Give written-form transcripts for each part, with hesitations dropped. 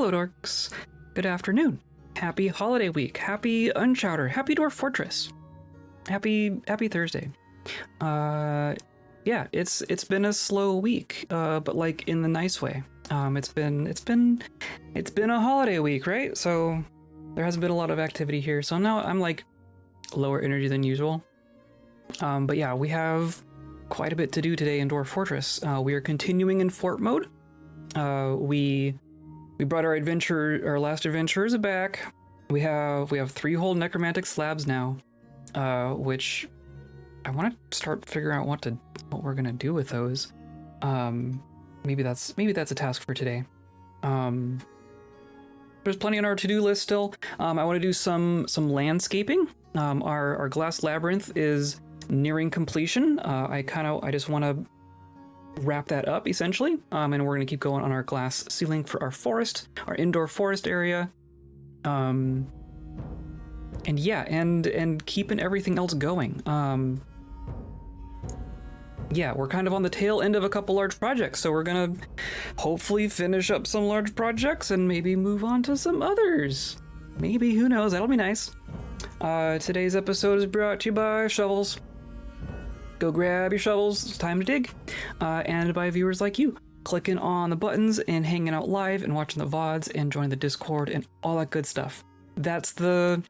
Hello, dorks. Good afternoon. Happy holiday week. Happy Unchowder. Happy Dwarf Fortress. Happy Thursday. Yeah, it's been a slow week, but like in the nice way. It's been a holiday week, right? So there hasn't been a lot of activity here. So now I'm like lower energy than usual. But yeah, we have quite a bit to do today in Dwarf Fortress. We are continuing in fort mode. We brought our last adventurers back. We have 3 whole necromantic slabs now, which I want to start figuring out what we're gonna do with those. Maybe that's a task for today. There's plenty on our to-do list still. I want to do some landscaping. Our glass labyrinth is nearing completion. I just want to wrap that up essentially. And we're going to keep going on our glass ceiling for our forest, our indoor forest area. And yeah, and keeping everything else going. Yeah, we're kind of on the tail end of a couple large projects, so we're gonna hopefully finish up some large projects and maybe move on to some others. Maybe, who knows, that'll be nice. Today's episode is brought to you by shovels. Go grab your shovels, it's time to dig. And by viewers like you, clicking on the buttons and hanging out live and watching the VODs and joining the Discord and all that good stuff. That's the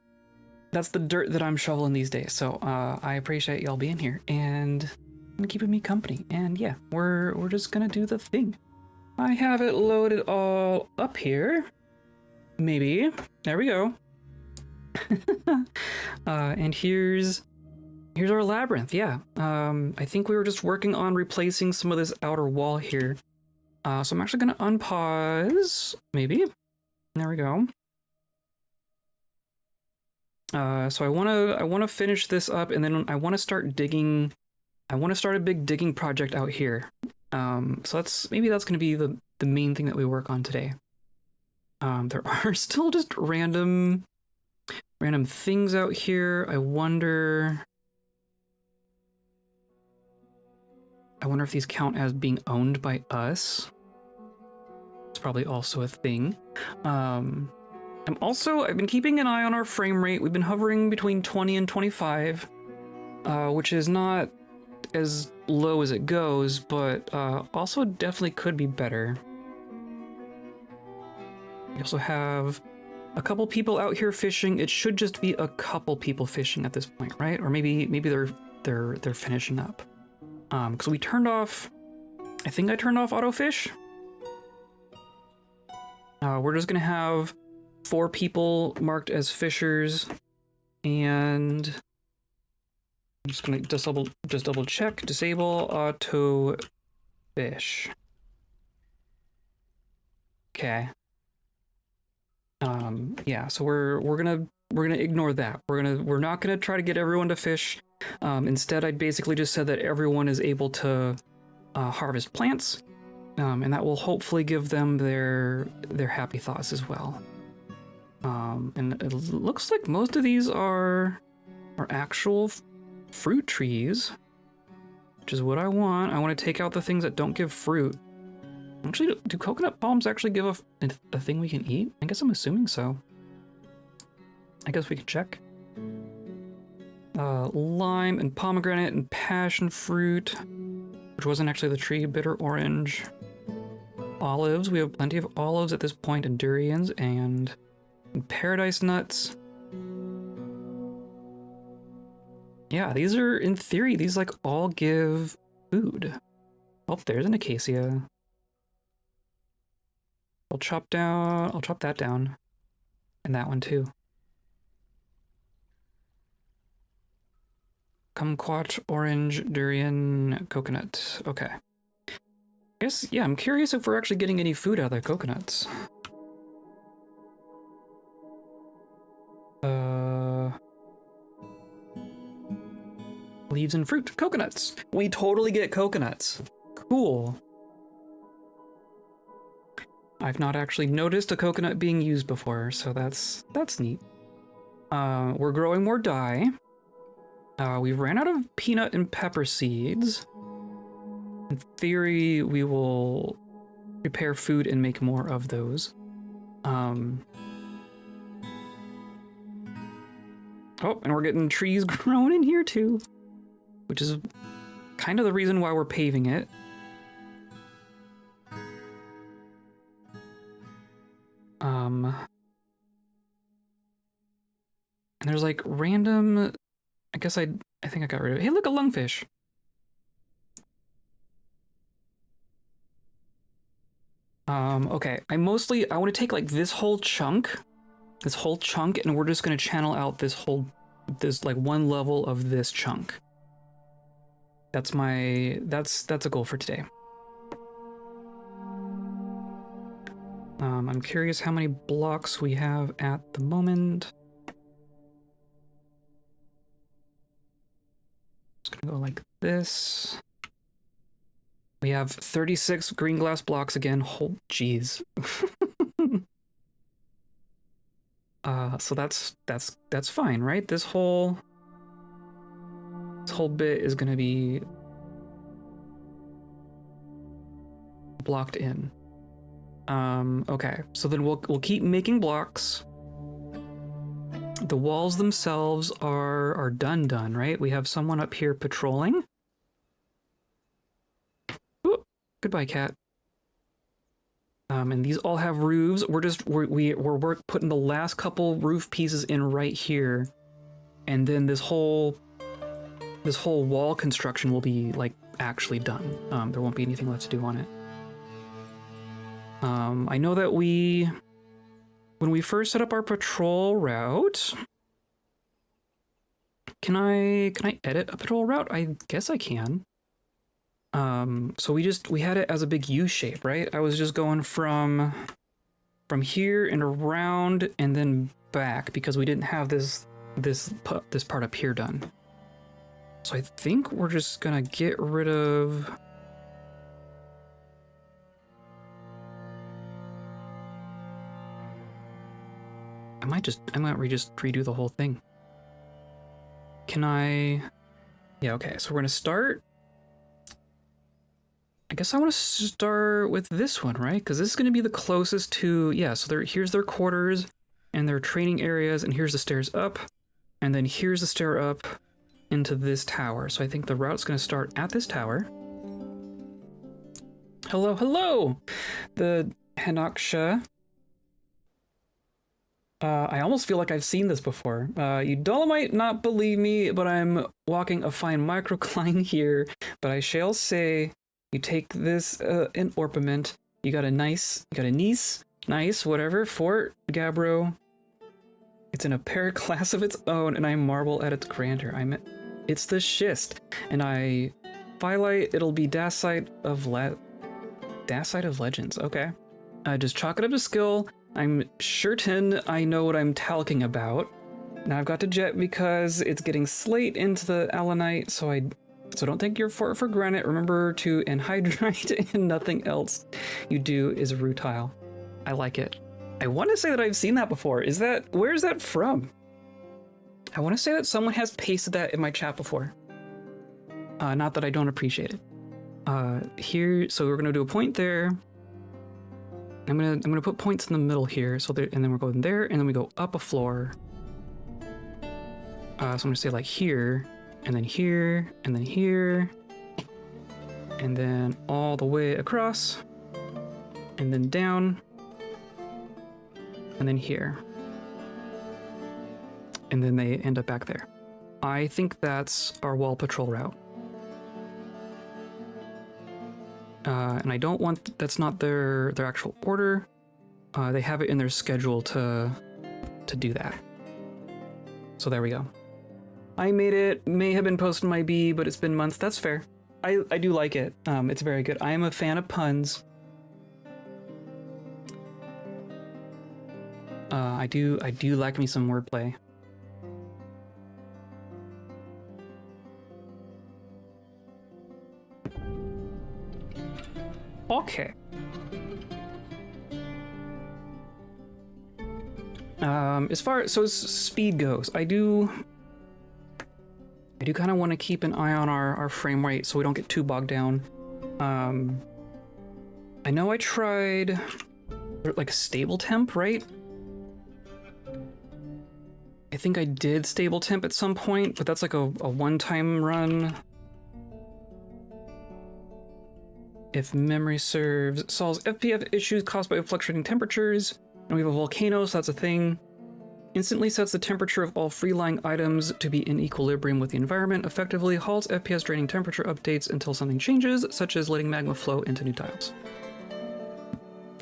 dirt that I'm shoveling these days, so I appreciate y'all being here and keeping me company. And yeah, we're just gonna do the thing. I have it loaded all up here. Maybe. There we go. And here's our labyrinth. Yeah. I think we were just working on replacing some of this outer wall here. So I'm actually gonna unpause. Maybe. There we go. So I wanna finish this up, and then I wanna start digging. I want to start a big digging project out here. So maybe that's going to be the main thing that we work on today. There are still just random things out here. I wonder if these count as being owned by us. It's probably also a thing. I've been keeping an eye on our frame rate. We've been hovering between 20 and 25, which is not as low as it goes, but also definitely could be better. We also have a couple people out here fishing. It should just be a couple people fishing at this point, right? Or maybe they're finishing up. Because we turned off. I think I turned off auto fish. We're just gonna have 4 people marked as fishers, and I'm just gonna double check, disable auto fish. Okay. Yeah, so we're gonna ignore that. We're not gonna try to get everyone to fish. Instead, I basically just said that everyone is able to harvest plants, and that will hopefully give them their happy thoughts as well. And it looks like most of these are actual fruit trees, which is what I want. I want to take out the things that don't give fruit. Actually, do coconut palms actually give a thing we can eat? I guess I'm assuming so. I guess we can check. Lime and pomegranate and passion fruit, which wasn't actually the tree. Bitter orange. Olives. We have plenty of olives at this point, and durians and paradise nuts. Yeah, these are, in theory, these like all give food. Oh, there's an acacia. I'll chop that down. And that one too. Kumquat, orange, durian, coconut. Okay. I guess, yeah, I'm curious if we're actually getting any food out of the coconuts. Leaves and fruit. Coconuts. We totally get coconuts. Cool. I've not actually noticed a coconut being used before, so that's neat. We're growing more dye. We ran out of peanut and pepper seeds. In theory, we will prepare food and make more of those. Oh, and we're getting trees grown in here too, which is kind of the reason why we're paving it. And there's like random, I guess I think I got rid of it. Hey, look, a lungfish. Okay, I want to take like this whole chunk, and we're just gonna channel out this like one level of this chunk. That's a goal for today. I'm curious how many blocks we have at the moment. Just gonna go like this. We have 36 green glass blocks again. Oh, jeez. So that's fine, right? This whole bit is gonna be blocked in. Okay, so then we'll keep making blocks. The walls themselves are done, right? We have someone up here patrolling. Ooh, goodbye, cat. And these all have roofs. We're putting the last couple roof pieces in right here, and then this whole wall construction will be like actually done. There won't be anything left to do on it. I know that when we first set up our patrol route, can I edit a patrol route? I guess I can. So we had it as a big U shape, right? I was just going from here and around and then back because we didn't have this part up here done. So I think we're just gonna get rid of. I might just redo the whole thing. Can I? Yeah, okay, so we're gonna start. I guess I want to start with this one, right? Because this is going to be the closest to, yeah, so here's their quarters and their training areas, and here's the stairs up, and then here's the stair up into this tower. So I think the route's going to start at this tower. Hello, hello! The Henoksha. I almost feel like I've seen this before. You might not believe me, but I'm walking a fine microcline here, but I shall say, you take this in orpiment, you got a niece, nice, whatever, Fort Gabbro. It's in a paraclass of its own, and I marvel at its grandeur. It's the schist, and I Phyllite, it'll be Dacite of Legends, okay. Just chalk it up to skill. I'm certain I know what I'm talking about. Now I've got to jet because it's getting slate into the Allanite, so don't take your fort for granted. Remember to anhydrite and nothing else you do is rutile. I like it. I want to say that I've seen that before. Where is that from? I want to say that someone has pasted that in my chat before. Not that I don't appreciate it. Here, so we're gonna do a point there. I'm gonna put points in the middle here, and then we're going there, and then we go up a floor. So I'm gonna say like here, and then here, and then here, and then all the way across, and then down, and then here. And then they end up back there. I think that's our wall patrol route. And I don't want, that's not their actual order. They have it in their schedule to do that. So there we go. I made it, may have been posted in my B, but it's been months. That's fair. I do like it. It's very good. I am a fan of puns. I do like me some wordplay. Okay. As far as speed goes, I do kind of want to keep an eye on our frame rate so we don't get too bogged down. I know I tried like stable temp, right? I think I did stable temp at some point, but that's like a one-time run. If memory serves, solves FPF issues caused by fluctuating temperatures. And we have a volcano, so that's a thing. Instantly sets the temperature of all free-lying items to be in equilibrium with the environment. Effectively halts FPS draining temperature updates until something changes, such as letting magma flow into new tiles.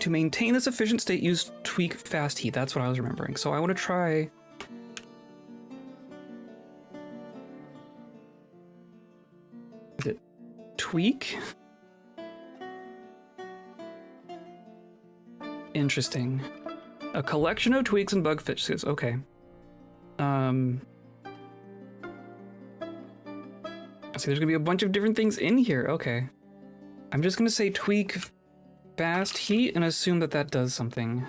To maintain this efficient state, use tweak fast heat. That's what I was remembering. So I want to try... Is it tweak? Interesting. A collection of tweaks and bug fixes. Okay. See, there's gonna be a bunch of different things in here. Okay. I'm just gonna say tweak fast heat and assume that that does something.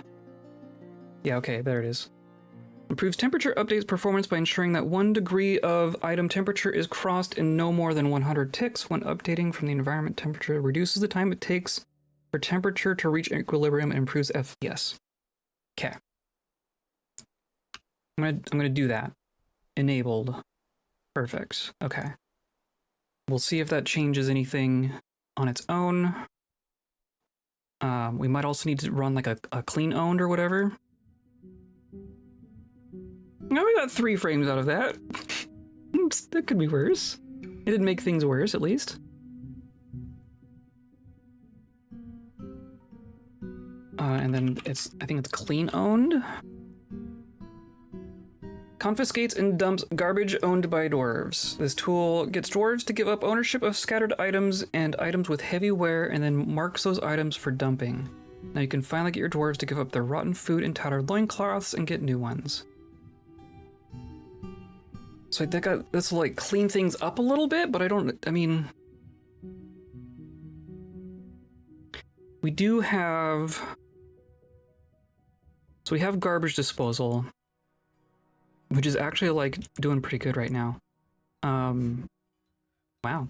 Yeah, okay, there it is. Improves temperature updates performance by ensuring that 1 degree of item temperature is crossed in no more than 100 ticks when updating from the environment temperature. Reduces the time it takes for temperature to reach equilibrium and improves FPS. Okay. I'm gonna do that. Enabled. Perfect. Okay. We'll see if that changes anything on its own. We might also need to run like a clean owned or whatever. No, we got 3 frames out of that. That could be worse. It didn't make things worse, at least. And then I think it's clean owned. Confiscates and dumps garbage owned by dwarves. This tool gets dwarves to give up ownership of scattered items and items with heavy wear and then marks those items for dumping. Now you can finally get your dwarves to give up their rotten food and tattered loincloths and get new ones. So I think this will like clean things up a little bit, but I mean... We do have... So we have garbage disposal, which is actually like doing pretty good right now. Wow.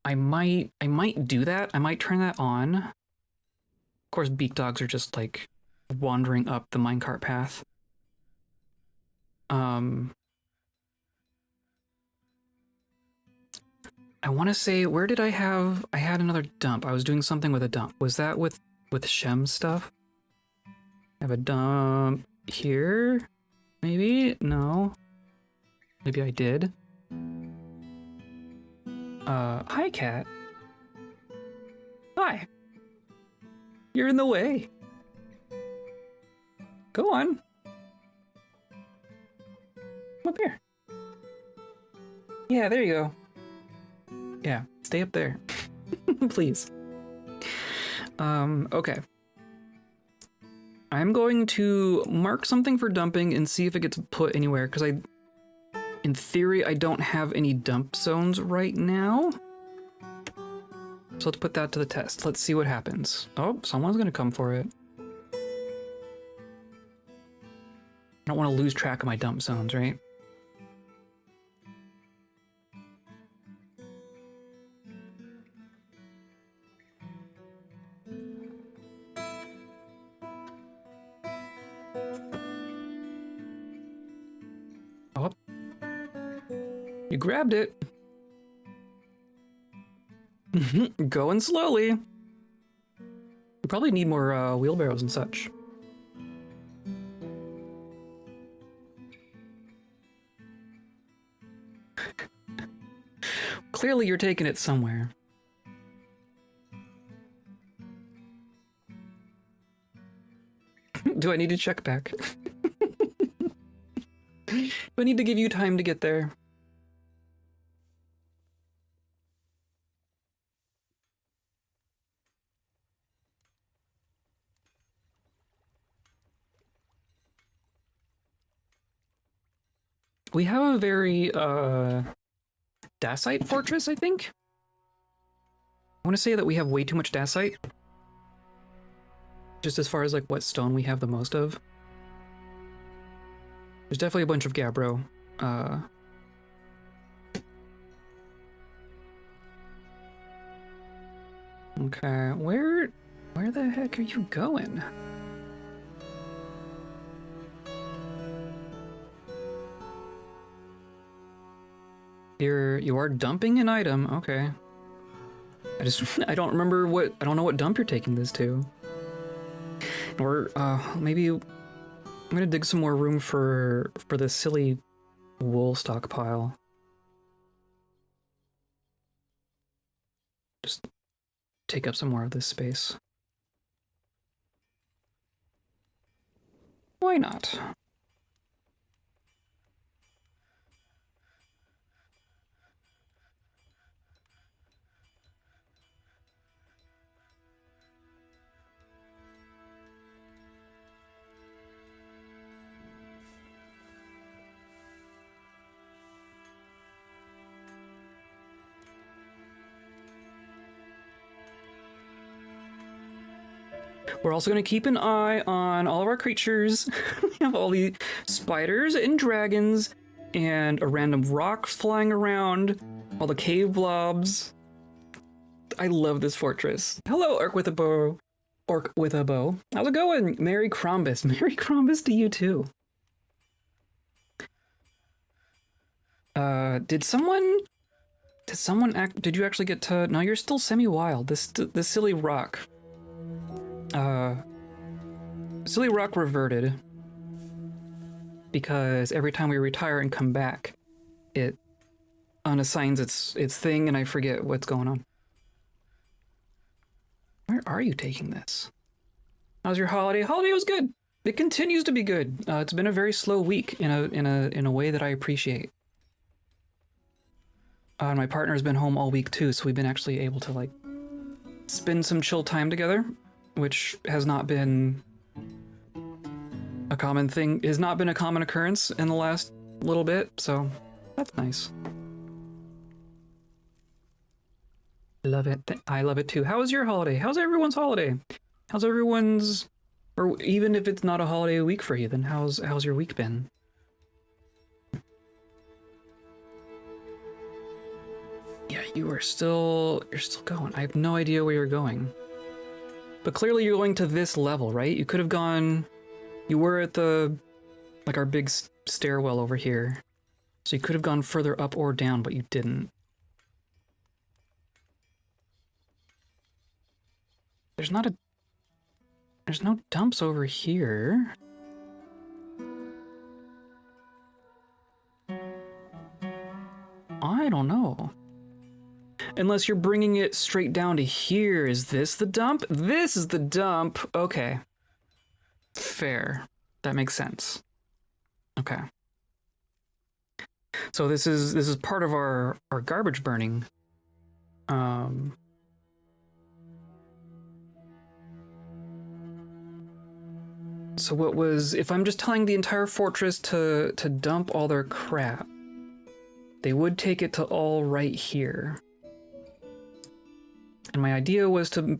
I might do that. I might turn that on. Of course, beak dogs are just like wandering up the minecart path. I want to say, where did I had another dump. I was doing something with a dump. Was that with Shem stuff? I have a dump here? Maybe? No. Maybe I did. Hi, cat. Hi. You're in the way. Go on. Come up here. Yeah, there you go. Yeah, stay up there. Please. Okay. I'm going to mark something for dumping and see if it gets put anywhere, because in theory, I don't have any dump zones right now. So let's put that to the test. Let's see what happens. Oh, someone's gonna come for it. I don't want to lose track of my dump zones, right? Oh, you grabbed it. Going slowly. We probably need more wheelbarrows and such. Clearly you're taking it somewhere. Do I need to check back? Do I need to give you time to get there? We have a very dacite fortress, I think. I want to say that we have way too much dacite. Just as far as like what stone we have the most of. There's definitely a bunch of gabbro. Okay, where Where the heck are you going? You are dumping an item, okay. I don't remember I don't know what dump you're taking this to. Or, maybe I'm gonna dig some more room for this silly wool stockpile. Just take up some more of this space. Why not? We're also going to keep an eye on all of our creatures. We have all the spiders and dragons and a random rock flying around, all the cave blobs. I love this fortress. Hello, Orc with a bow. Orc with a bow. How's it going? Merry Crombus. Merry Crombus to you too. Did you actually get to, no, you're still semi-wild. This silly rock. Silly rock reverted because every time we retire and come back, it unassigns its thing and I forget what's going on. Where are you taking this? How's your holiday? Holiday was good. It continues to be good. It's been a very slow week in a way that I appreciate. And my partner's been home all week too, so we've been actually able to like spend some chill time together, which has not been a common thing, has not been a common occurrence in the last little bit, so that's nice. Love it. I love it too. How was your holiday? How's everyone's holiday? How's everyone's, or even if it's not a holiday week for you, then how's your week been? Yeah, you're still going. I have no idea where you're going. But clearly you're going to this level, right? You could have gone, you were at the, like our big stairwell over here. So you could have gone further up or down, but you didn't. There's no dumps over here. I don't know. Unless you're bringing it straight down to here. Is this the dump? This is the dump. Okay. Fair. That makes sense. Okay. So this is part of our garbage burning. So what was, if I'm just telling the entire fortress to dump all their crap, they would take it to all right here. And my idea was to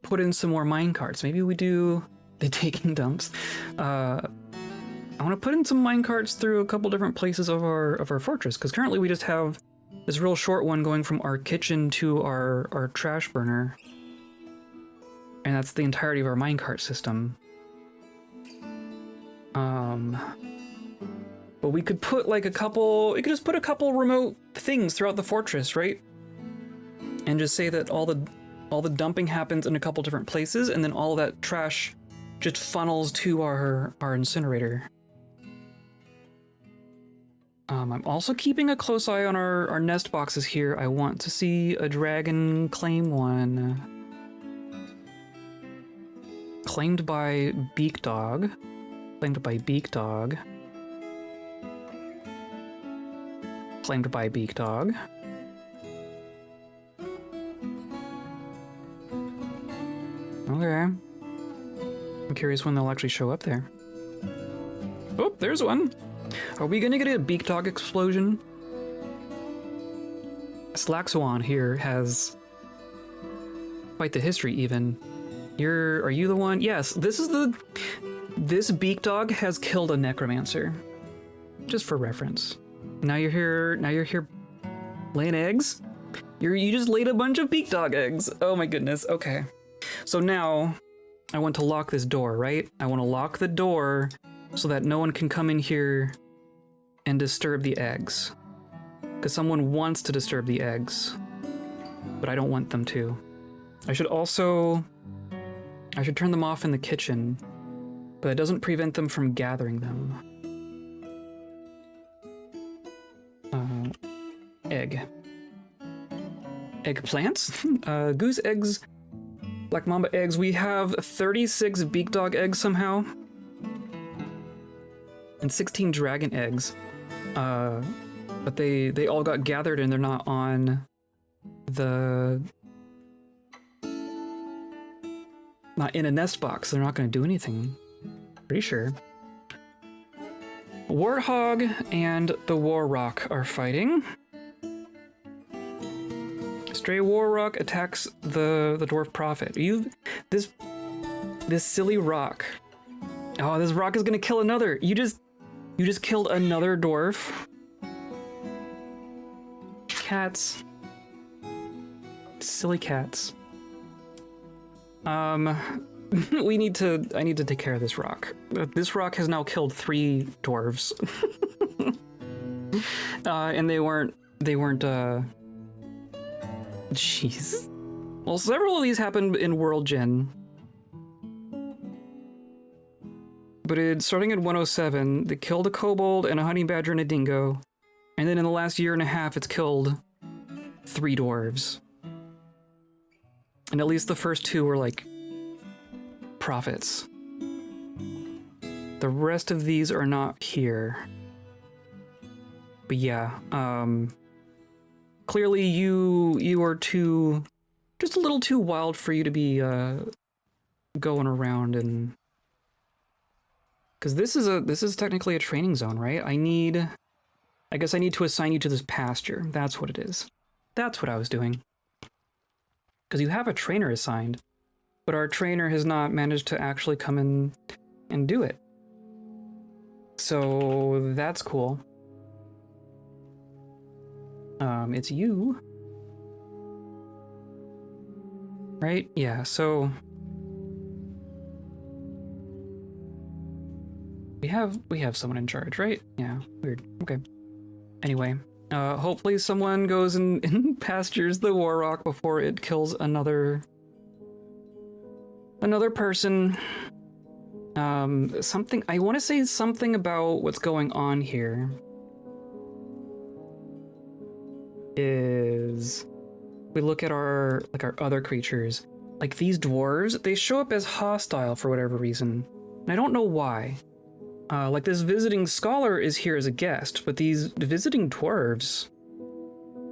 put in some more minecarts. Maybe we do the taking dumps. I want to put in some minecarts through a couple different places of our fortress, because currently we just have this real short one going from our kitchen to our trash burner. And that's the entirety of our minecart system. But we could put like we could just put a couple remote things throughout the fortress, right? And just say that all the dumping happens in a couple different places, and then all of that trash just funnels to our incinerator. I'm also keeping a close eye on our nest boxes here. I want to see a dragon claim one. Claimed by Beak Dog. Claimed by Beak Dog. Claimed by Beak Dog. Okay. I'm curious when they'll actually show up there. Oh, there's one. Are we gonna get a Beak Dog explosion? Slaxwan here has quite the history even. Are you the one? Yes, this Beak Dog has killed a necromancer. Just for reference. Now you're here laying eggs? You just laid a bunch of Beak Dog eggs. Oh my goodness, okay. So now I want to lock this door, right? I want to lock the door so that no one can come in here and disturb the eggs. Because someone wants to disturb the eggs, but I don't want them to. I should turn them off in the kitchen, but it doesn't prevent them from gathering them. Egg. Eggplants? Goose eggs, black mamba eggs. We have 36 beak dog eggs somehow. And 16 dragon eggs. But they all got gathered and they're not on the... Not in a nest box. They're not going to do anything. Pretty sure. Warthog and the War Rock are fighting. Stray War Rock attacks the Dwarf Prophet. This silly rock. Oh, this rock is gonna kill another. You just killed another dwarf. Cats. Silly cats. I need to take care of this rock. This rock has now killed 3 dwarves. And they weren't, jeez. Well, several of these happened in World Gen. But starting at 107, they killed a kobold and a honey badger and a dingo. And then in the last year and a half, it's killed 3 dwarves. And at least the first 2 were like prophets. The rest of these are not here. But yeah, clearly you are just a little too wild for you to be going around and... Because this is technically a training zone, right? I guess I need to assign you to this pasture. That's what it is. That's what I was doing. Because you have a trainer assigned, but our trainer has not managed to actually come in and do it. So that's cool. It's you. Right? Yeah, so... We have someone in charge, right? Yeah, weird. Okay. Anyway, hopefully someone goes and pastures the War Rock before it kills another person. I want to say something about what's going on here is we look at our other creatures, like these dwarves, they show up as hostile for whatever reason, and I don't know why. Like this visiting scholar is here as a guest, but these visiting dwarves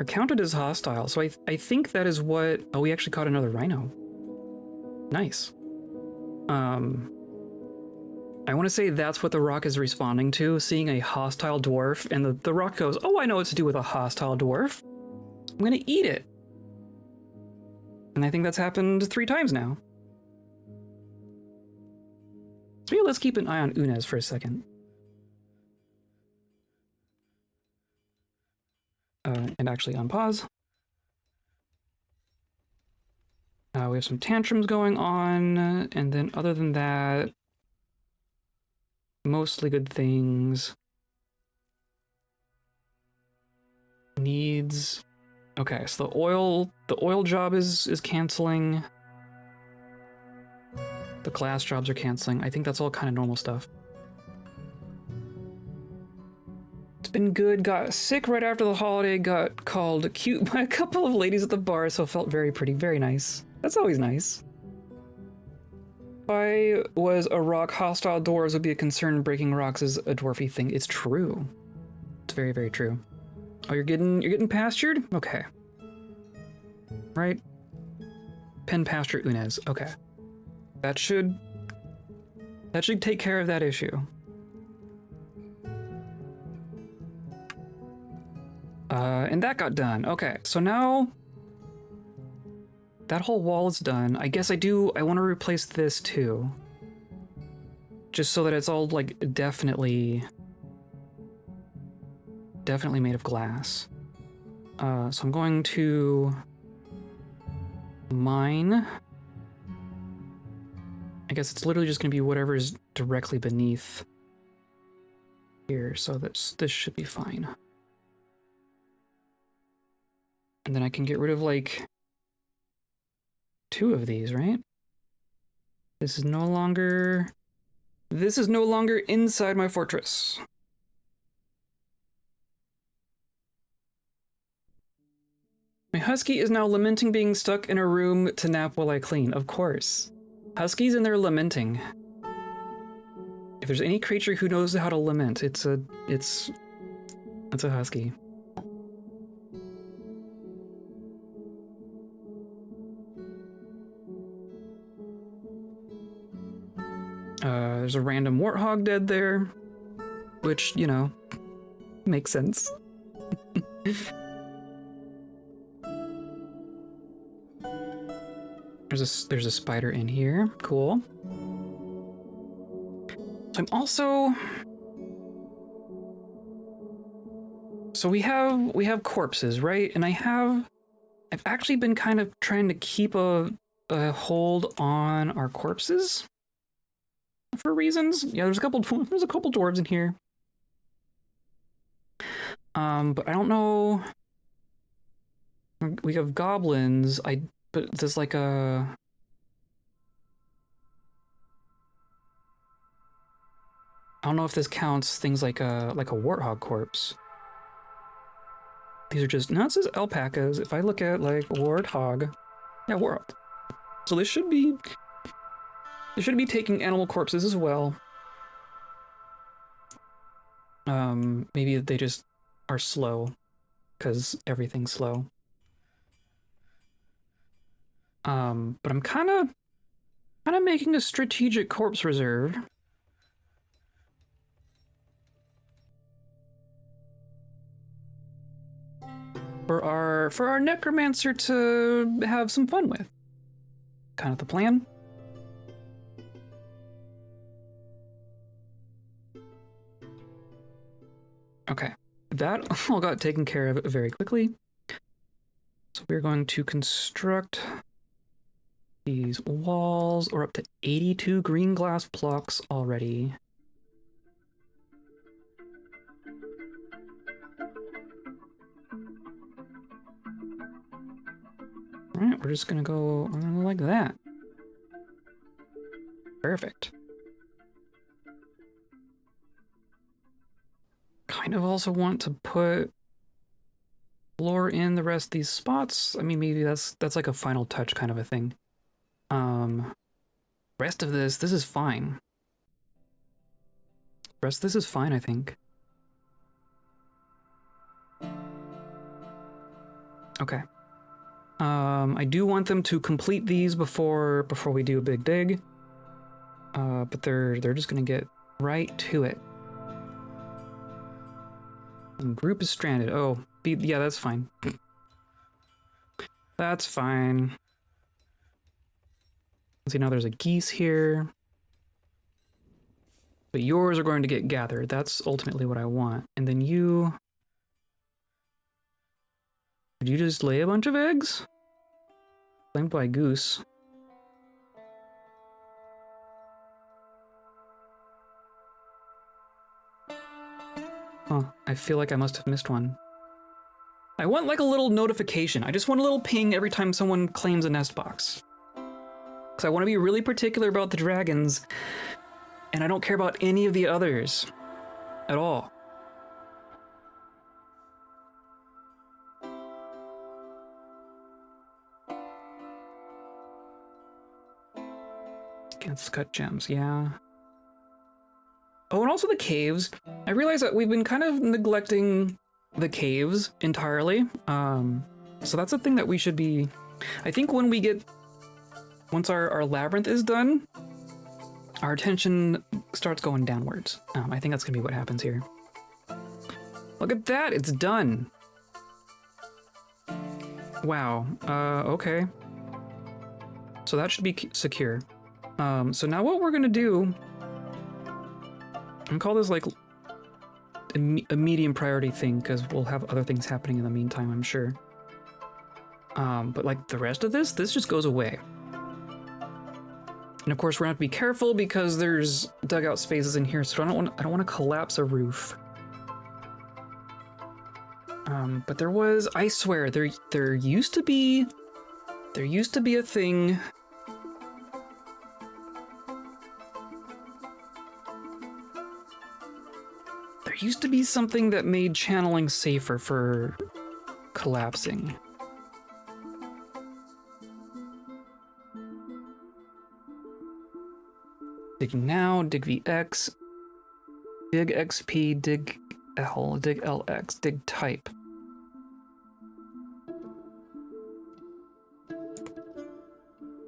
are counted as hostile. So I think that is what... Oh, we actually caught another rhino. Nice. I want to say that's what the rock is responding to, seeing a hostile dwarf, and the rock goes, oh, I know what to do with a hostile dwarf. I'm gonna eat it. And I think that's happened 3 times now. So yeah, let's keep an eye on Unez for a second. And actually unpause. We have some tantrums going on, and then other than that, mostly good things. Needs... Okay, so the oil job is canceling. The glass jobs are canceling. I think that's all kind of normal stuff. It's been good. Got sick right after the holiday. Got called cute by a couple of ladies at the bar, so felt very pretty. Very nice. That's always nice. If I was a rock, hostile dwarves would be a concern. Breaking rocks is a dwarfy thing. It's true. It's very, very true. Oh, you're getting pastured? Okay. Right? Pen pasture Unez. Okay. That should take care of that issue. And that got done. Okay, so now that whole wall is done. I guess I want to replace this too. Just so that it's all like definitely made of glass. So I'm going to mine I guess it's literally just gonna be whatever's directly beneath here, so this should be fine. And then I can get rid of like 2 of these, right? This is no longer inside my fortress. My husky is now lamenting being stuck in a room to nap while I clean. Of course. Huskies and their lamenting. If there's any creature who knows how to lament, it's a husky. There's a random warthog dead there, which, you know, makes sense. There's a spider in here. Cool. So I'm also... So we have corpses, right? And I've actually been kind of trying to keep a hold on our corpses for reasons. Yeah, there's a couple dwarves in here. But I don't know. We have goblins. But there's like a... I don't know if this counts things like a warthog corpse. These are just... No, it says alpacas. If I look at like warthog... Yeah, warthog. So this should be... They should be taking animal corpses as well. Maybe they just are slow. Because everything's slow. But I'm kind of making a strategic corpse reserve. For our necromancer to have some fun with. Kind of the plan. Okay, that all got taken care of very quickly. So we're going to construct these walls. We're up to 82 green glass blocks already. All right, we're just gonna go like that. Perfect. Kind of also want to put floor in the rest of these spots. I mean, maybe that's like a final touch kind of a thing. Rest of this is fine. Rest of this is fine, I think. Okay. I do want them to complete these before we do a big dig. But they're just gonna get right to it. And group is stranded. Oh, yeah, that's fine. That's fine. See, now there's a geese here. But yours are going to get gathered. That's ultimately what I want. And then you... Did you just lay a bunch of eggs? Claimed by goose. Huh, I feel like I must have missed one. I want like a little notification. I just want a little ping every time someone claims a nest box. Because I want to be really particular about the dragons, and I don't care about any of the others at all. Can't cut gems, yeah. Oh, and also the caves. I realize that we've been kind of neglecting the caves entirely. So that's a thing that we should be... I think when we get... Once our labyrinth is done, our attention starts going downwards. I think that's gonna be what happens here. Look at that, it's done. Wow, okay. So that should be secure. So now what we're gonna do, I'm gonna call this like a medium priority thing, because we'll have other things happening in the meantime, I'm sure. But like the rest of this just goes away. And of course, we're gonna have to be careful because there's dugout spaces in here, so I don't want to collapse a roof. But there was, I swear, there used to be a thing. There used to be something that made channeling safer for collapsing. Dig now, dig VX, dig XP, dig L, dig LX, dig type.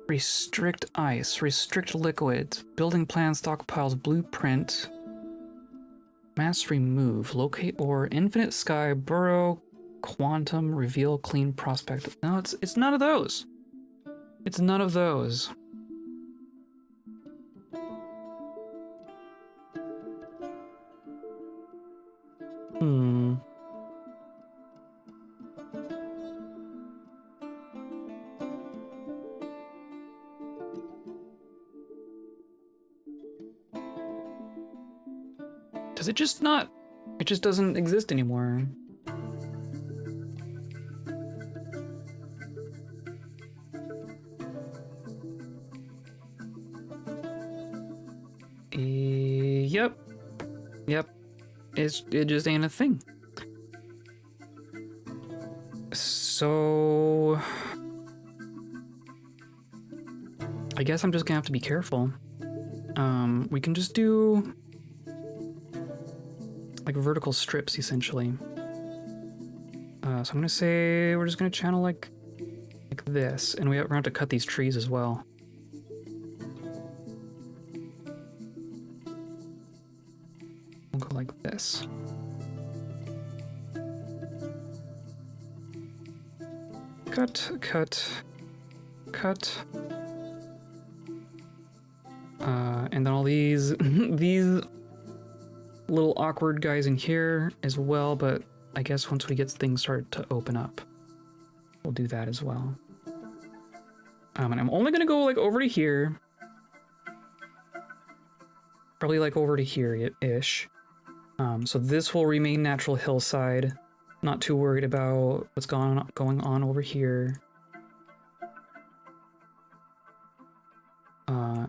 Restrict ice, restrict liquids, building plan, stockpiles, blueprint, mass remove, locate ore, infinite sky, burrow, quantum, reveal, clean prospect. No, it's none of those. It's none of those. Does it just not? It just doesn't exist anymore. Yep. It just ain't a thing. So I guess I'm just gonna have to be careful. We can just do like vertical strips essentially. So I'm gonna say we're just gonna channel like this, and we're gonna have to cut these trees as well. We'll go like this. Cut, cut, cut. And then all these these little awkward guys in here as well, but I guess once we get things start to open up, we'll do that as well. And I'm only gonna go like over to here. Probably like over to here-ish. So this will remain natural hillside. Not too worried about what's going on over here.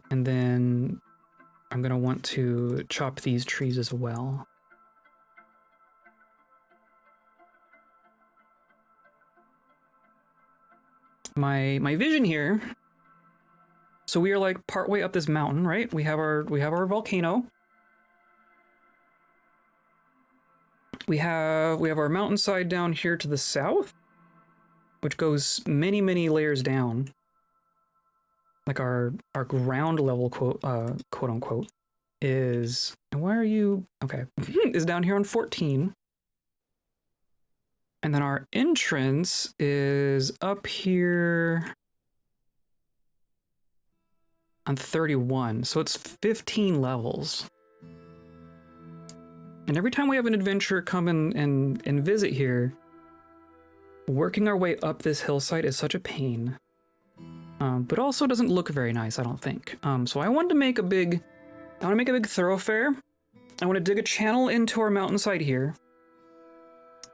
And then I'm gonna want to chop these trees as well. My vision here. So we are like partway up this mountain, right? We have our volcano. We have our mountainside down here to the south, which goes many layers down. Like our ground level quote unquote is, and why are you okay? Is down here on 14. And then our entrance is up here on 31. So it's 15 levels. And every time we have an adventurer come in and visit here, working our way up this hillside is such a pain. But also doesn't look very nice, I don't think. So I want to make a big thoroughfare. I want to dig a channel into our mountainside here.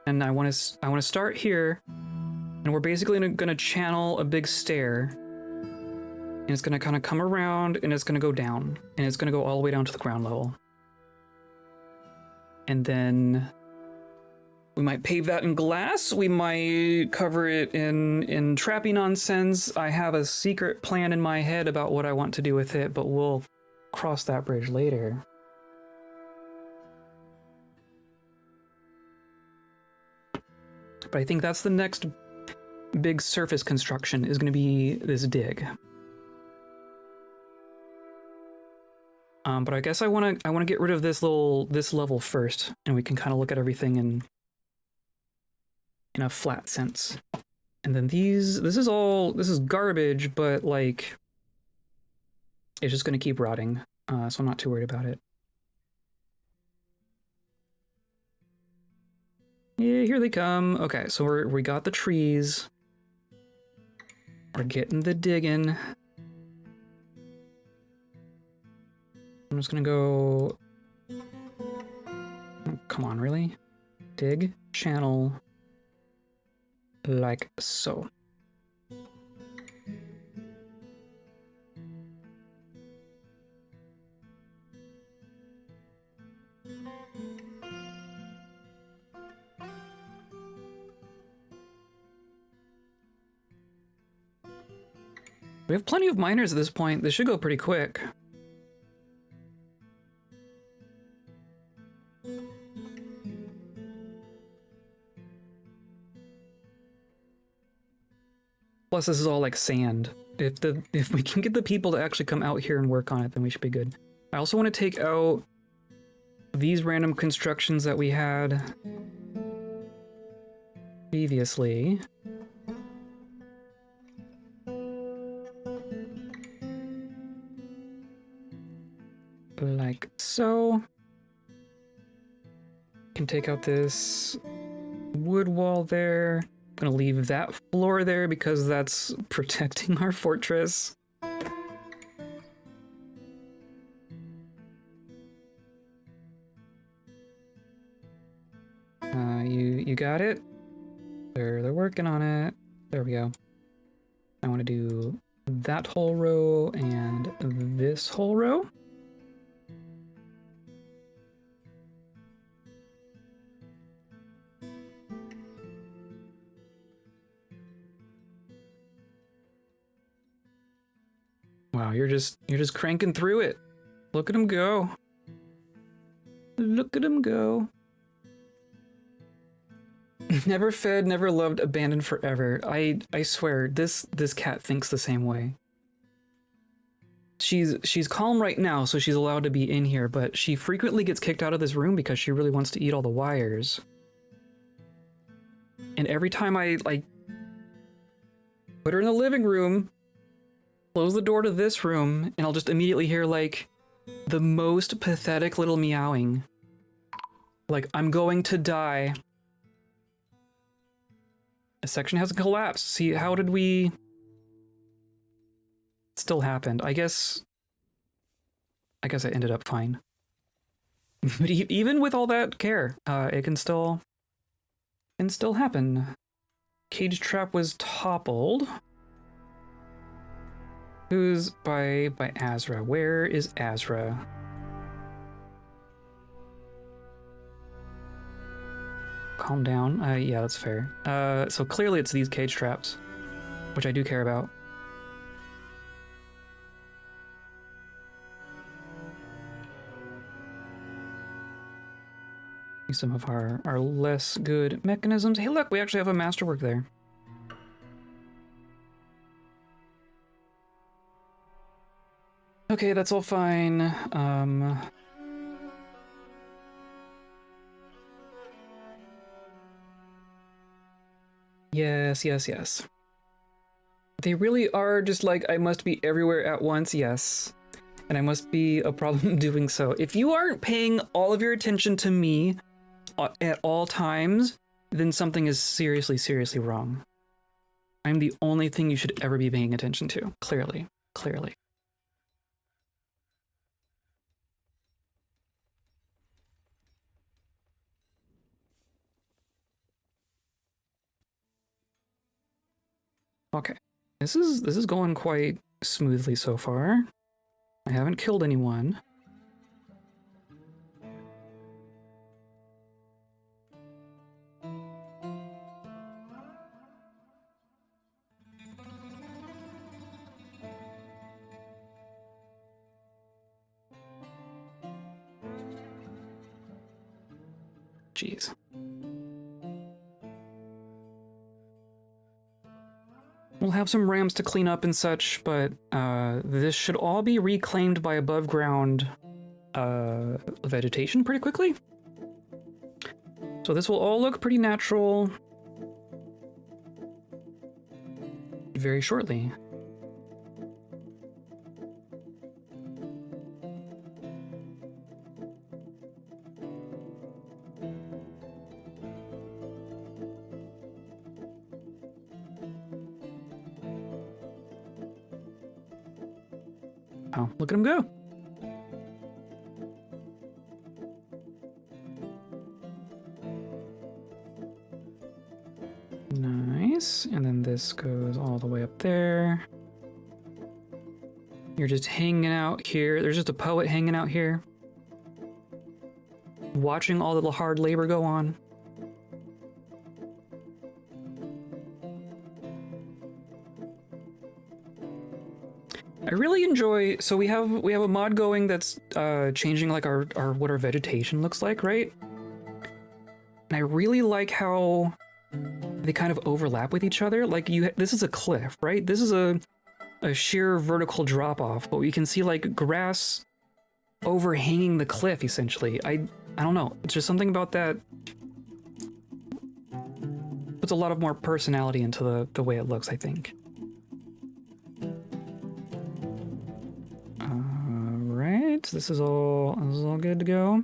And I want to start here, and we're basically going to channel a big stair. And it's going to kind of come around, and it's going to go down, and it's going to go all the way down to the ground level. And then we might pave that in glass. We might cover it in trappy nonsense. I have a secret plan in my head about what I want to do with it, but we'll cross that bridge later. But I think that's the next big surface construction is going to be this dig. But I guess I want to get rid of this level first, and we can kind of look at everything in a flat sense. And then this is garbage, but like it's just going to keep rotting. So I'm not too worried about it. Yeah, here they come. Okay, so we got the trees. We're getting the digging. I'm just gonna go... Oh, come on, really? Dig channel like so. We have plenty of miners at this point. This should go pretty quick. Plus, this is all like sand. If we can get the people to actually come out here and work on it, then we should be good. I also want to take out these random constructions that we had previously. Like so. Can take out this wood wall there. I'm gonna leave that floor there because that's protecting our fortress. You got it? They're working on it. There we go. I want to do that whole row and this whole row. Wow, you're just cranking through it. Look at him go. Look at him go. Never fed, never loved, abandoned forever. I swear, this cat thinks the same way. She's calm right now, so she's allowed to be in here, but she frequently gets kicked out of this room because she really wants to eat all the wires. And every time I, like, put her in the living room, close the door to this room, and I'll just immediately hear, like, the most pathetic little meowing. Like, I'm going to die. A section hasn't collapsed. See, how did we... It still happened. I guess I ended up fine. But even with all that care, it can still happen. Cage trap was toppled. Who's by Azra? Where is Azra? Calm down. Yeah, that's fair. So clearly it's these cage traps, which I do care about. Some of our less good mechanisms. Hey, look, we actually have a masterwork there. Okay, that's all fine. Yes. They really are just like, I must be everywhere at once, yes. And I must be a problem doing so. If you aren't paying all of your attention to me at all times, then something is seriously wrong. I'm the only thing you should ever be paying attention to, clearly. Okay, this is going quite smoothly so far. I haven't killed anyone. Jeez. We'll have some rams to clean up and such, but this should all be reclaimed by above ground vegetation pretty quickly. So this will all look pretty natural very shortly. Oh, look at him go. Nice. And then this goes all the way up there. You're just hanging out here. There's just a poet hanging out here, watching all the hard labor go on. I really enjoy, so we have a mod going that's changing like our what our vegetation looks like, right? And I really like how they kind of overlap with each other. Like this is a cliff, right? This is a sheer vertical drop off, but we can see like grass overhanging the cliff essentially. I don't know, it's just something about that puts a lot of more personality into the way it looks, I think. Right, this is all good to go.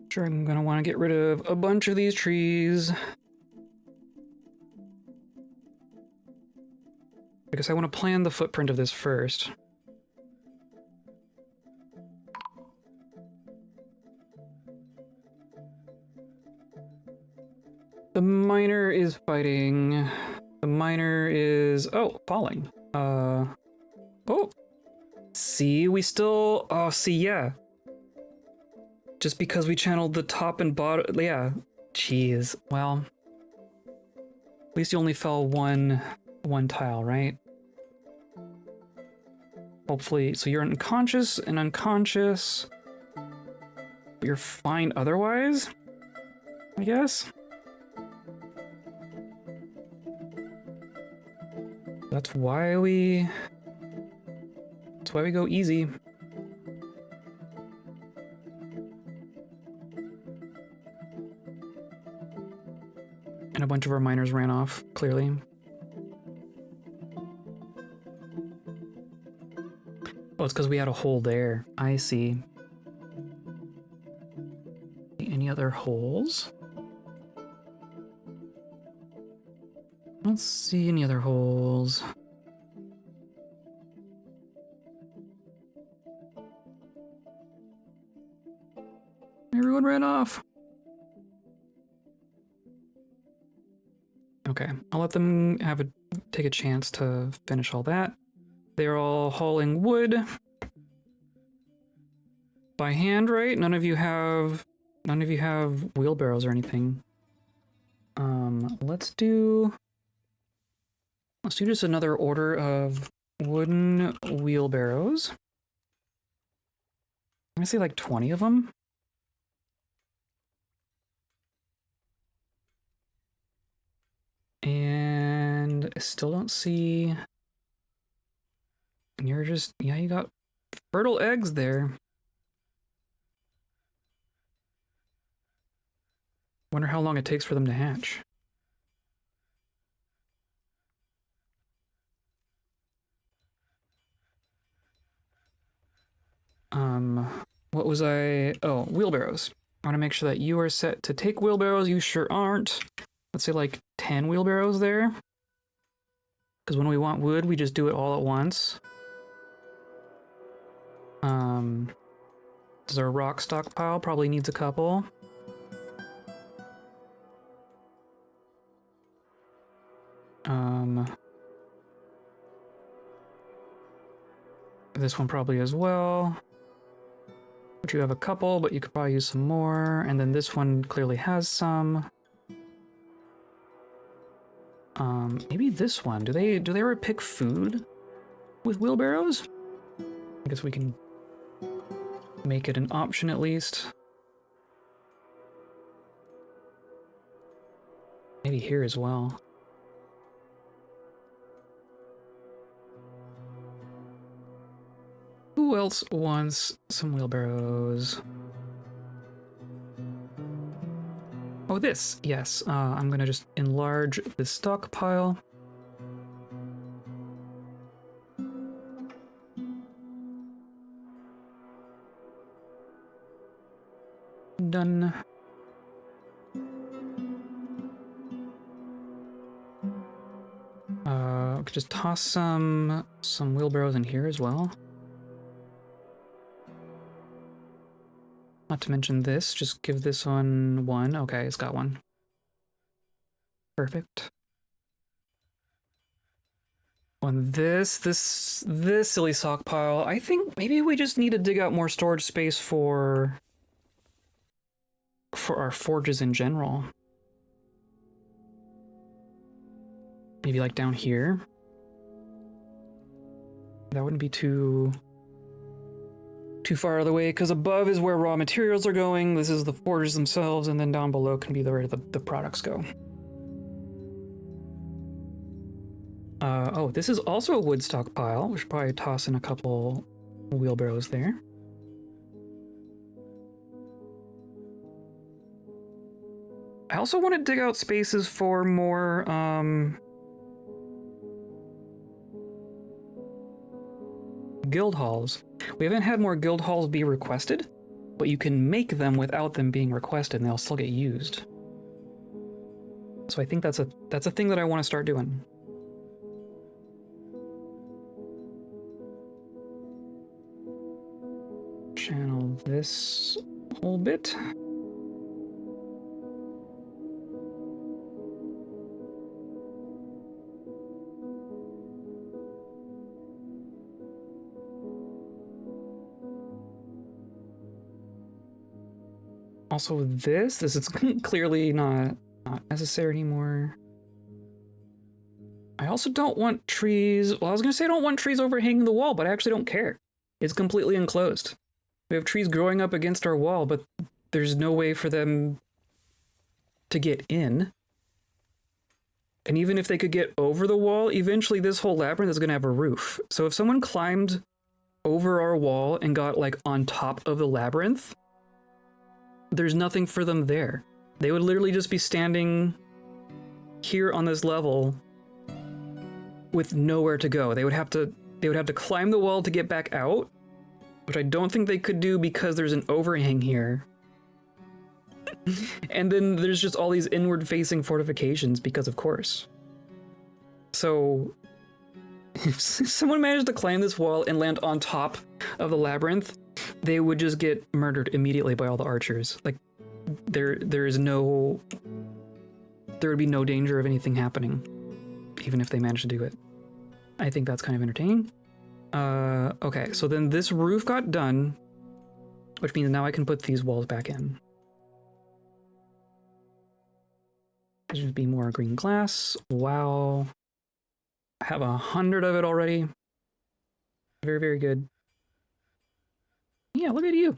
Sure, I'm gonna want to get rid of a bunch of these trees. I guess I want to plan the footprint of this first. The miner is fighting. The miner is, oh, falling. Oh. See, we still, oh, see, yeah. Just because we channeled the top and bottom, yeah. Jeez, well. At least you only fell one tile, right? Hopefully, so you're unconscious and unconscious. But you're fine otherwise, I guess? That's why we go easy. And a bunch of our miners ran off, clearly. Oh, it's because we had a hole there. I see. Any other holes? I don't see any other holes. Everyone ran off. Okay, I'll let them take a chance to finish all that. They're all hauling wood by hand, right? None of you have wheelbarrows or anything. Let's do just another order of wooden wheelbarrows. I see like 20 of them. And I still don't see. And you're just, yeah, you got fertile eggs there. Wonder how long it takes for them to hatch. What was I? Oh, wheelbarrows. I want to make sure that you are set to take wheelbarrows. You sure aren't. Let's say like 10 wheelbarrows there. Because when we want wood, we just do it all at once. Does our rock stockpile probably needs a couple? This one probably as well. But you have a couple, but you could probably use some more. And then this one clearly has some. Maybe this one. Do they ever pick food with wheelbarrows? I guess we can make it an option at least. Maybe here as well. Who else wants some wheelbarrows? Oh, this. Yes. I'm gonna just enlarge the stockpile. Done. We could just toss some wheelbarrows in here as well. Not to mention this, just give this one one. Okay, it's got one. Perfect. On this silly sock pile, I think maybe we just need to dig out more storage space for our forges in general. Maybe like down here. That wouldn't be too far out of the way, because above is where raw materials are going. This is the forges themselves, and then down below can be where the products go. Oh, this is also a wood stockpile. We should probably toss in a couple wheelbarrows there. I also want to dig out spaces for more, guild halls. We haven't had more guild halls be requested, but you can make them without them being requested and they'll still get used. So I think that's a thing that I want to start doing. Channel this whole bit. Also this is clearly not necessary anymore. I also don't want trees. Well, I was gonna say I don't want trees overhanging the wall, but I actually don't care. It's completely enclosed. We have trees growing up against our wall, but there's no way for them to get in. And even if they could get over the wall, eventually this whole labyrinth is gonna have a roof. So if someone climbed over our wall and got like on top of the labyrinth, there's nothing for them there. They would literally just be standing here on this level with nowhere to go. They would have to climb the wall to get back out, which I don't think they could do because there's an overhang here. And then there's just all these inward facing fortifications because of course. So if someone managed to climb this wall and land on top of the labyrinth, they would just get murdered immediately by all the archers. Like, there would be no danger of anything happening, even if they managed to do it. I think that's kind of entertaining. Okay, so then this roof got done, which means now I can put these walls back in. There should be more green glass. Wow. I have 100 of it already. Very, very good. Yeah, look at you.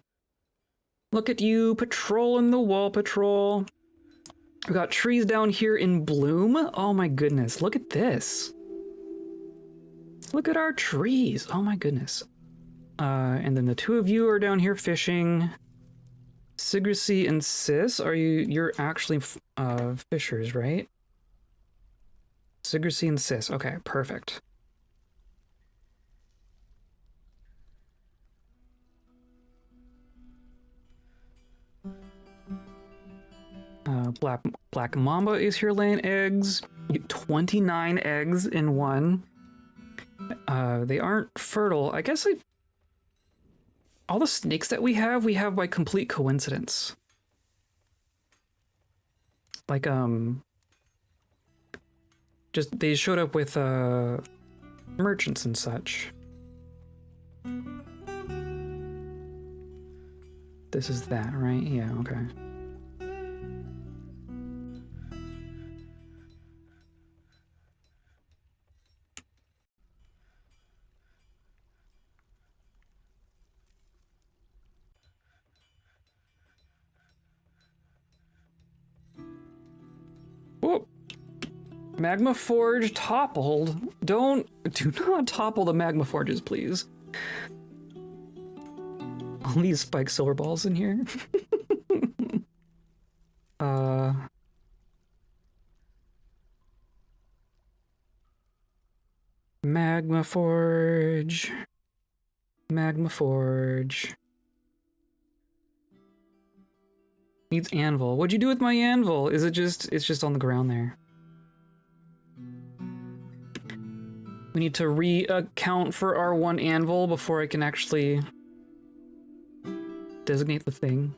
Look at you patrolling the wall patrol. We got trees down here in bloom. Oh my goodness, look at this. Look at our trees. Oh my goodness. And then the two of you are down here fishing. Sigrisi and Sis, you're actually fishers, right? Sigrisi and Sis, okay, perfect. Black Mamba is here laying eggs. You get 29 eggs in one. They aren't fertile. I guess all the snakes that we have by complete coincidence. Like, just they showed up with merchants and such. This is that, right? Yeah, okay. Whoop. Magma Forge toppled. Do not topple the Magma Forges, please. All these spiked silver balls in here. Uh... Magma Forge. Magma Forge. Needs anvil. What'd you do with my anvil? Is it just... It's just on the ground there. We need to re-account for our one anvil before I can actually designate the thing.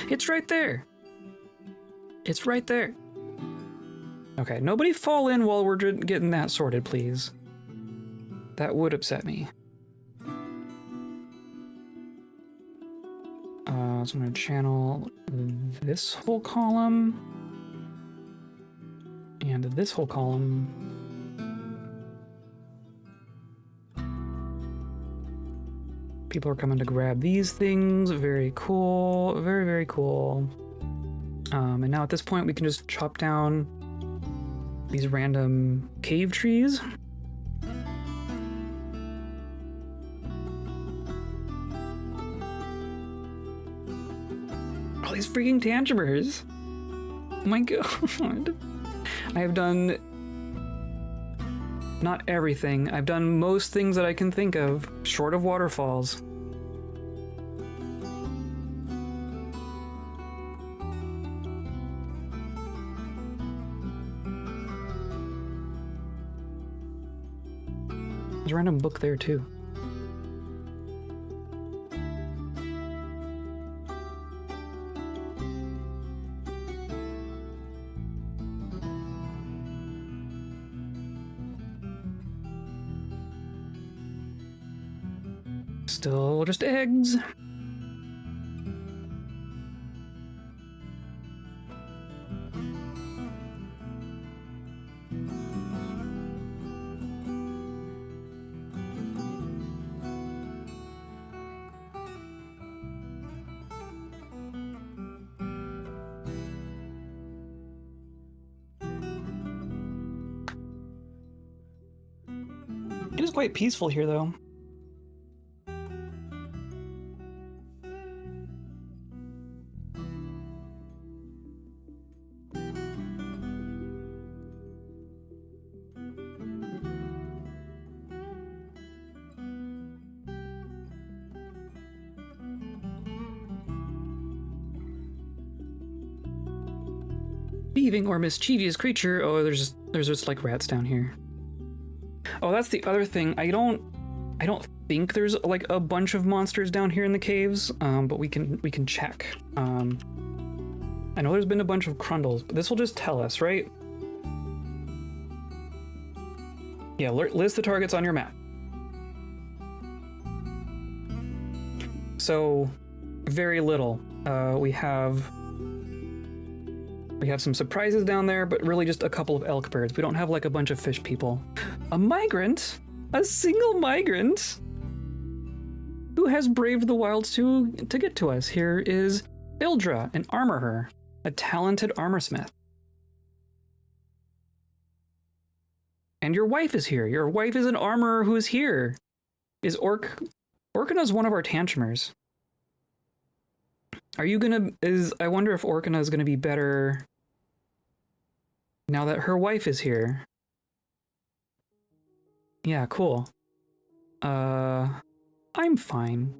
It's right there. It's right there. Okay, nobody fall in while we're getting that sorted, please. That would upset me. So I'm going to channel this whole column and this whole column. People are coming to grab these things. Very cool. Very, very cool. And now at this point, we can just chop down these random cave trees. All these freaking tantrumers. Oh my god. I have done not everything. I've done most things that I can think of, short of waterfalls. There's a random book there too. Still just eggs. It is quite peaceful here, though. Thieving or mischievous creature. Oh, there's just like rats down here. Oh, that's the other thing. I don't think there's like a bunch of monsters down here in the caves, but we can check. I know there's been a bunch of crundles, but this will just tell us, right? Yeah, list the targets on your map. So, very little. We have some surprises down there, but really just a couple of elk birds. We don't have like a bunch of fish people. A migrant? A single migrant? Who has braved the wilds to get to us? Here is Ildra, an armorer, a talented armorsmith. And your wife is here. Your wife is an armorer who is here. Is Orkana's one of our tantrumers. Are you gonna... I wonder if Orkana is gonna be better now that her wife is here. Yeah, cool. I'm fine.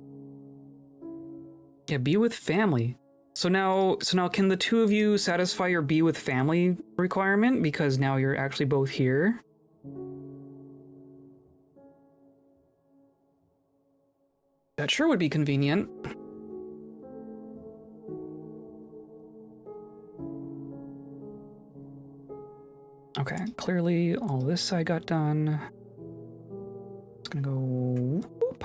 Yeah, be with family. So now can the two of you satisfy your be with family requirement? Because now you're actually both here? That sure would be convenient. Okay, clearly all this side got done. It's gonna go whoop.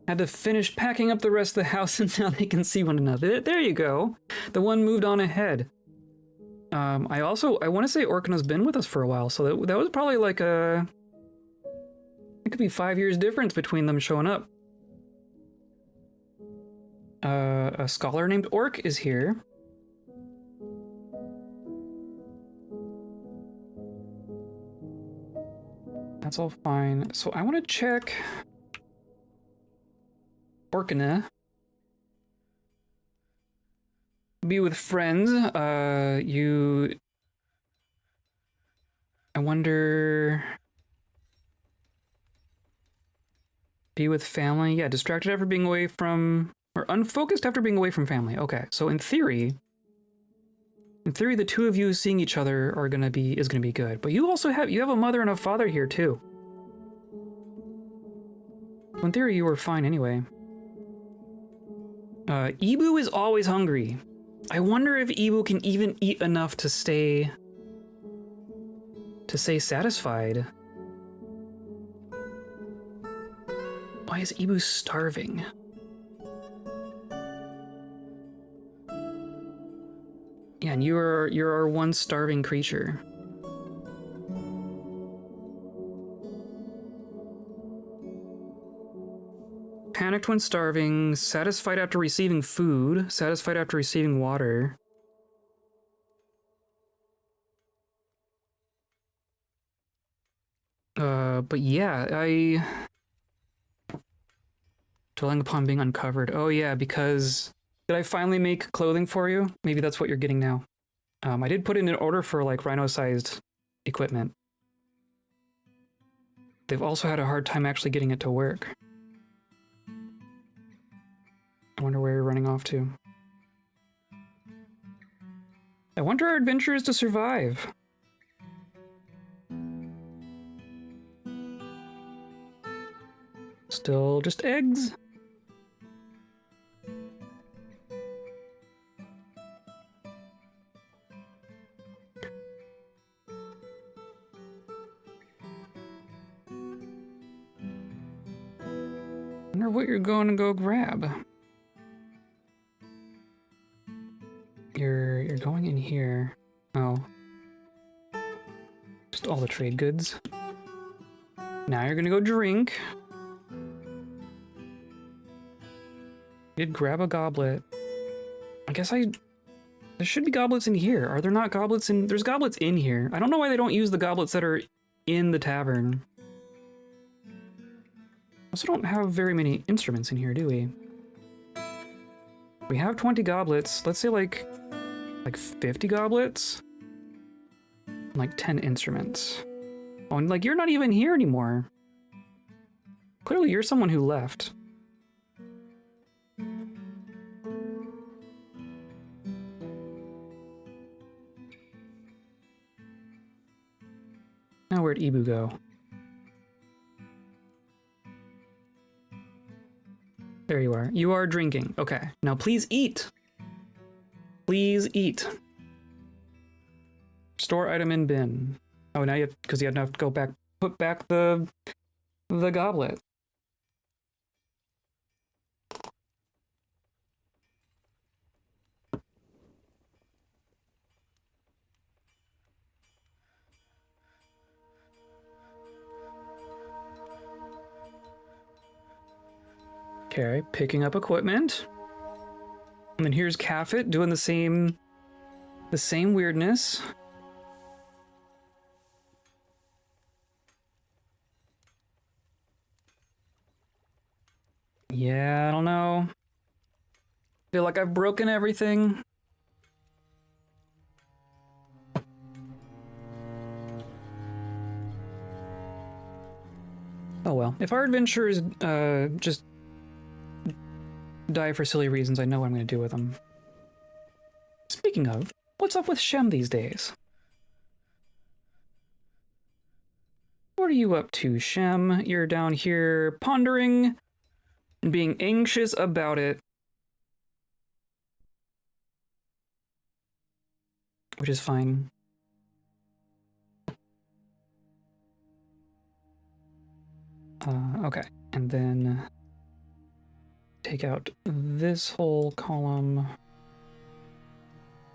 Had to finish packing up the rest of the house and now they can see one another. There you go. The one moved on ahead. I want to say Orkana's been with us for a while, so that was probably like it could be 5 years difference between them showing up. A scholar named Orc is here. That's all fine. So I want to check Orkina. Be with friends. I wonder. Be with family. Yeah, distracted after being away from, or unfocused after being away from family. Okay, so in theory, the two of you seeing each other is gonna be good. But you also have a mother and a father here too. In theory, you were fine anyway. Ibu is always hungry. I wonder if Ibu can even eat enough to stay satisfied. Why is Ibu starving? Yeah, and you're our one starving creature. Panicked when starving, satisfied after receiving food, satisfied after receiving water. But yeah, dwelling upon being uncovered. Oh yeah, because did I finally make clothing for you? Maybe that's what you're getting now. I did put in an order for like rhino-sized equipment. They've also had a hard time actually getting it to work. I wonder where you're running off to. I want our adventurers to survive. Still just eggs. Wonder what you're going to go grab. You're going in here. Oh. Just all the trade goods. Now you're gonna go drink. Did grab a goblet. I guess there should be goblets in here. Are there not goblets in? There's goblets in here. I don't know why they don't use the goblets that are in the tavern. Also don't have very many instruments in here, do we? We have 20 goblets. Let's say like 50 goblets. And like 10 instruments. Oh, and like you're not even here anymore. Clearly you're someone who left. Now where'd Ibu go? There you are. You are drinking. Okay. Now please eat. Please eat. Store item in bin. Oh, now you have, because you have to go back, put back the goblet. Okay, picking up equipment. And then here's Caffet doing the same weirdness. Yeah, I don't know. Feel like I've broken everything. Oh well. If our adventurers just die for silly reasons, I know what I'm going to do with them. Speaking of, what's up with Shem these days? What are you up to, Shem? You're down here pondering and being anxious about it. Which is fine. Okay, and then take out this whole column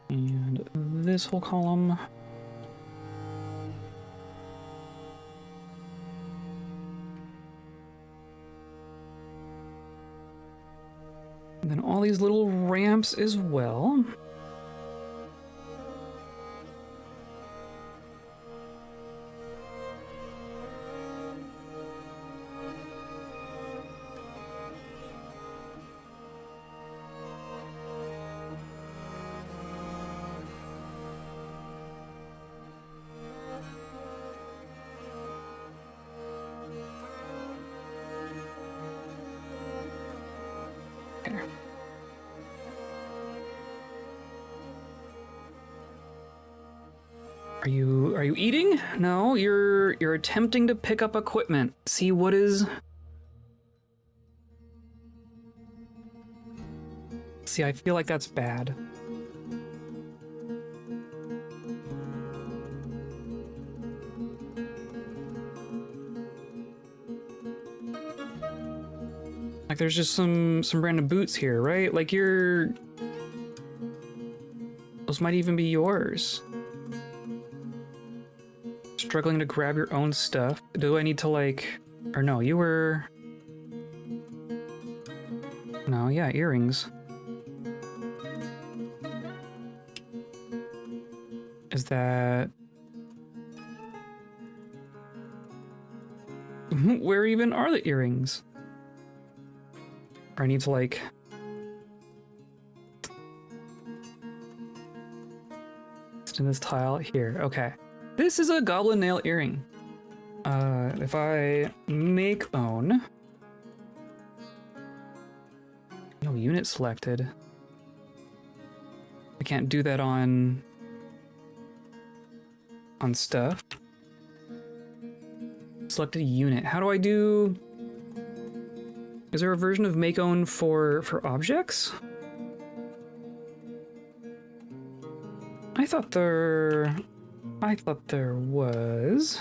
and this whole column. And then all these little ramps as well. Are you eating? No, you're attempting to pick up equipment. See what is... See, I feel like that's bad. Like there's just some random boots here, right? Like you're... Those might even be yours. Struggling to grab your own stuff. Do I need to like... Or no, you were... No, yeah, earrings. Is that... Where even are the earrings? Or I need to like... Just in this tile here, okay. This is a goblin nail earring. If I make own... No unit selected. I can't do that on stuff. Selected unit. How do I do... Is there a version of make own for objects? I thought there was.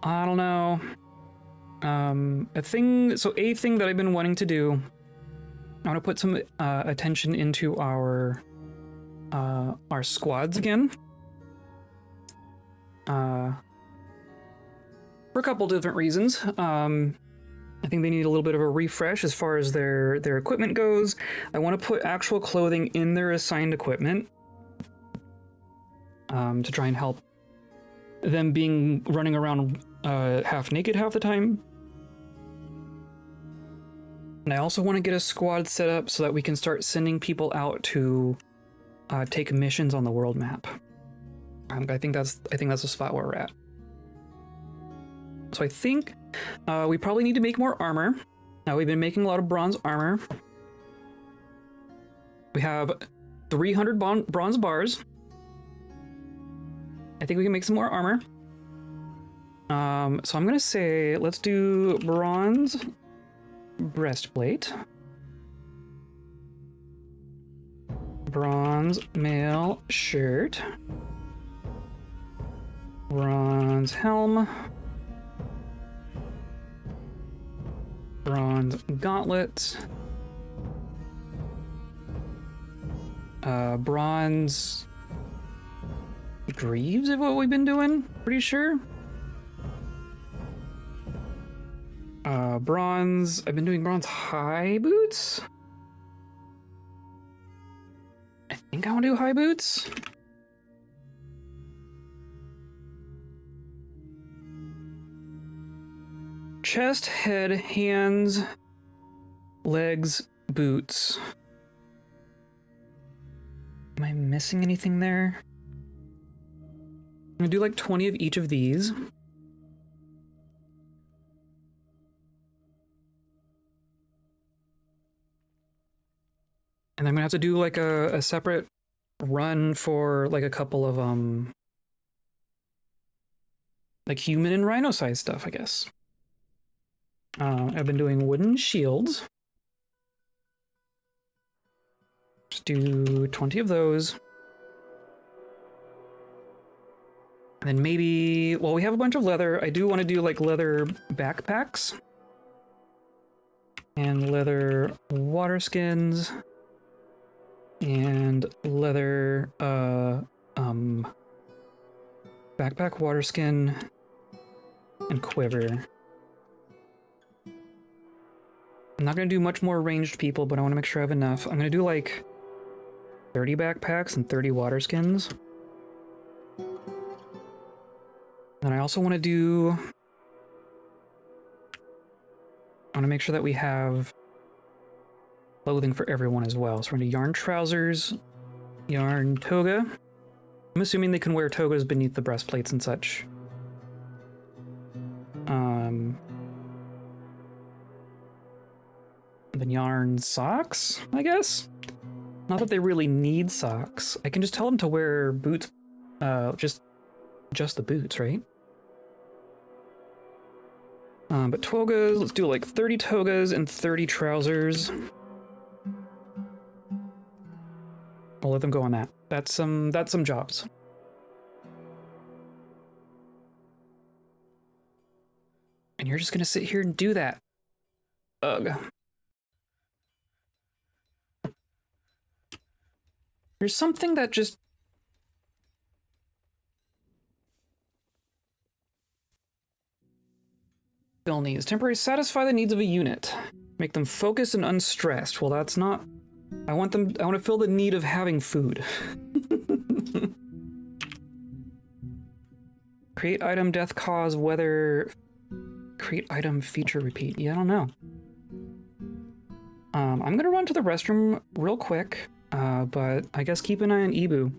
I don't know. A thing that I've been wanting to do, I want to put some attention into our squads again. For a couple different reasons. I think they need a little bit of a refresh as far as their equipment goes. I want to put actual clothing in their assigned equipment to try and help them running around half naked half the time. And I also want to get a squad set up so that we can start sending people out to take missions on the world map. I think that's the spot where we're at. So I think we probably need to make more armor. Now we've been making a lot of bronze armor. We have 300 bronze bars. I think we can make some more armor. So I'm gonna say let's do bronze breastplate, bronze mail shirt, bronze helm, bronze gauntlets, bronze greaves is what we've been doing, pretty sure. Bronze, I've been doing bronze high boots. I think I want to do high boots. Chest, head, hands, legs, boots. Am I missing anything there? I'm gonna do like 20 of each of these. And I'm gonna have to do like a separate run for like a couple of like human and rhino size stuff, I guess. I've been doing wooden shields. Just do 20 of those. And then maybe, well, we have a bunch of leather. I do want to do like leather backpacks. And leather water skins. And leather, backpack water skin. And quiver. I'm not gonna do much more ranged people, but I want to make sure I have enough. I'm gonna do like 30 backpacks and 30 water skins. And I also want to make sure that we have clothing for everyone as well. So we're gonna do yarn trousers, yarn toga. I'm assuming they can wear togas beneath the breastplates and such. Then yarn socks, I guess? Not that they really need socks. I can just tell them to wear boots, just the boots, right? But togas, let's do like 30 togas and 30 trousers. I'll let them go on that. That's some jobs. And you're just gonna sit here and do that. Ugh. There's something that just... Fill needs. Temporary satisfy the needs of a unit. Make them focused and unstressed. Well, that's not... I want to fill the need of having food. Create item, death cause, weather... Create item, feature, repeat. Yeah, I don't know. I'm gonna run to the restroom real quick, but I guess keep an eye on Ibu.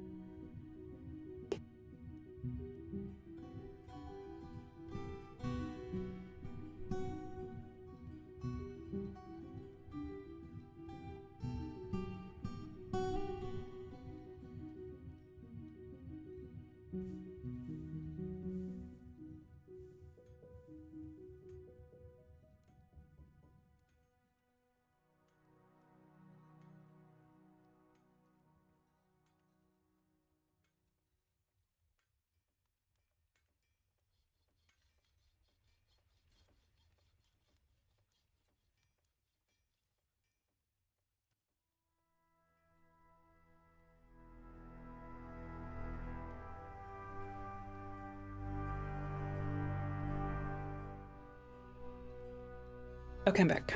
Okay, I'm back.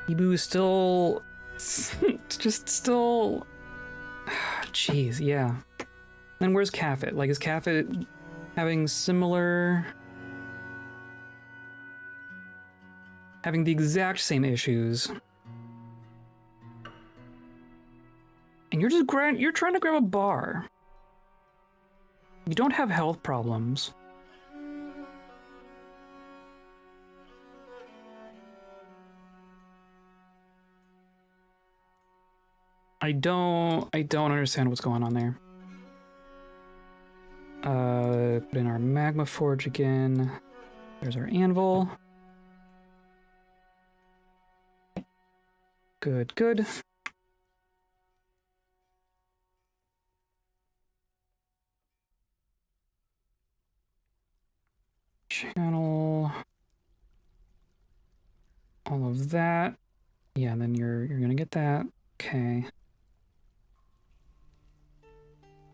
Ibu is still... just still... Jeez, yeah. Then where's Cafet? Like, is Cafet having similar... having the exact same issues? And you're just you're trying to grab a bar. You don't have health problems. I don't understand what's going on there. Put in our magma forge again. There's our anvil. Good, good. Channel all of that. Yeah, and then you're gonna get that. Okay.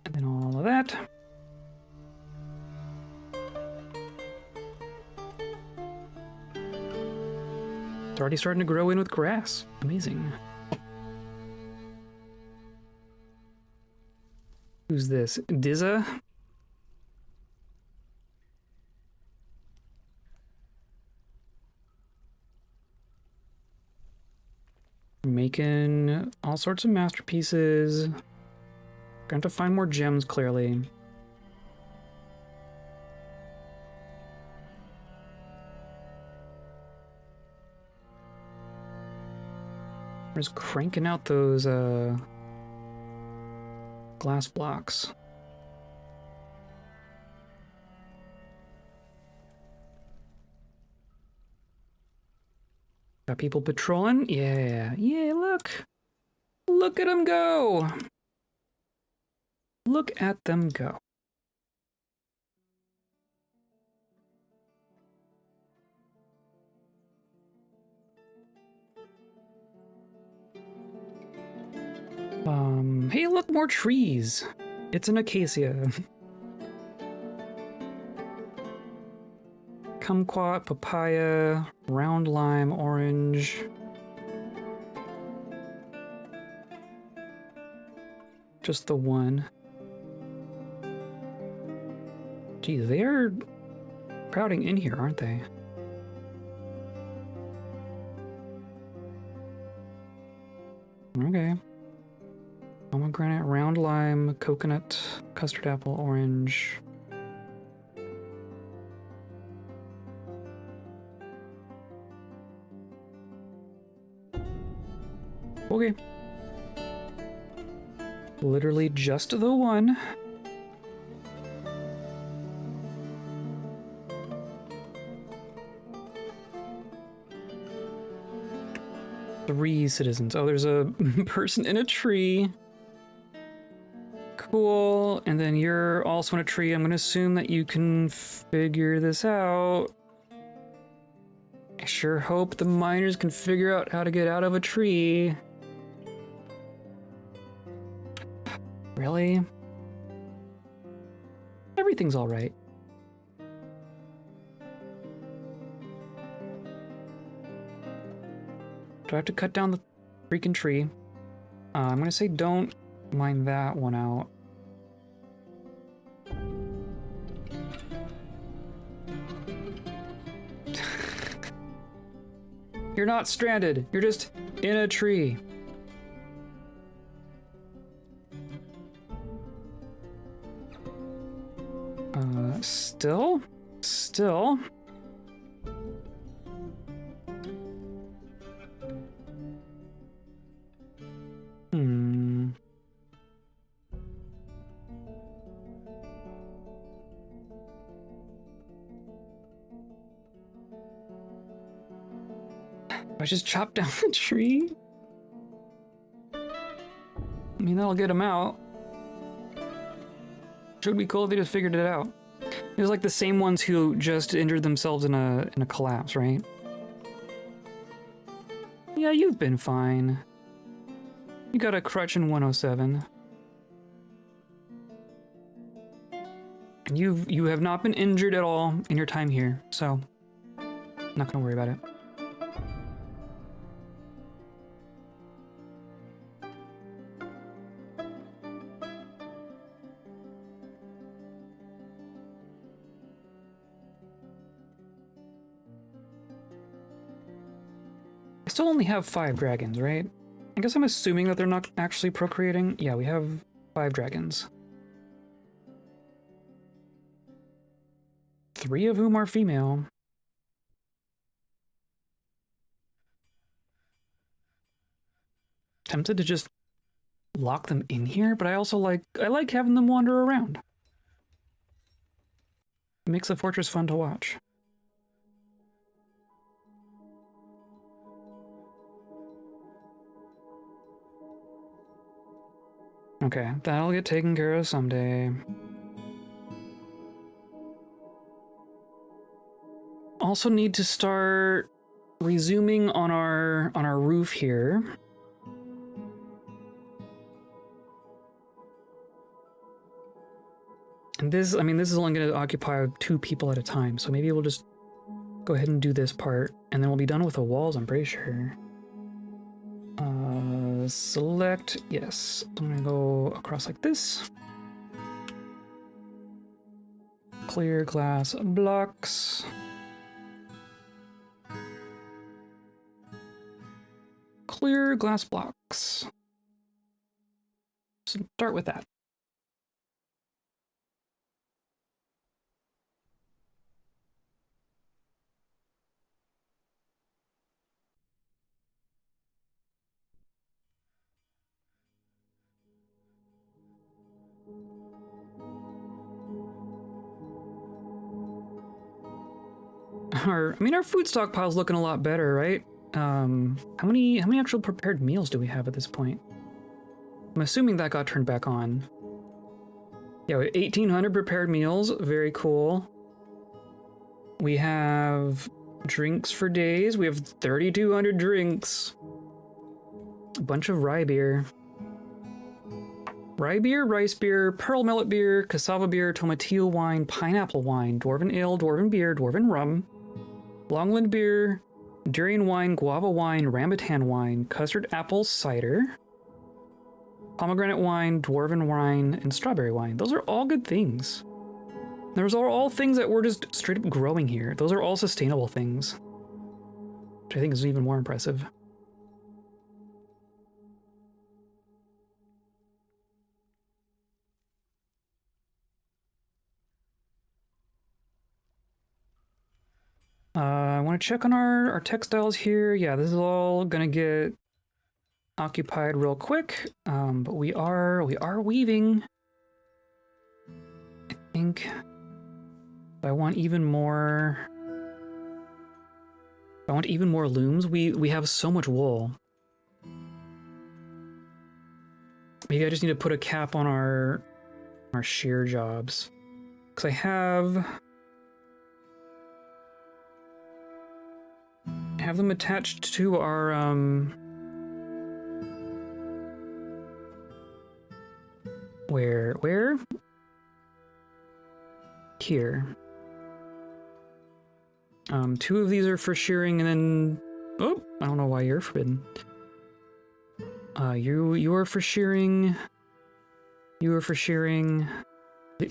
And then all of that. It's already starting to grow in with grass. Amazing. Who's this? Dizza? Making all sorts of masterpieces. Going to find more gems, clearly. We're just cranking out those glass blocks. Got people patrolling? Yeah, yeah, look. Look at them go. Look at them go. Hey, look, more trees. It's an acacia. Kumquat, papaya, round lime, orange. Just the one. Geez, they're crowding in here, aren't they? Okay. Pomegranate, round lime, coconut, custard apple, orange. Okay. Literally just the one. Three citizens. Oh, there's a person in a tree. Cool. And then you're also in a tree. I'm going to assume that you can figure this out. I sure hope the miners can figure out how to get out of a tree. Really? Everything's all right. Do I have to cut down the freaking tree? I'm gonna say don't mine that one out. You're not stranded. You're just in a tree. Still. I just chop down the tree? I mean, that'll get him out. Should be cool if they just figured it out. It was like the same ones who just injured themselves in a collapse, right? Yeah, you've been fine. You got a crutch in 107. And you have not been injured at all in your time here, so not gonna worry about it. I still only have 5 dragons, right? I guess I'm assuming that they're not actually procreating. Yeah, we have 5 dragons. 3 of whom are female. Tempted to just lock them in here, but I also like having them wander around. It makes the fortress fun to watch. Okay, that'll get taken care of someday. Also need to start resuming on our roof here. And this, I mean, this is only going to occupy 2 people at a time, so maybe we'll just go ahead and do this part, and then we'll be done with the walls, I'm pretty sure. Select, yes. I'm gonna go across like this. Clear glass blocks. Clear glass blocks. So start with that. Our food stockpile's looking a lot better, right? How many actual prepared meals do we have at this point? I'm assuming that got turned back on. Yeah, we have 1,800 prepared meals. Very cool. We have drinks for days. We have 3,200 drinks. A bunch of rye beer. Rye beer, rice beer, pearl millet beer, cassava beer, tomatillo wine, pineapple wine, dwarven ale, dwarven beer, dwarven rum, longland beer, durian wine, guava wine, rambutan wine, custard apple cider, pomegranate wine, dwarven wine, and strawberry wine. Those are all good things. Those are all things that we're just straight up growing here. Those are all sustainable things, which I think is even more impressive. I want to check on our textiles here. Yeah, this is all gonna get occupied real quick, but we are weaving. I think if I want even more looms. We have so much wool. Maybe I just need to put a cap on our shear jobs, because I have them attached to our where here. Two of these are for shearing, and then oh, I don't know why you're forbidden. You are for shearing. You are for shearing.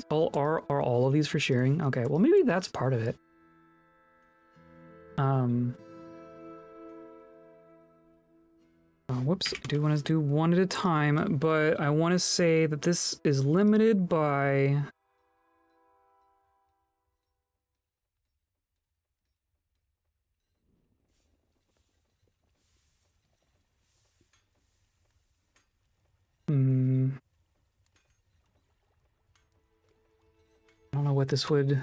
Are all of these for shearing? Okay, well maybe that's part of it. Whoops, I do want to do one at a time, but I want to say that this is limited by I don't know what this would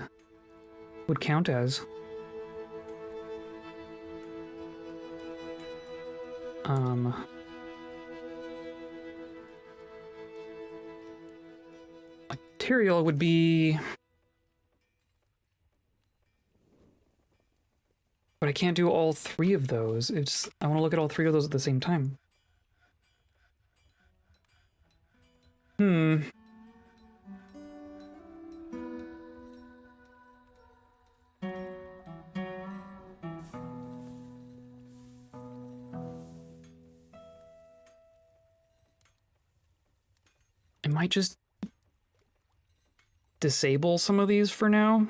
count as. Material would be, but I can't do all three of those. I want to look at all three of those at the same time. I might just disable some of these for now.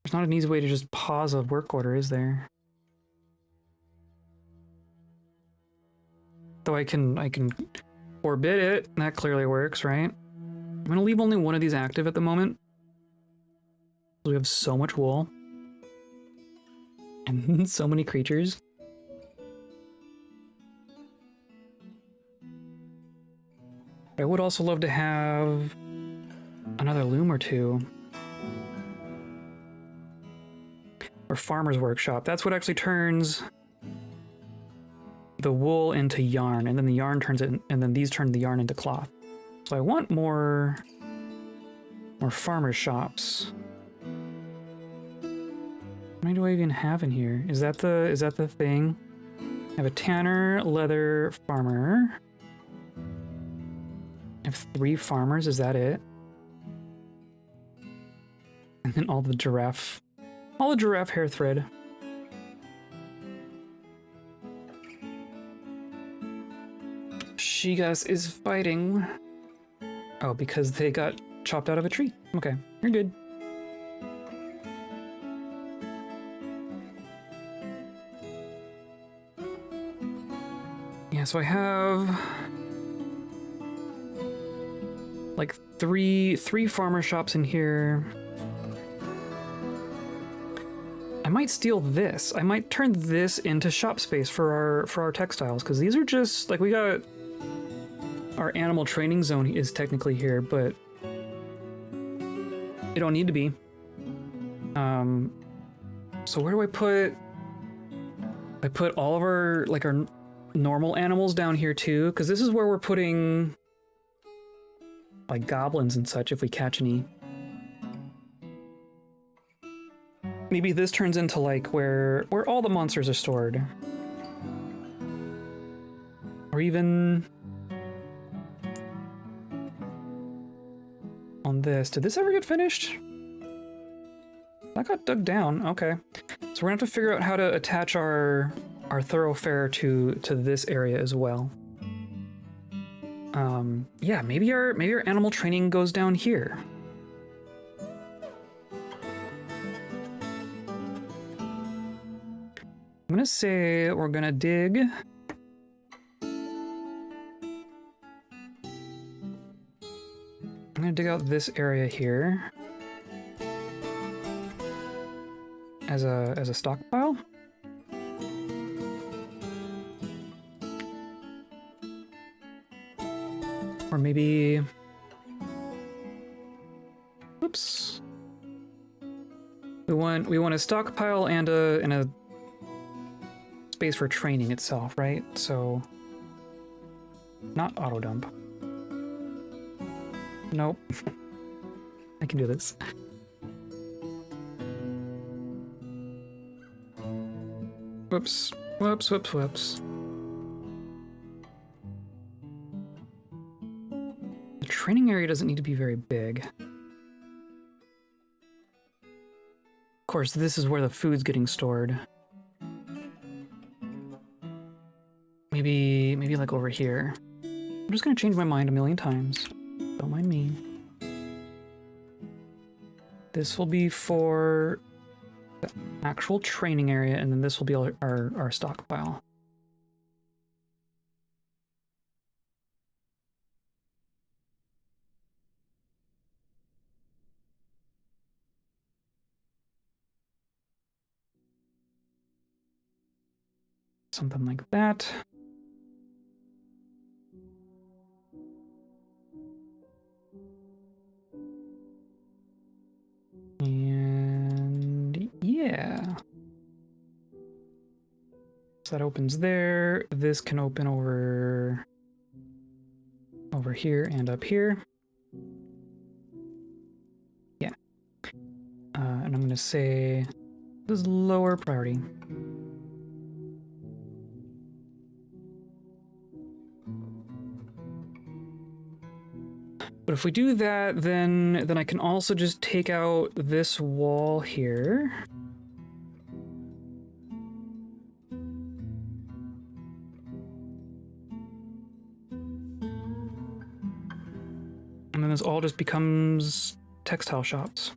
There's not an easy way to just pause a work order, is there? Though I can forbid it, and that clearly works, right? I'm gonna leave only one of these active at the moment. We have so much wool. And so many creatures. I would also love to have another loom or two. Or farmer's workshop. That's what actually turns the wool into yarn, and then the yarn turns it, and then these turn the yarn into cloth. So I want more farmer shops. How many do I even have in here? Is that the thing? I have a tanner, leather, farmer. I have 3 farmers, is that it? And then all the giraffe hair thread. Shigas is fighting. Oh, because they got chopped out of a tree. Okay, you're good. Yeah, so I have like three farmer shops in here. I might steal this. I might turn this into shop space for our textiles, because these are just like, we got our animal training zone is technically here, but it don't need to be. So where do I put? I put all of our normal animals down here too, because this is where we're putting like goblins and such if we catch any. Maybe this turns into like where all the monsters are stored. Or even on this. Did this ever get finished? That got dug down. Okay. So we're gonna have to figure out how to attach our thoroughfare to this area as well. Yeah, maybe our animal training goes down here. I'm gonna say we're gonna dig. I'm gonna dig out this area here as a stockpile. Or maybe, oops. We want a stockpile and a space for training itself, right? So not auto dump. Nope. I can do this. Whoops. Whoops, whoops, whoops. The training area doesn't need to be very big. Of course, this is where the food's getting stored. Maybe like over here. I'm just gonna change my mind a million times. Don't mind me. This will be for the actual training area, and then this will be our stockpile. Something like that. And yeah. So that opens there. This can open over here and up here. Yeah. And I'm gonna say this is lower priority. But if we do that, then I can also just take out this wall here. And then this all just becomes textile shops.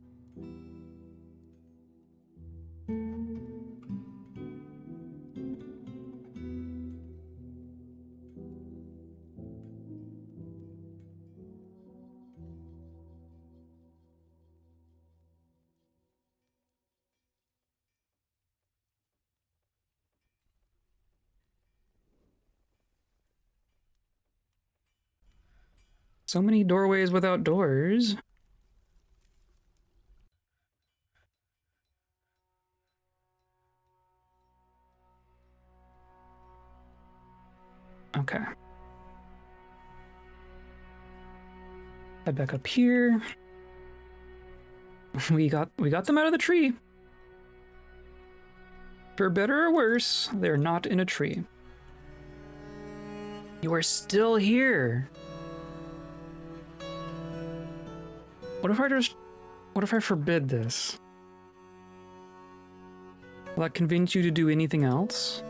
So many doorways without doors. Okay. Head back up here. We got them out of the tree. For better or worse, they're not in a tree. You are still here. What if I forbid this? Will that convince you to do anything else?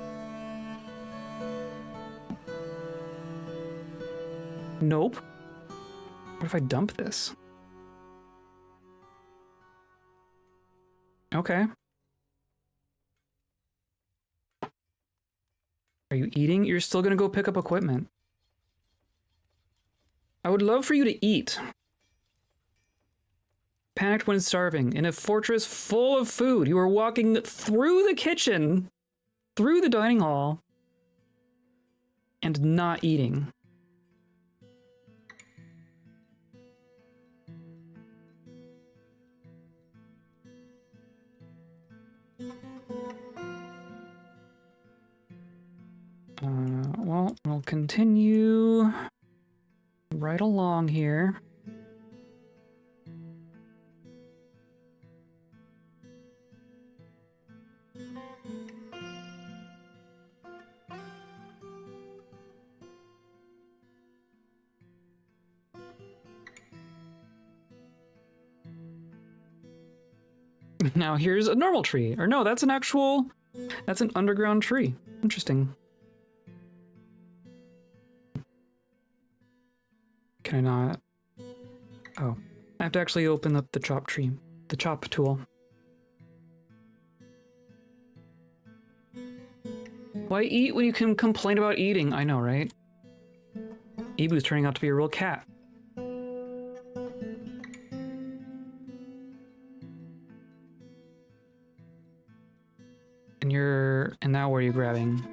Nope. What if I dump this? Okay. Are you eating? You're still gonna go pick up equipment. I would love for you to eat. Panicked when starving. In a fortress full of food. You are walking through the kitchen, through the dining hall, and not eating. Well, we'll continue right along here. Now here's a normal tree. Or no, that's an actual... That's an underground tree. Interesting. Can I not? Oh. I have to actually open up the chop tree. The chop tool. Why eat when you can complain about eating? I know, right? Ebu's turning out to be a real cat. And now where are you grabbing?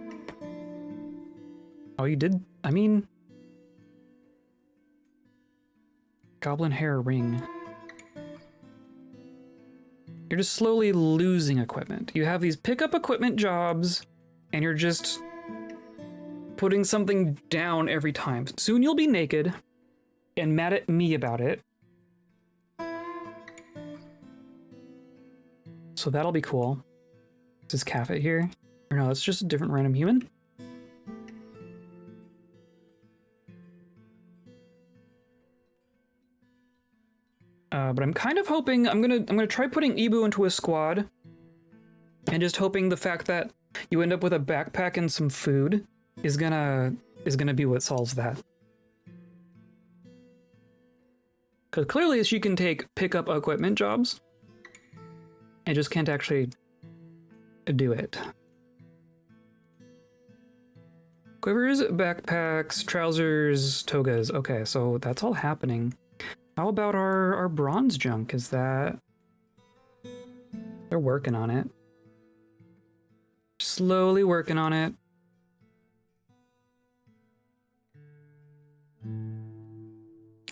Oh, you did? I mean... Goblin hair ring. You're just slowly losing equipment. You have these pickup equipment jobs, and you're just putting something down every time. Soon you'll be naked and mad at me about it. So that'll be cool. Is Caffet here? Or no, it's just a different random human. But I'm kind of hoping I'm gonna try putting Ebu into a squad, and just hoping the fact that you end up with a backpack and some food is gonna be what solves that. Because clearly she can pick up equipment jobs, and just can't actually do it. Quivers, backpacks, trousers, togas. Okay, so that's all happening. How about our bronze junk? Is that... They're working on it. Slowly working on it.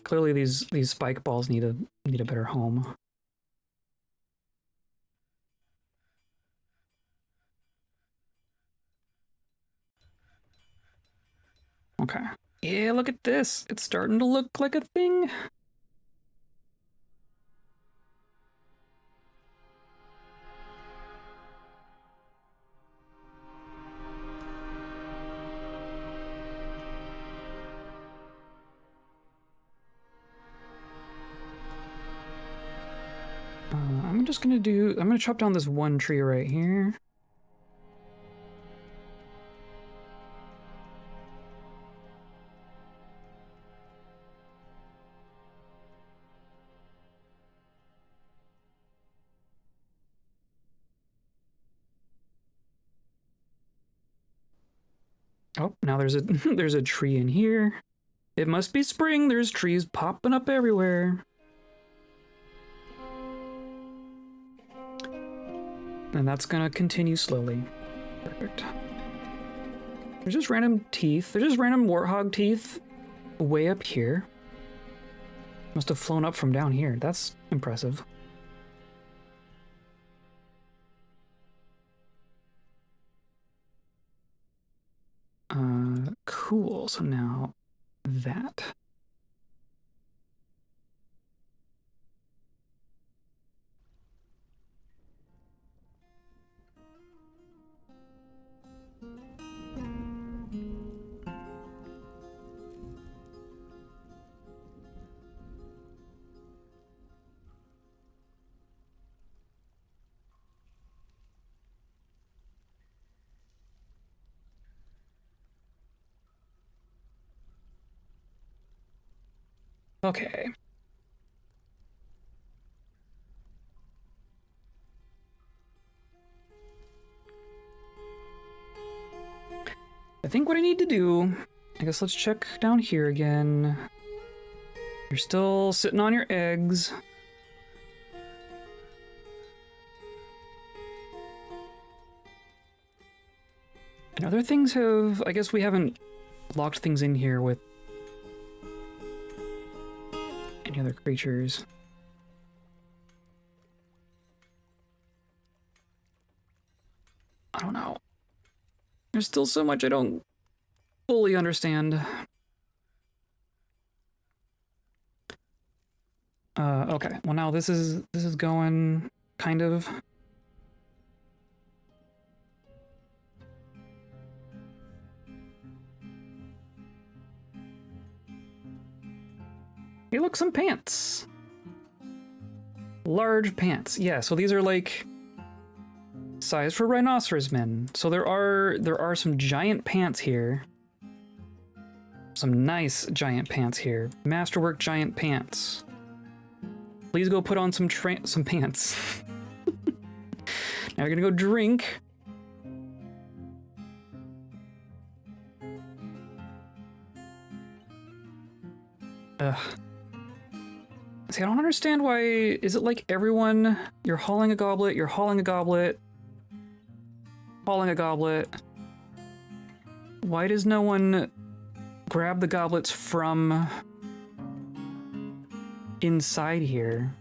Clearly these spike balls need a better home. Okay. Yeah, look at this. It's starting to look like a thing. I'm gonna chop down this one tree right here. Oh, now there's a there's a tree in here. It must be spring. There's trees popping up everywhere. And that's gonna continue slowly. Perfect. There's just random teeth. There's just random warthog teeth way up here. Must have flown up from down here. That's impressive. Cool. So now that. Okay. I think what I need to do, I guess let's check down here again. You're still sitting on your eggs. And other things have, I guess we haven't locked things in here with any other creatures. I don't know. There's still so much I don't fully understand. Okay. Well, now this is going kind of. Hey, look, some pants. Large pants. Yeah, so these are like size for rhinoceros men. So there are some giant pants here. Some nice giant pants here. Masterwork giant pants. Please go put on some pants. Now we're gonna go drink. Ugh. See, I don't understand why. Is it like everyone? You're hauling a goblet, you're hauling a goblet, hauling a goblet. Why does no one grab the goblets from inside here?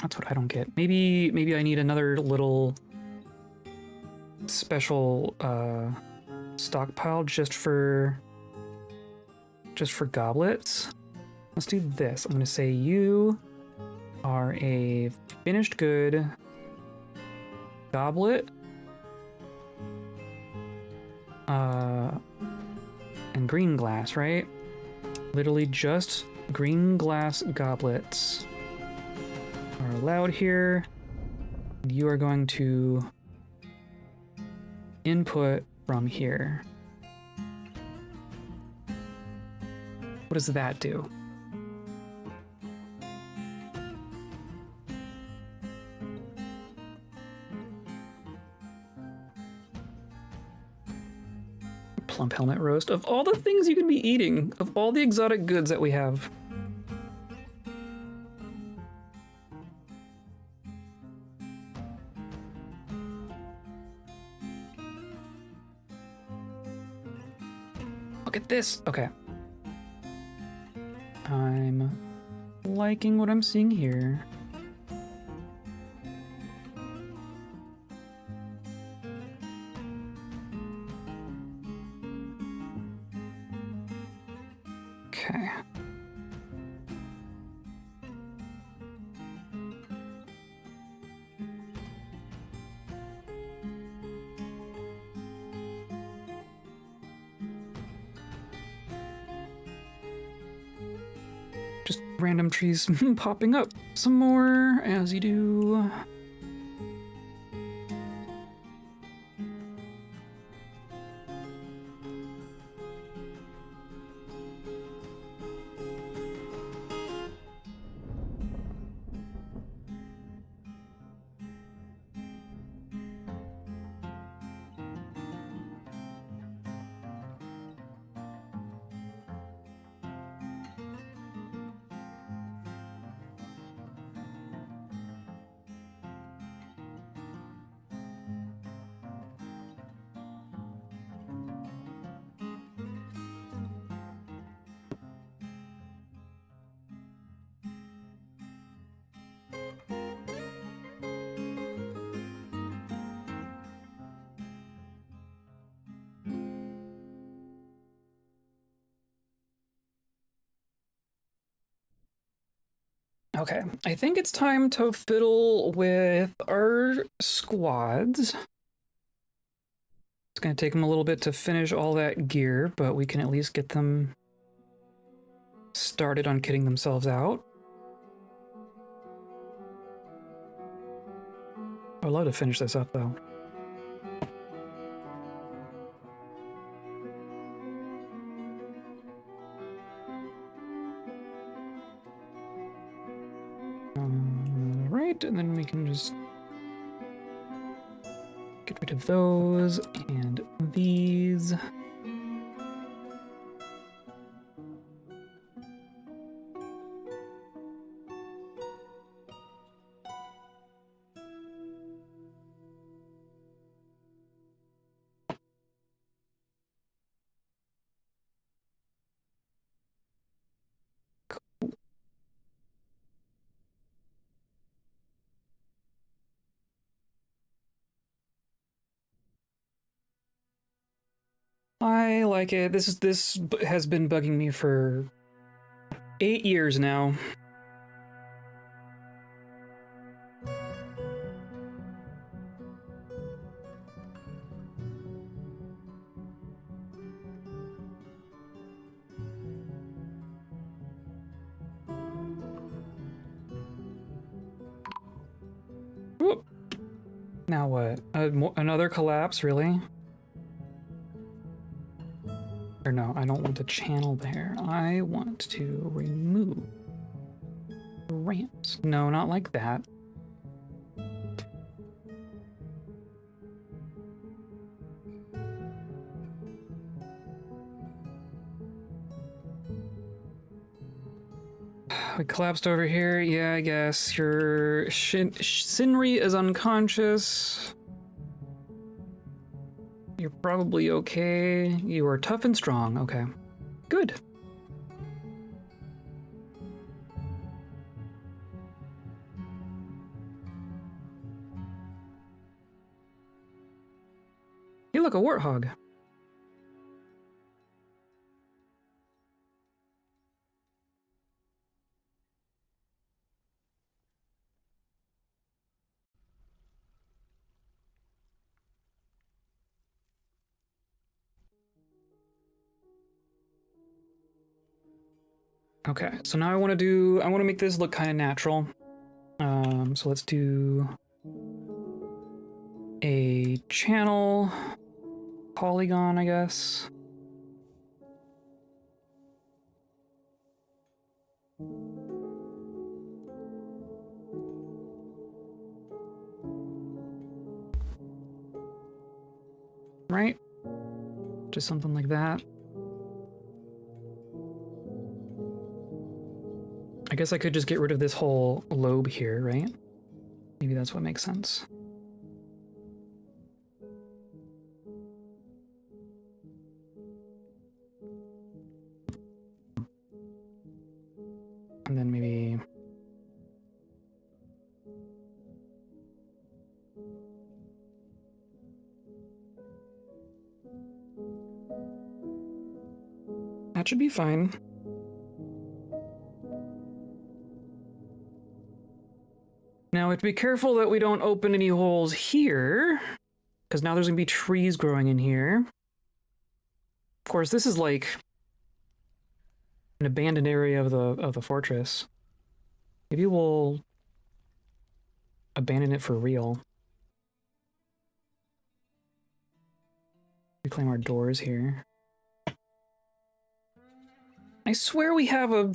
That's what I don't get. Maybe I need another little special stockpile just for goblets. Let's do this. I'm gonna say you are a finished good goblet. And green glass, right? Literally just green glass goblets are allowed here. You are going to input from here. What does that do? Plump helmet roast. Of all the things you can be eating, of all the exotic goods that we have. Look at this. Okay. I'm liking what I'm seeing here. Okay. Just random trees popping up some more as you do. Okay, I think it's time to fiddle with our squads. It's going to take them a little bit to finish all that gear, but we can at least get them started on kitting themselves out. I'd love to finish this up, though. Right, and then we can just get rid of those and these. I like it. This has been bugging me for 8 years now. Now what? Another collapse, really? Or no, I don't want to channel there. I want to remove ramps. No, not like that. We collapsed over here. Yeah, I guess your Shinri is unconscious. You're probably okay. You are tough and strong. Okay. Good. You look a warthog. Okay, so now I want to make this look kind of natural. So let's do a channel polygon, I guess. Right? Just something like that. I guess I could just get rid of this whole lobe here, right? Maybe that's what makes sense. And then maybe... that should be fine. Now we have to be careful that we don't open any holes here, because now there's gonna be trees growing in here. Of course, this is like an abandoned area of the fortress. Maybe we'll abandon it for real. Reclaim our doors here. I swear we have a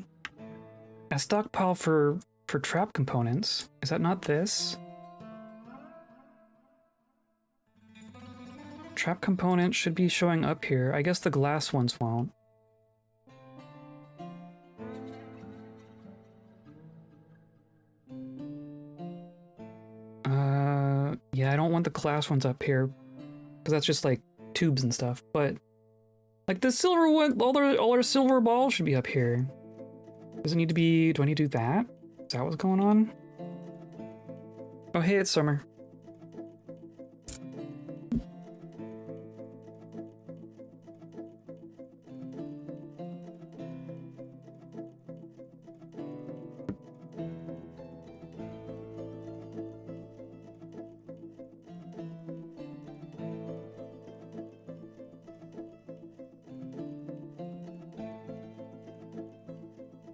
stockpile for trap components. Is that not this? Trap component should be showing up here. I guess the glass ones won't. Yeah, I don't want the glass ones up here, because that's just like tubes and stuff, but like the silver one, all our silver balls should be up here. Does it need to be, do I need to do that? Is that what's going on? Oh, hey, it's summer.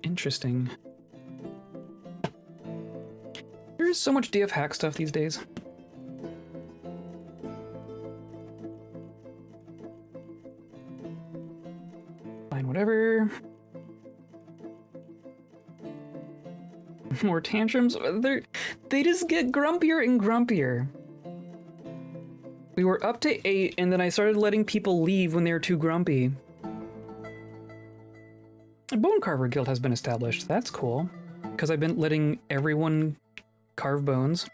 Interesting. There's so much DF hack stuff these days. Fine, whatever. More tantrums? They just get grumpier and grumpier. We were up to 8, and then I started letting people leave when they were too grumpy. A bone carver guild has been established. That's cool. Because I've been letting everyone carve bones.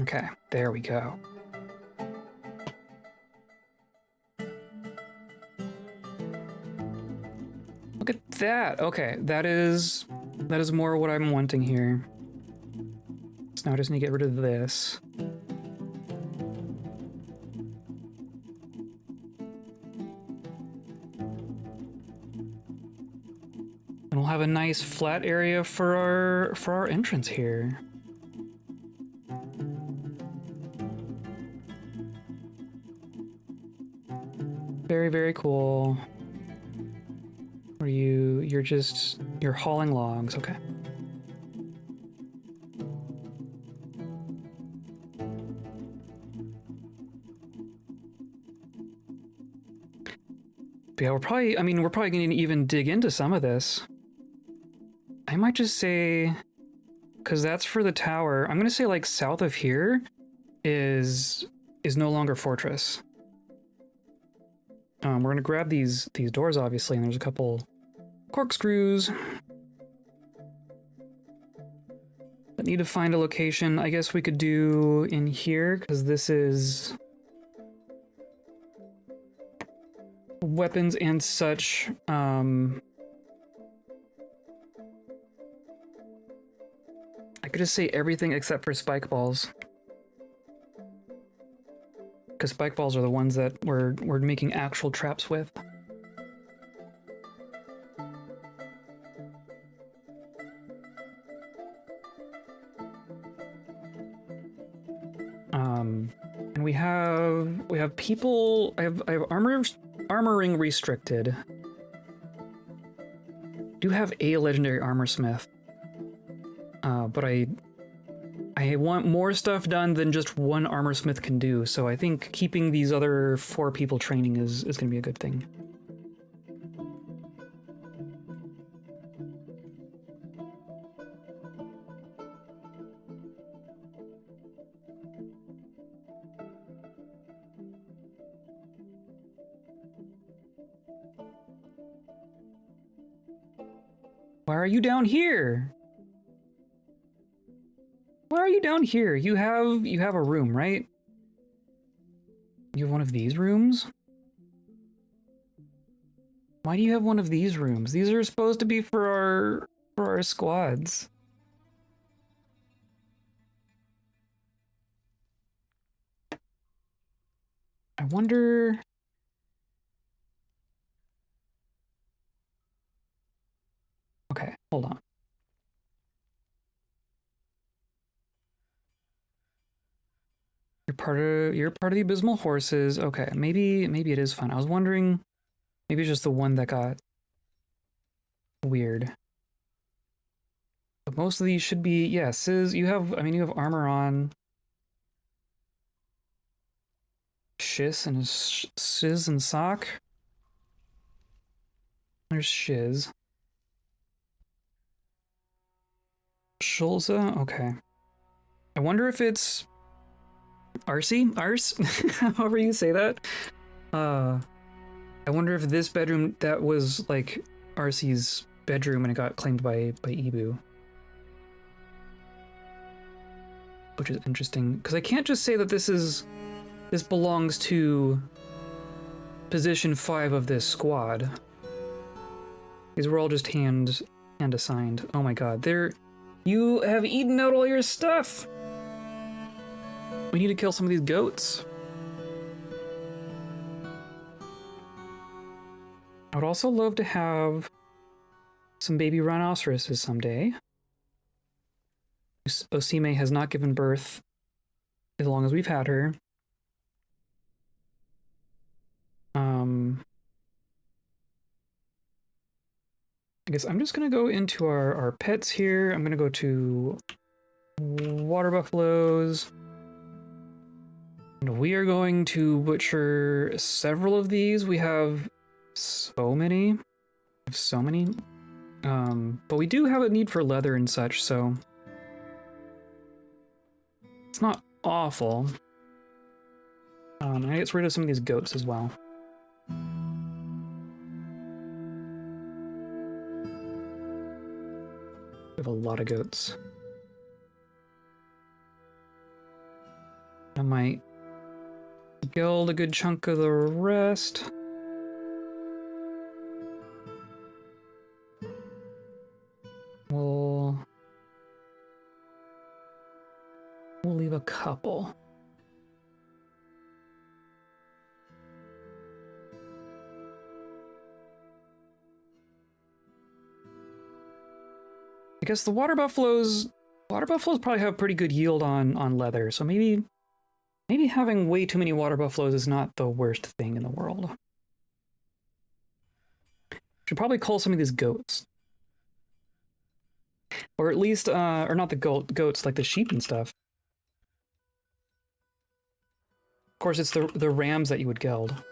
Okay, there we go. Look at that. Okay, that is more what I'm wanting here. So now I just need to get rid of this. And we'll have a nice flat area for our entrance here. Very, very cool. Are you're hauling logs, okay. Yeah, we're probably, I mean, we're probably going to even dig into some of this. I might just say, because that's for the tower, I'm going to say like south of here is no longer fortress. We're going to grab these doors, obviously, and there's a couple corkscrews. I need to find a location. I guess we could do in here, because this is weapons and such. I could just say everything except for spike balls. Because spike balls are the ones that we're making actual traps with. And we have people. I have armoring restricted. Do have a legendary armor smith, but I want more stuff done than just one armor smith can do. So I think keeping these other 4 people training is going to be a good thing. Why are you down here? Why are you down here? You have a room, right? You have one of these rooms? Why do you have one of these rooms? These are supposed to be for our squads. I wonder. Okay, hold on. You're part of the abysmal horses. Okay, maybe it is fun. I was wondering, maybe it's just the one that got weird. But most of these should be, yeah, Sizz, you have armor on. Shiz and Sock. There's Shiz. Shulza, okay. I wonder if it's Irsi? However you say that. I wonder if this bedroom, that was like Irsi's bedroom and it got claimed by Ibu. Which is interesting, because I can't just say that this belongs to position 5 of this squad. These were all just hand assigned. Oh my god, you have eaten out all your stuff! We need to kill some of these goats. I would also love to have some baby rhinoceroses someday. Osime has not given birth as long as we've had her. I guess I'm just gonna go into our pets here. I'm gonna go to water buffaloes. And we are going to butcher several of these. We have so many. But we do have a need for leather and such, so it's not awful. I get rid of some of these goats as well. We have a lot of goats. I might gild a good chunk of the rest. We'll leave a couple. I guess the water buffaloes probably have pretty good yield on leather, so maybe having way too many water buffaloes is not the worst thing in the world. Should probably cull some of these goats. Or at least, or not the goats, like the sheep and stuff. Of course, it's the rams that you would geld.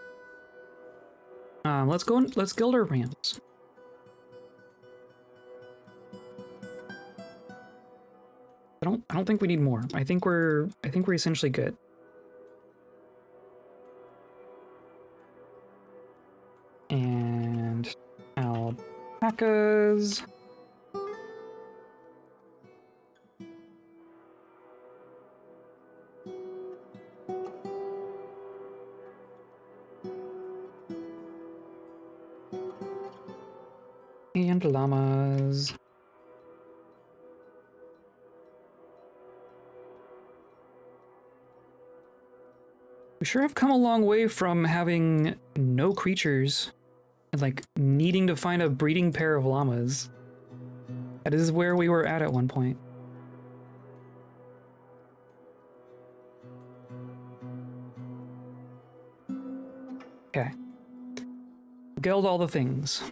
Let's go and let's guild our rams. I don't think we need more. I think we're essentially good. And alpacas. And llamas. We sure have come a long way from having no creatures and like needing to find a breeding pair of llamas. That is where we were at one point. Okay. Guild all the things.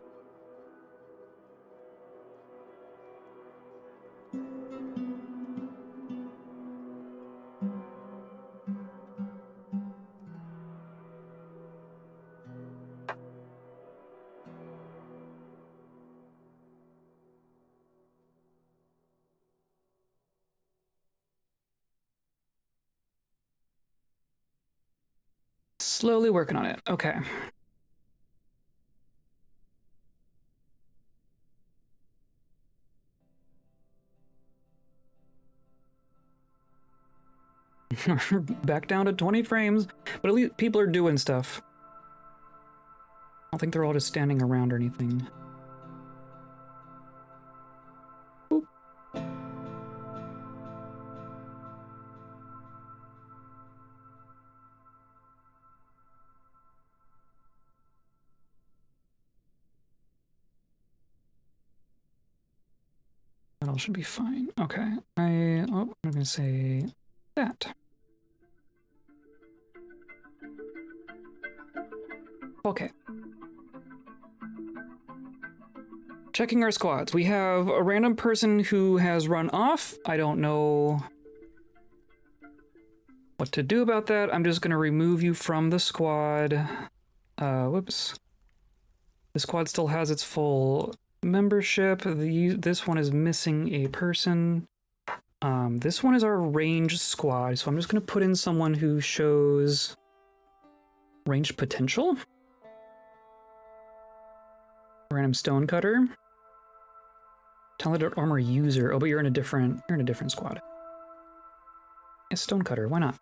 Slowly working on it. Okay. Back down to 20 frames, but at least people are doing stuff. I don't think they're all just standing around or anything. Boop. That all should be fine. Okay. I'm gonna say that. Okay. Checking our squads. We have a random person who has run off. I don't know what to do about that. I'm just gonna remove you from the squad. Whoops. The squad still has its full membership. This one is missing a person. This one is our range squad, so I'm just gonna put in someone who shows ranged potential. Random stonecutter. Talented armor user. Oh, but you're in a different squad. Yeah, stonecutter, why not?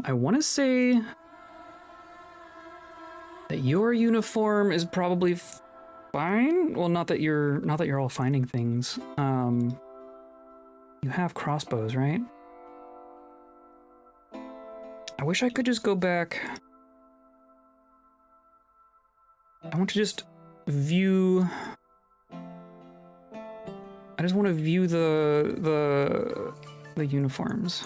I want to say that your uniform is probably fine. Well, not that you're all finding things. You have crossbows, right? I wish I could just go back. I want to just view. I just want to view the uniforms.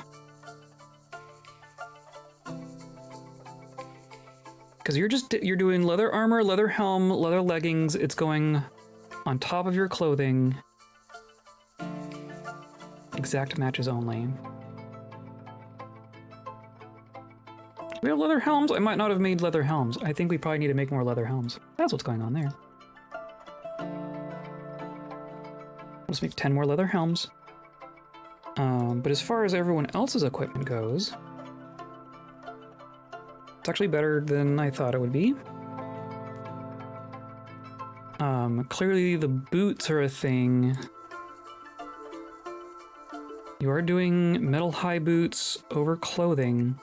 Because you're doing leather armor, leather helm, leather leggings. It's going on top of your clothing. Exact matches only. Do we have leather helms? I might not have made leather helms. I think we probably need to make more leather helms. That's what's going on there. Let's make 10 more leather helms. But as far as everyone else's equipment goes, it's actually better than I thought it would be. Clearly the boots are a thing. You are doing metal high boots over clothing.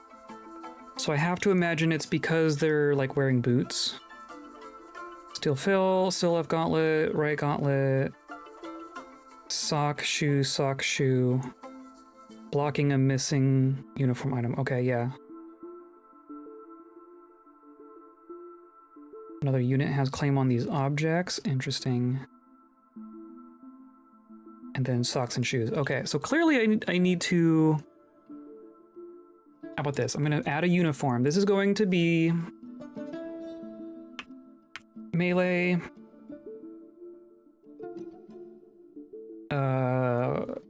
So I have to imagine it's because they're like wearing boots. Steel fill, still left gauntlet, right gauntlet. Sock, shoe. Blocking a missing uniform item. Okay, yeah. Another unit has claim on these objects. Interesting. And then socks and shoes. Okay, so clearly I need to... How about this? I'm going to add a uniform. This is going to be... melee.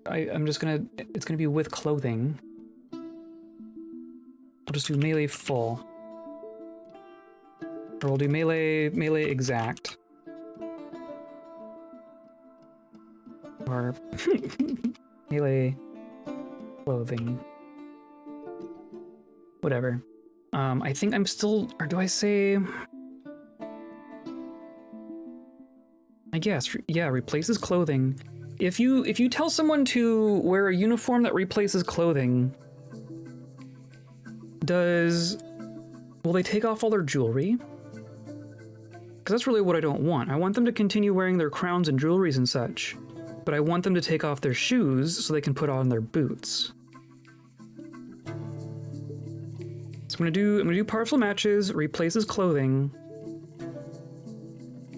I'm just gonna... It's gonna be with clothing. just do melee full. Or we'll do melee exact. Or melee clothing. Whatever. I think I'm still, or do I say? I guess, yeah, replaces clothing. If you tell someone to wear a uniform that replaces clothing, will they take off all their jewelry? Because that's really what I don't want. I want them to continue wearing their crowns and jewelries and such, but I want them to take off their shoes so they can put on their boots. So I'm gonna do partial matches, replaces clothing.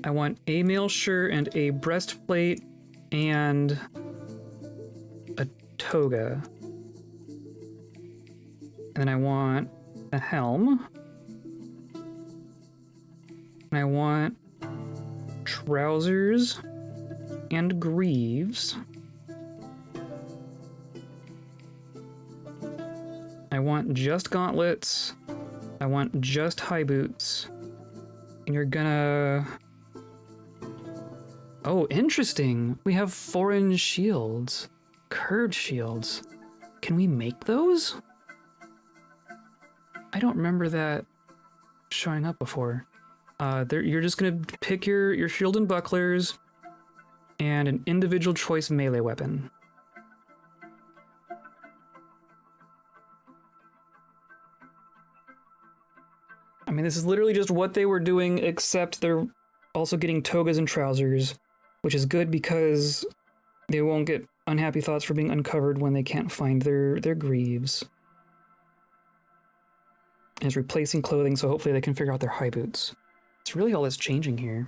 I want a mail shirt and a breastplate and a toga. And then I want a helm. And I want trousers and greaves. I want just gauntlets. I want just high boots. And you're gonna... Oh, interesting. We have foreign shields. Curved shields. Can we make those? I don't remember that showing up before. You're just gonna pick your shield and bucklers and an individual choice melee weapon. I mean, this is literally just what they were doing, except they're also getting togas and trousers, which is good because they won't get unhappy thoughts for being uncovered when they can't find their greaves. And it's replacing clothing, so hopefully they can figure out their high boots. It's really all that's changing here.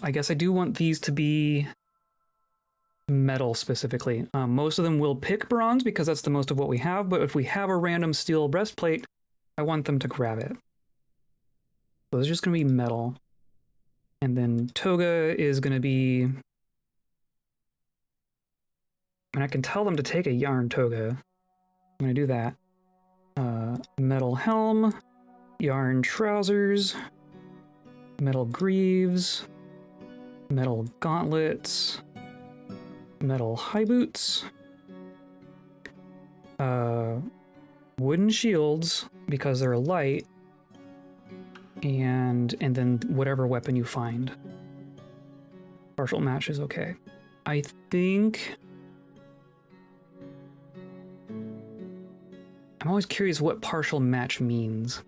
I guess I do want these to be metal specifically. Most of them will pick bronze because that's the most of what we have, but if we have a random steel breastplate, I want them to grab it. So it's just going to be metal. And then toga is going to be... And I can tell them to take a yarn toga. I'm going to do that. Metal helm, yarn trousers, metal greaves, metal gauntlets, metal high boots, wooden shields because they're light, and then whatever weapon you find. Partial match is okay. I think... I'm always curious what partial match means.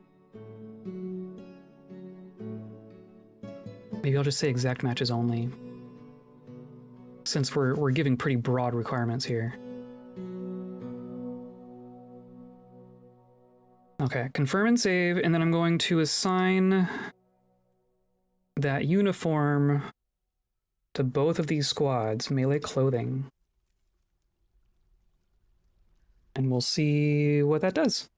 Maybe I'll just say exact matches only, since we're giving pretty broad requirements here. Okay, confirm and save, and then I'm going to assign that uniform to both of these squads, melee clothing. And we'll see what that does.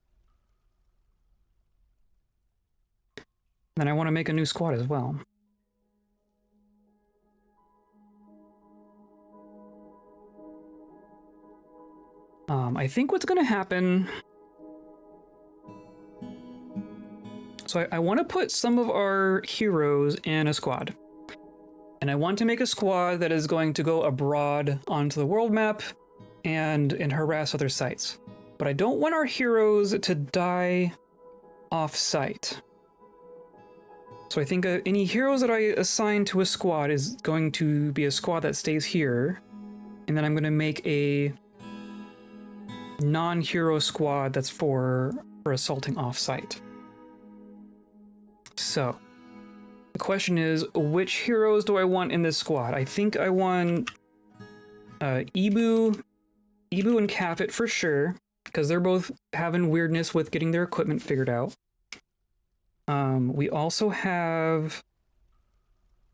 Then I want to make a new squad as well. I think what's going to happen... So I want to put some of our heroes in a squad. And I want to make a squad that is going to go abroad onto the world map and harass other sites. But I don't want our heroes to die off-site. So I think any heroes that I assign to a squad is going to be a squad that stays here. And then I'm going to make a non-hero squad that's for assaulting off-site. So, the question is, which heroes do I want in this squad? I think I want Ibu and Kafit for sure, because they're both having weirdness with getting their equipment figured out. We also have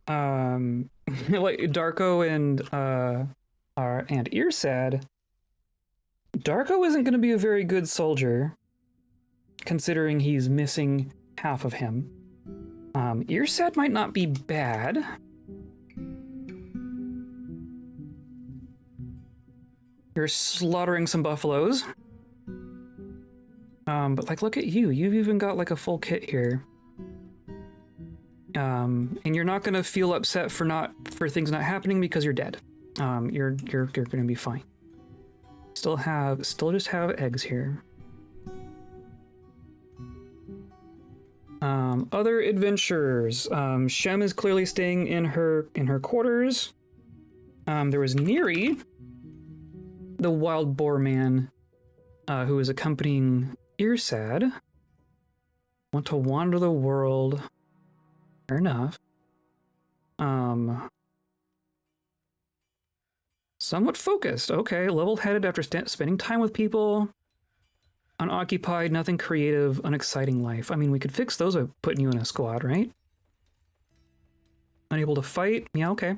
like Darko and Irsad. Darko isn't going to be a very good soldier, considering he's missing half of him. Irsad might not be bad. You're slaughtering some buffaloes. But like, look at you. You've even got like a full kit here. And you're not gonna feel upset for things not happening because you're dead. You're gonna be fine. Still just have eggs here. Other adventures. Shem is clearly staying in her quarters. There was Neri, the wild boar man, who is accompanying Irsad. Want to wander the world. Fair enough. Somewhat focused. Okay, level-headed after spending time with people. Unoccupied, nothing creative, unexciting life. I mean, we could fix those by putting you in a squad, right? Unable to fight? Yeah, okay.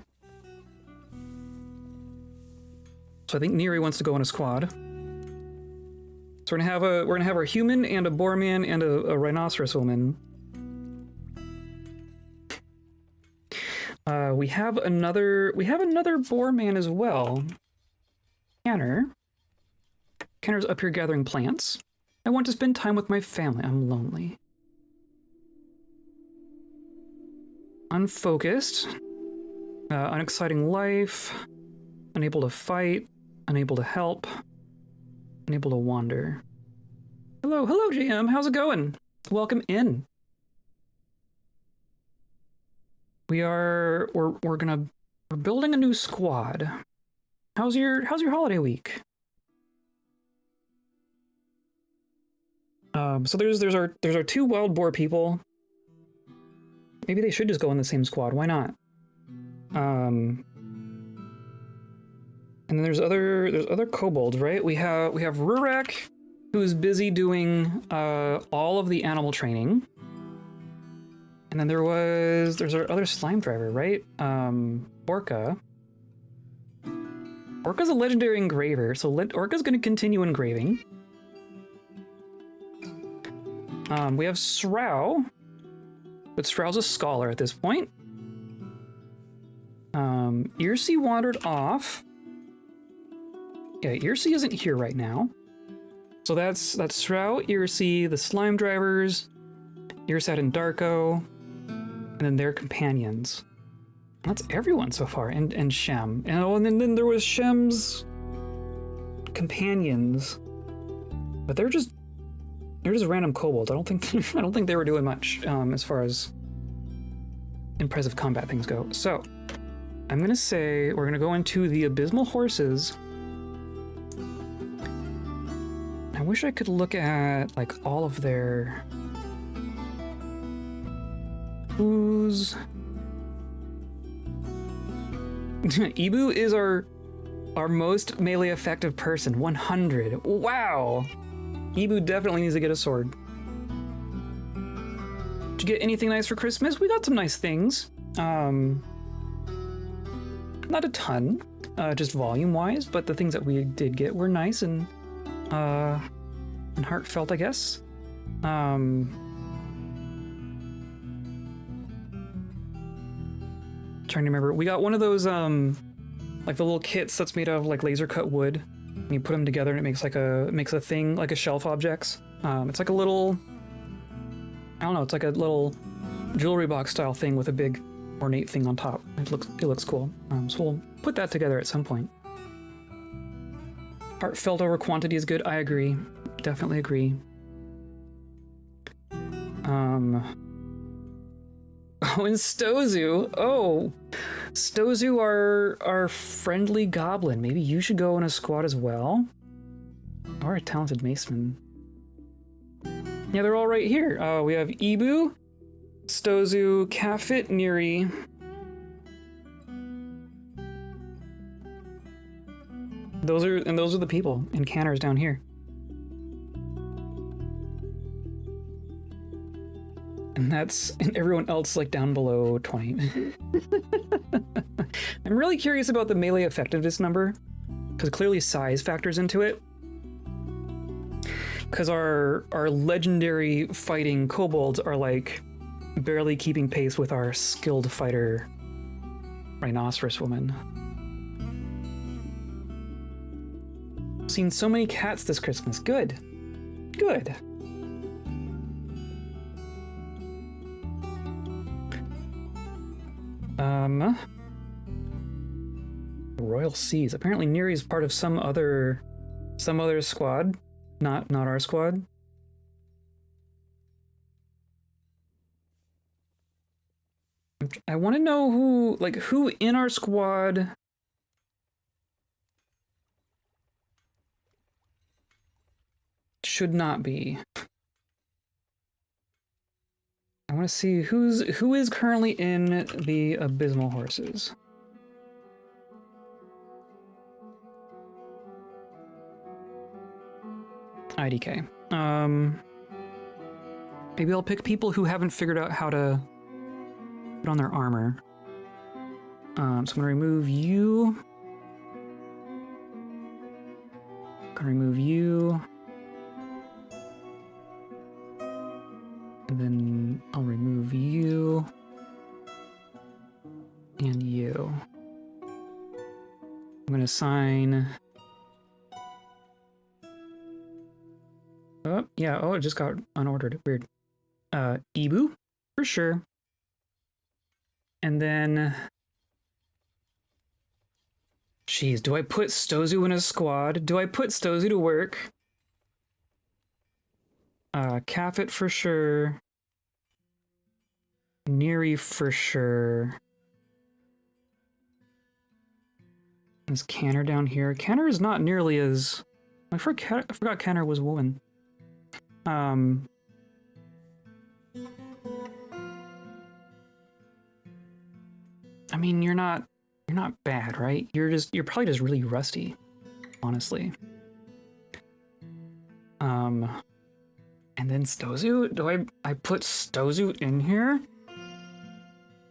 So I think Neri wants to go in a squad. So we're gonna have our human and a boar man and a rhinoceros woman. We have another boar man as well. Canner's up here gathering plants. I want to spend time with my family. I'm lonely. Unfocused. Unexciting life. Unable to fight. Unable to help. Unable to wander. Hello, GM. How's it going? Welcome in. We're building a new squad. How's your holiday week? So there's our two wild boar people. Maybe they should just go in the same squad. Why not? And then there's other kobolds, right? We have Rurak, who's busy doing all of the animal training. And then there's our other slime driver, right? Orca. Orca's a legendary engraver, so Orca's going to continue engraving. We have Srow, but Srow's a scholar at this point. Irsi wandered off. Yeah, Irsi isn't here right now. So that's Srow, Irsi, the slime drivers, Irsad and Darko, and then their companions. That's everyone so far, and Shem. And then there was Shem's companions, but they're just random kobolds. I don't think they were doing much as far as impressive combat things go. So I'm gonna say we're gonna go into the abysmal horses. I wish I could look at like all of their who's Ibu is our most melee effective person. 100. Wow. Ibu definitely needs to get a sword. Did you get anything nice for Christmas? We got some nice things. Not a ton, just volume-wise, but the things that we did get were nice and heartfelt, I guess. Trying to remember. We got one of those, like the little kits that's made of like laser cut wood. And you put them together and it makes a thing, like a shelf objects. It's like a little, I don't know, it's like a little jewelry box style thing with a big ornate thing on top. It looks cool. So we'll put that together at some point. Heartfelt over quantity is good. I agree. Definitely agree. Oh, and Stozu. Oh, Stozu, our friendly goblin. Maybe you should go in a squad as well. Or a talented maceman. Yeah, they're all right here. We have Ibu, Stozu, Kafit, Neri. Those are the people. And Canner's down here. And everyone else like down below 20. I'm really curious about the melee effectiveness number, because clearly size factors into it. Because our legendary fighting kobolds are like barely keeping pace with our skilled fighter rhinoceros woman. seen so many cats this Christmas. Good. Good. Royal Seas. Apparently Neri is part of some other squad. Not our squad. I want to know who in our squad should not be. I want to see who is currently in the Abysmal Horses. IDK. Maybe I'll pick people who haven't figured out how to put on their armor. So I'm gonna remove you. Gonna remove you. And then I'll remove you. And you. I'm gonna assign... Oh, yeah, oh, it just got unordered. Weird. Ibu, for sure. And then... Jeez, do I put Stozu in a squad? Do I put Stozu to work? Kafit for sure. Neri for sure. Is Canner down here? Canner is not nearly as... I forgot Canner was a woman. I mean, you're not bad, right? You're probably just really rusty, honestly. And then Stozu? Do I put Stozu in here?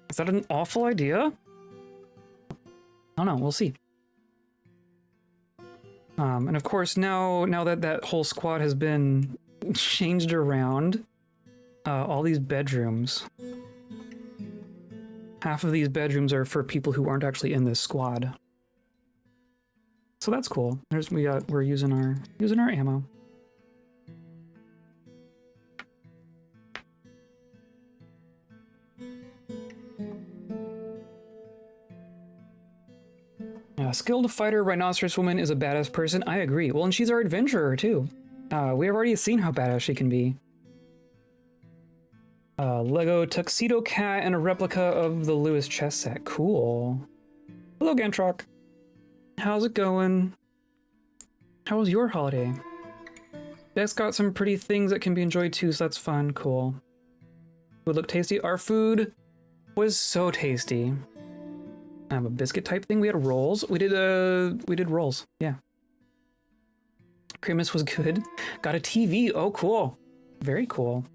Is that an awful idea? I don't know, we'll see. And of course, now that whole squad has been changed around, all these bedrooms. Half of these bedrooms are for people who aren't actually in this squad. So that's cool. We're using our ammo. Skilled fighter rhinoceros woman is a badass person. I agree. Well, and she's our adventurer too. We have already seen how badass she can be. Lego tuxedo cat and a replica of the Lewis chess set. Cool. Hello, Gantrock. How's it going? How was your holiday? Beck's got some pretty things that can be enjoyed too, so that's fun. Cool. Would look tasty. Our food was so tasty. A biscuit type thing. We had rolls. We did rolls. Yeah. Christmas was good. Got a TV. Oh, cool. Very cool.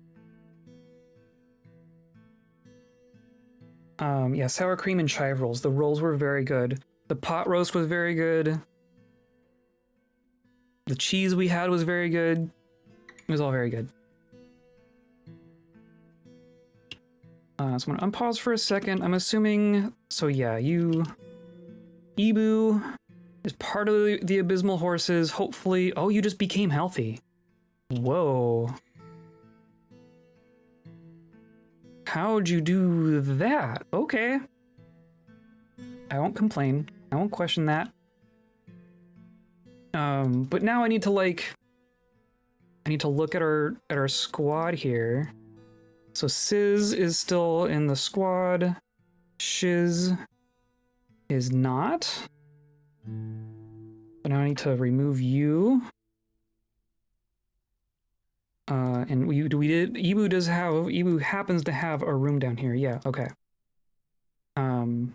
Yeah, sour cream and chive rolls. The rolls were very good. The pot roast was very good. The cheese we had was very good. It was all very good. So I'm gonna unpause for a second. I'm assuming, so yeah, Ibu is part of the Abysmal Horses. Hopefully, oh, you just became healthy. Whoa. How'd you do that? Okay. I won't complain. I won't question that. But now I need to look at our squad here. So Sizz is still in the squad. Shiz is not. But now I need to remove you. And Ibu happens to have a room down here. Yeah, okay. So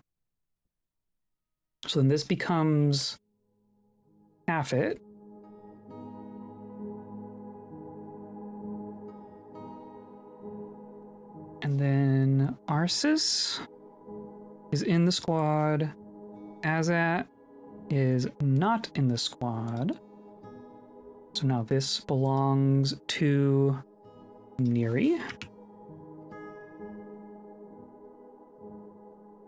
then this becomes half it. And then Arsis is in the squad. Azat is not in the squad. So now this belongs to Neri.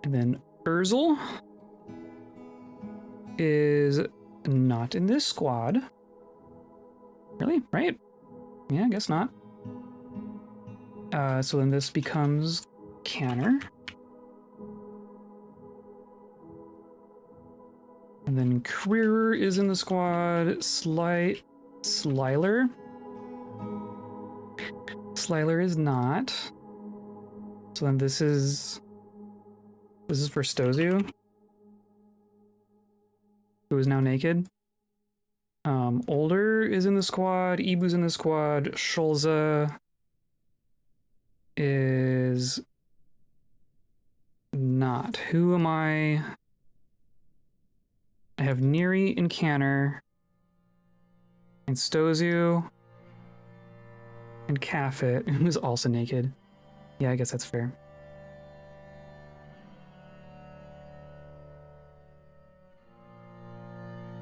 And then Urzel is not in this squad. Really? Right? Yeah, I guess not. So then this becomes canner. And then career is in the squad. Sliler. Sliler is not. So then this is for Stozu, who is now naked. Older is in the squad. Ibu's in the squad. Scholza is not. Who am I? I have Neri and Canner, and Stozu, and Kafit, who's also naked. Yeah, I guess that's fair.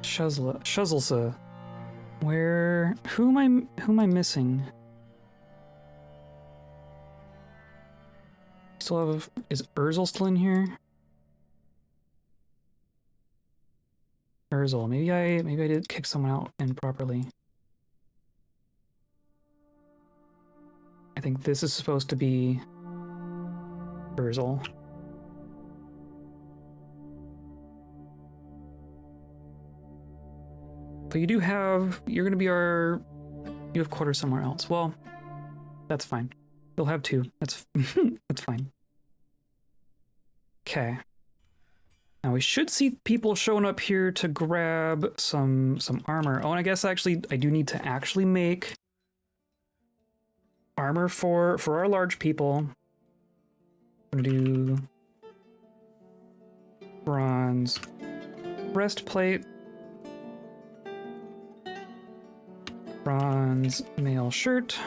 Shuzzlesa. Where? Who am I missing? Still have. Is Urzel still in here? Urzel. Maybe I did kick someone out improperly. I think this is supposed to be Urzel. But you do have, you're gonna be you have quarters somewhere else. Well, that's fine. You'll have two. That's that's fine. Okay. Now we should see people showing up here to grab some armor. Oh, and I guess actually I do need to actually make armor for our large people. I'm gonna do bronze breastplate, bronze mail shirt,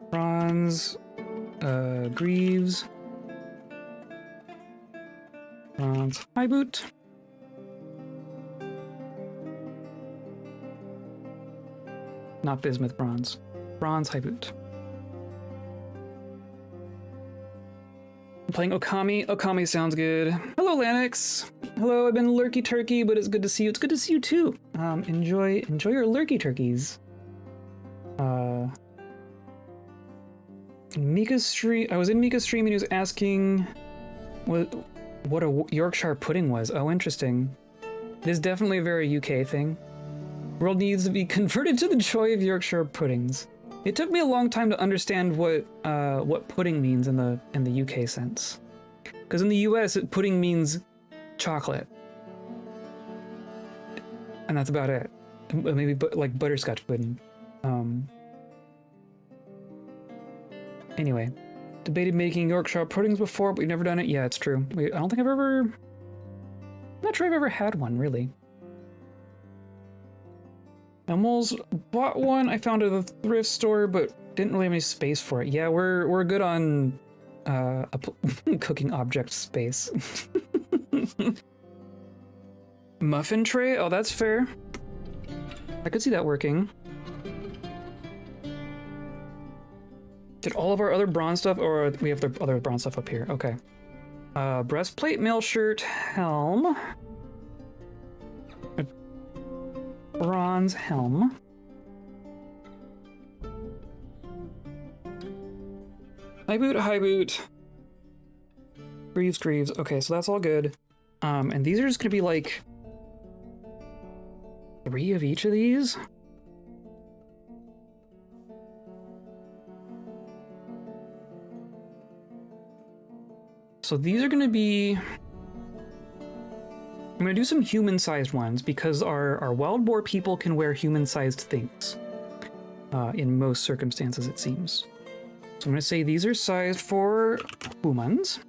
bronze greaves, bronze high boot, not bismuth, bronze high boot. I'm playing Okami. Okami sounds good. Hello, Lanix. Hello, I've been lurky turkey, but it's good to see you. It's good to see you too. Enjoy your lurky turkeys. Mika's stream. I was in Mika's stream and he was asking what a Yorkshire pudding was. Oh, interesting. It is definitely a very UK thing. World needs to be converted to the joy of Yorkshire puddings. It took me a long time to understand what pudding means in the UK sense, because in the US pudding means chocolate, and that's about it. Maybe like butterscotch pudding. Anyway, debated making Yorkshire puddings before, but we've never done it. Yeah, it's true. I don't think I'm not sure I've ever had one really. I almost bought one. I found it at a thrift store, but didn't really have any space for it. Yeah, we're good on cooking object space. Muffin tray? Oh, that's fair. I could see that working. Did all of our other bronze stuff, or we have the other bronze stuff up here? Okay. Breastplate, mail shirt, helm. Bronze helm. High boot. Greaves. Okay, so that's all good. And these are just gonna be like 3 of each of these. So these are gonna be, I'm gonna do some human-sized ones because our wild boar people can wear human-sized things. In most circumstances, it seems. So I'm gonna say these are sized for humans.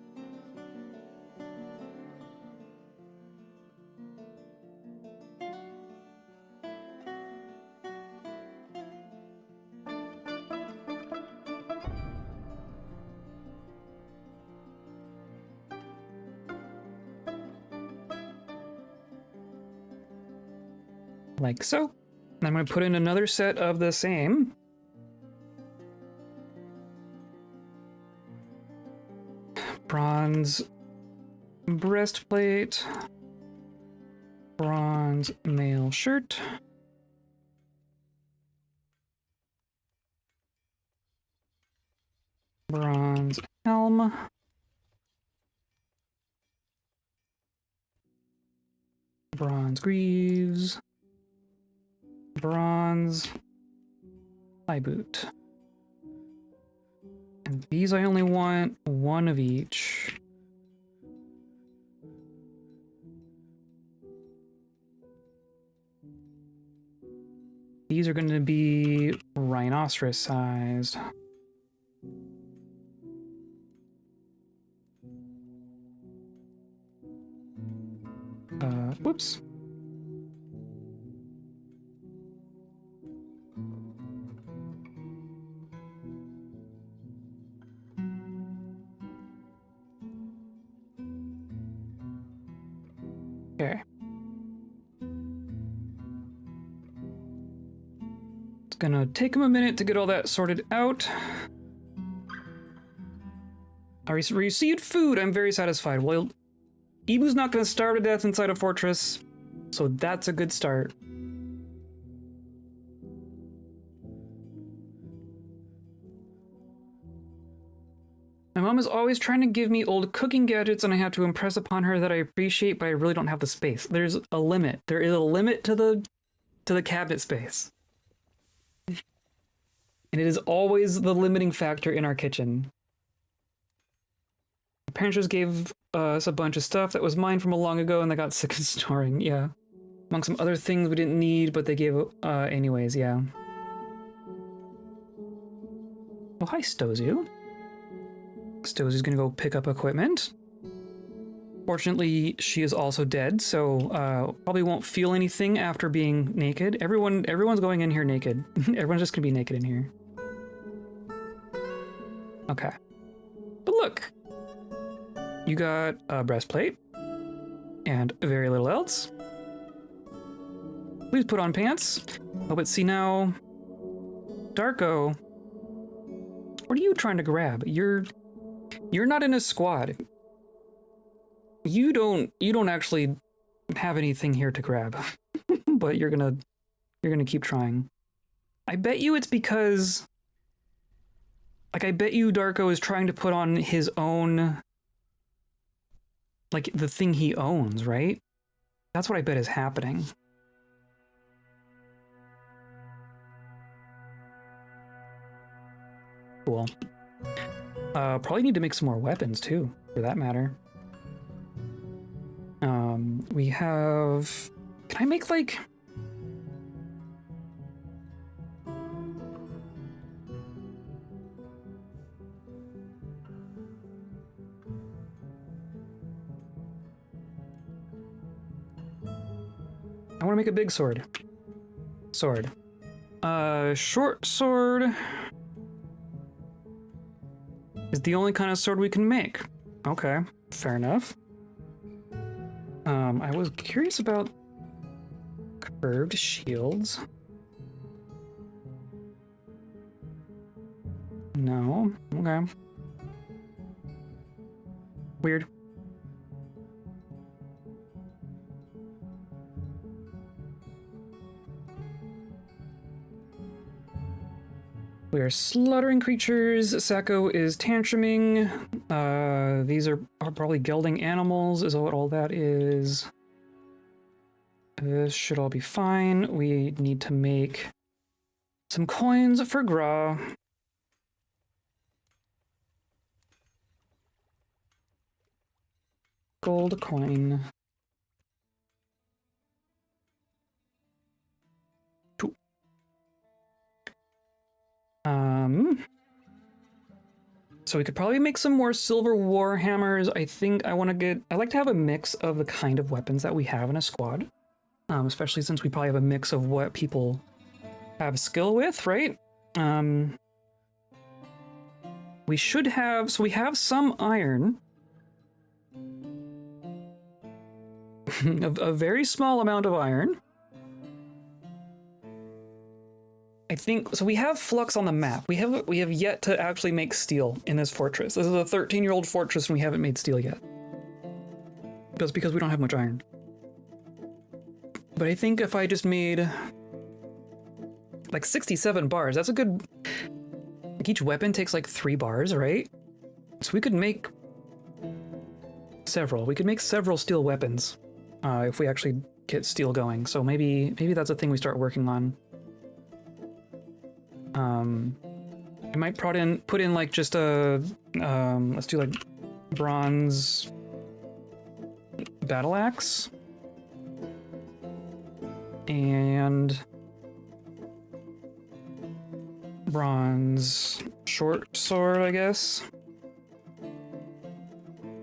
Like so. And I'm going to put in another set of the same. Bronze breastplate. Bronze Bronze mail shirt. Bronze helm. Bronze greaves. Bronze high boot. And these I only want one of each. These are going to be rhinoceros sized. Whoops. Okay. It's gonna take him a minute to get all that sorted out. I received food. I'm very satisfied. Well, Ebu's not gonna starve to death inside a fortress, so that's a good start. My mom is always trying to give me old cooking gadgets, and I have to impress upon her that I appreciate, but I really don't have the space. There's a limit. There is a limit to the cabinet space. And it is always the limiting factor in our kitchen. My parents just gave us a bunch of stuff that was mine from a long ago, and they got sick of storing, yeah. Among some other things we didn't need, but they gave anyways, yeah. Oh, hi, Stozu. Stozu's gonna go pick up equipment. Fortunately, she is also dead, so probably won't feel anything after being naked. Everyone's going in here naked. Everyone's just gonna be naked in here. Okay. But look! You got a breastplate. And very little else. Please put on pants. Oh, but see now... Darko... What are you trying to grab? You're not in a squad. You don't actually have anything here to grab. But you're gonna keep trying. I bet you it's because, like, I bet you Darko is trying to put on his own, like, the thing he owns, right? That's what I bet is happening. Cool. Probably need to make some more weapons too, for that matter. We have... Can I make, like... I want to make a big sword. Sword. Short sword... is the only kind of sword we can make. Okay, fair enough. I was curious about curved shields. No, okay. Weird. We are slaughtering creatures. Sacco is tantruming. These are probably gelding animals, is what all that is. This should all be fine. We need to make some coins for Gra. Gold coin. So we could probably make some more silver war hammers. I think I want to get... I like to have a mix of the kind of weapons that we have in a squad. Especially since we probably have a mix of what people have skill with, right? We should have... So we have some iron. a very small amount of iron. I think so. We have flux on the map. We have yet to actually make steel in this fortress. This is a 13-year-old fortress, and we haven't made steel yet. That's because we don't have much iron. But I think if I just made like 67 bars, that's a good... Like each weapon takes like 3 bars, right? So we could make several. We could make several steel weapons if we actually get steel going. So maybe that's a thing we start working on. I might put in like just a let's do like bronze battle axe and bronze short sword, I guess,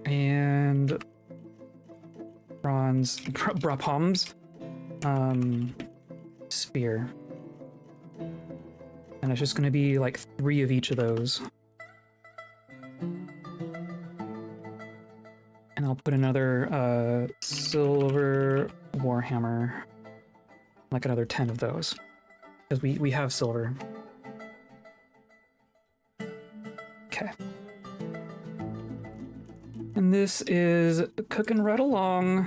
and bronze palms spear. And it's just going to be like 3 of each of those. And I'll put another silver warhammer, like another 10 of those, because we have silver. Okay. And this is cooking right along.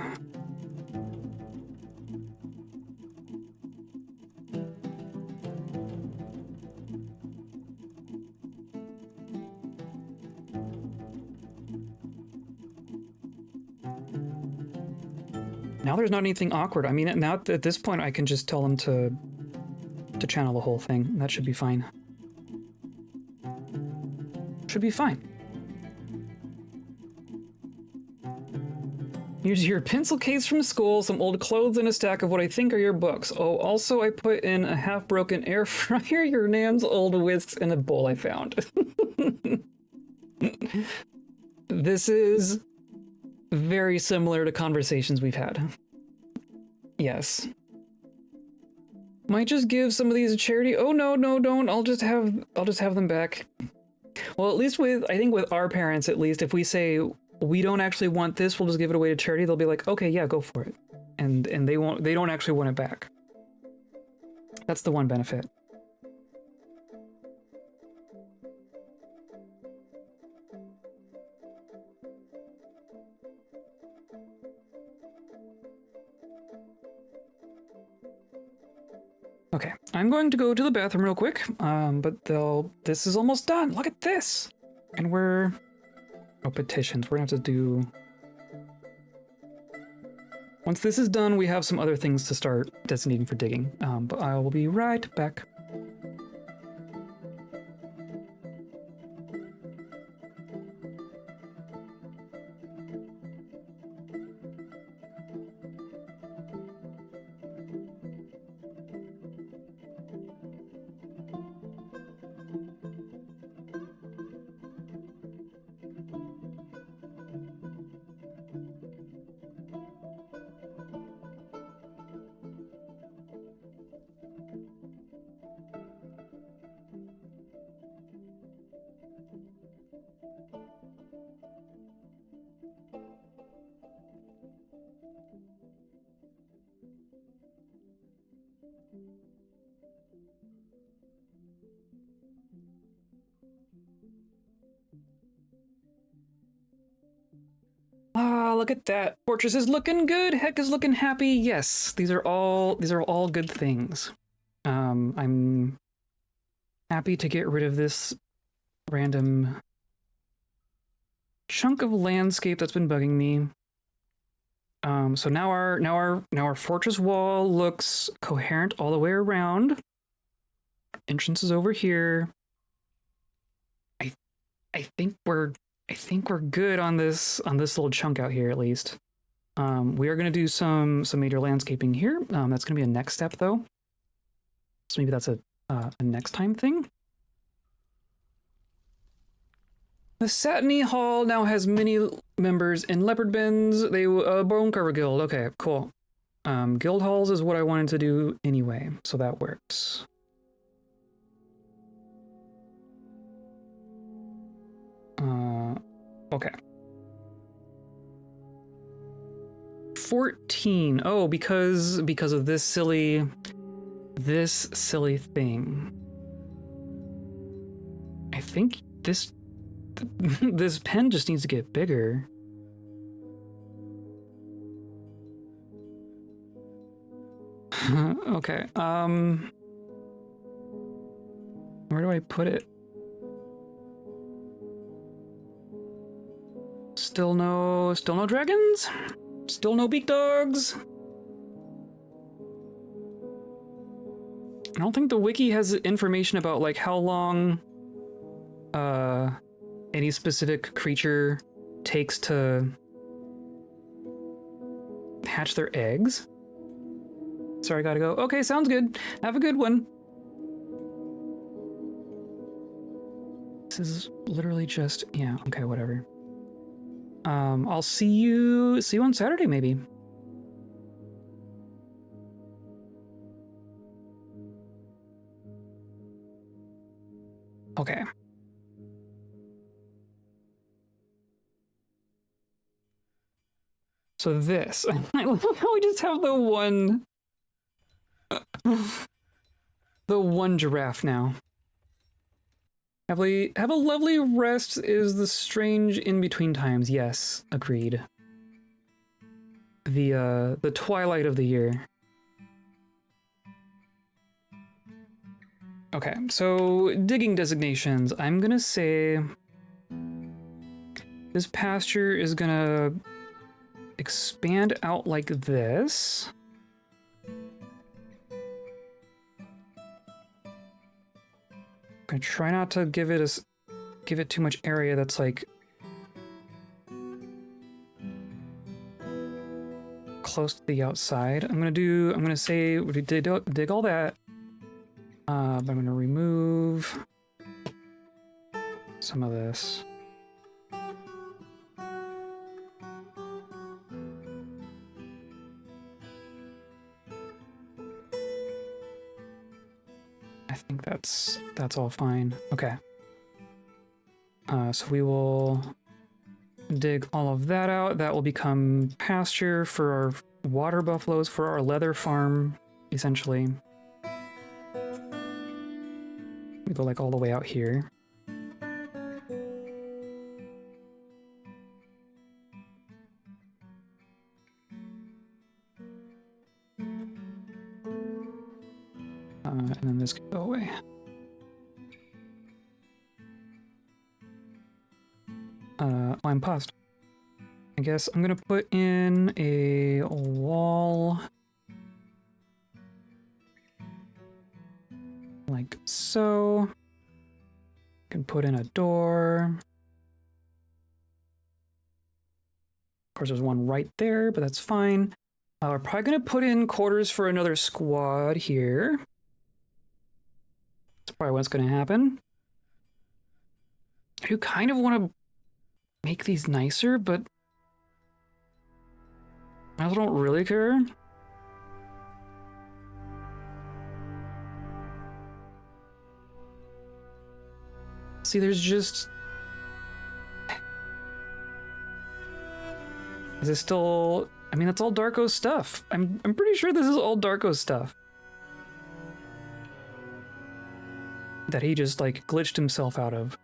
Now there's not anything awkward. I mean, now at this point, I can just tell them to channel the whole thing. That should be fine. Should be fine. Here's your pencil case from school, some old clothes, and a stack of what I think are your books. Oh, also I put in a half-broken air fryer, your Nan's old whisks, and a bowl I found. This is very similar to conversations we've had. Yes. Might just give some of these a charity. Oh no, don't. I'll just have them back. Well, at least I think with our parents, at least, if we say we don't actually want this, we'll just give it away to charity, they'll be like, okay, yeah, go for it. And they don't actually want it back. That's the one benefit. Okay, I'm going to go to the bathroom real quick, but this is almost done. Look at this. And petitions. We're gonna have to do... Once this is done, we have some other things to start designating for digging, but I will be right back. Ah, look at that. Fortress is looking good. Heck is looking happy. Yes, these are all good things. I'm happy to get rid of this random chunk of landscape that's been bugging me. So now our fortress wall looks coherent all the way around. Entrance is over here. I think we're good on this little chunk out here, at least. We are going to do some major landscaping here. That's going to be a next step, though. So maybe that's a next time thing. The Satiny Hall now has many members in leopard bins. They bone carver guild. Okay, cool. Guild halls is what I wanted to do anyway, so that works. Okay. 14. Oh, because of this silly thing. I think this pen just needs to get bigger. Okay, where do I put it? Still no dragons? Still no beak dogs? I don't think the wiki has information about like how long any specific creature takes to hatch their eggs. Sorry, I gotta go. Okay, sounds good. Have a good one. This is literally just, yeah, okay, whatever. I'll see you on Saturday maybe. Okay. So this, I love how we just have the one giraffe now. Have a lovely rest is the strange in-between times. Yes, agreed. The twilight of the year. Okay, so digging designations. I'm gonna say this pasture is gonna expand out like this. I'm gonna try not to give it too much area that's like close to the outside. I'm gonna say we dig all that. But I'm gonna remove some of this. I think that's all fine. Okay. So we will dig all of that out. That will become pasture for our water buffaloes, for our leather farm, essentially. We go like all the way out here. And then this can go away. Oh, I'm paused. I guess I'm gonna put in a wall like so. Can put in a door. Of course, there's one right there, but that's fine. We're probably gonna put in quarters for another squad here. That's probably what's gonna happen. I do kind of want to make these nicer, but I also don't really care. See, there's just... Is this still... I mean, that's all Darko's stuff. I'm pretty sure this is all Darko's stuff. That he just, like, glitched himself out of.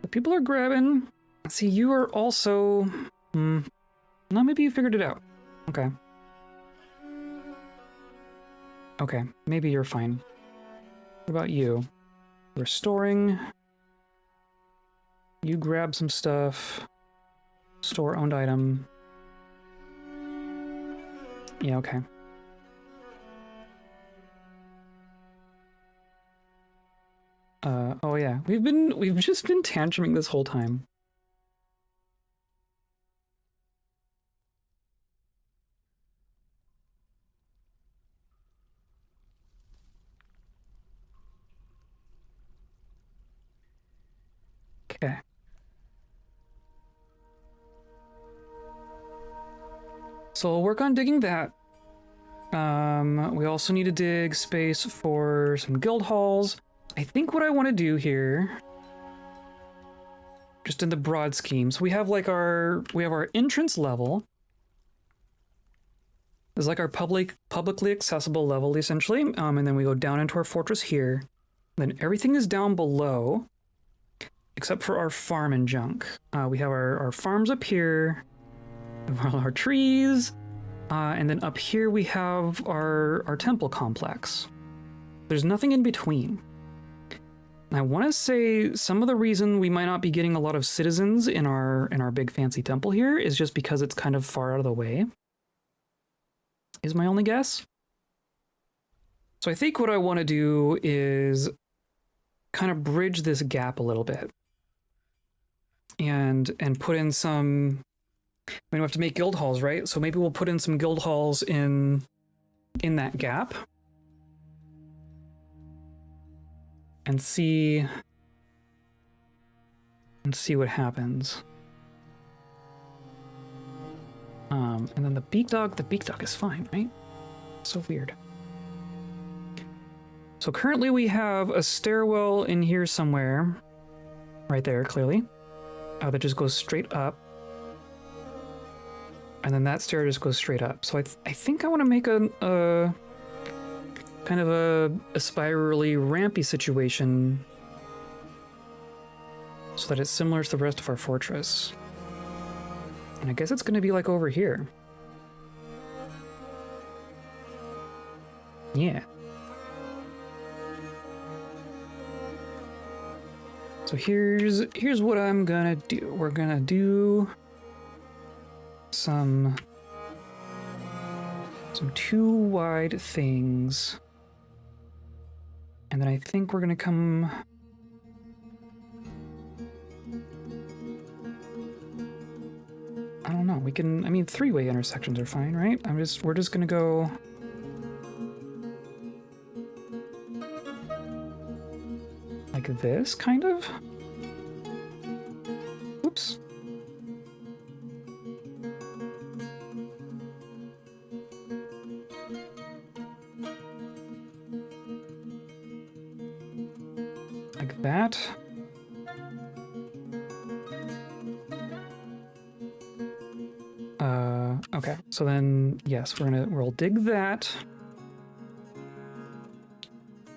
But people are grabbing. See, you are also... No, maybe you figured it out. Okay. Okay, maybe you're fine. What about you? Restoring. You grab some stuff. Store owned item. Yeah, okay. Oh yeah, we've just been tantruming this whole time. Okay. So we'll work on digging that. We also need to dig space for some guild halls. I think what I want to do here, just in the broad scheme, so we have like our entrance level. This is like our publicly accessible level, essentially. And then we go down into our fortress here. Then everything is down below, except for our farm and junk. We have our farms up here. all our trees. And then up here we have our temple complex. There's nothing in between. I want to say some of the reason we might not be getting a lot of citizens in our big fancy temple here is just because it's kind of far out of the way. Is my only guess. So I think what I want to do is kind of bridge this gap a little bit. And put in some... I mean, we have to make guild halls, right? So maybe we'll put in some guild halls in that gap. And see what happens. And then the beak dog is fine, right? So weird. So currently we have a stairwell in here somewhere. Right there, clearly. That just goes straight up. And then that stair just goes straight up. So I think I want to make a kind of a spirally rampy situation so that it's similar to the rest of our fortress. And I guess it's going to be like over here. Yeah. So here's what I'm gonna do. We're gonna do some 2 wide things. And then I think we're gonna come... I don't know, we can... I mean, 3-way intersections are fine, right? We're just gonna go... like this, kind of? Oops. Like that. Okay, so then, yes, we'll dig that.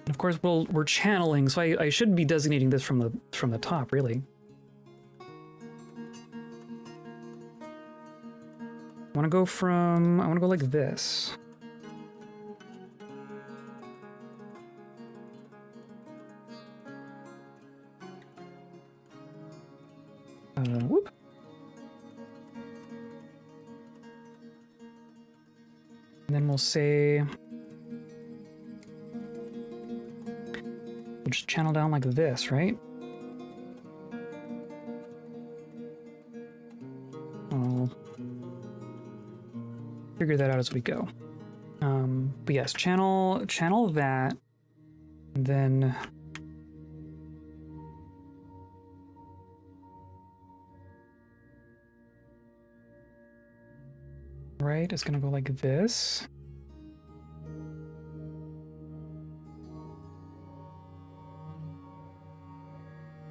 And of course, we're channeling, so I should be designating this from the top, really. I want to go like this. Whoop. And then we'll say, we'll just channel down like this, right? I'll figure that out as we go. But yes, channel that, and then right, it's gonna go like this.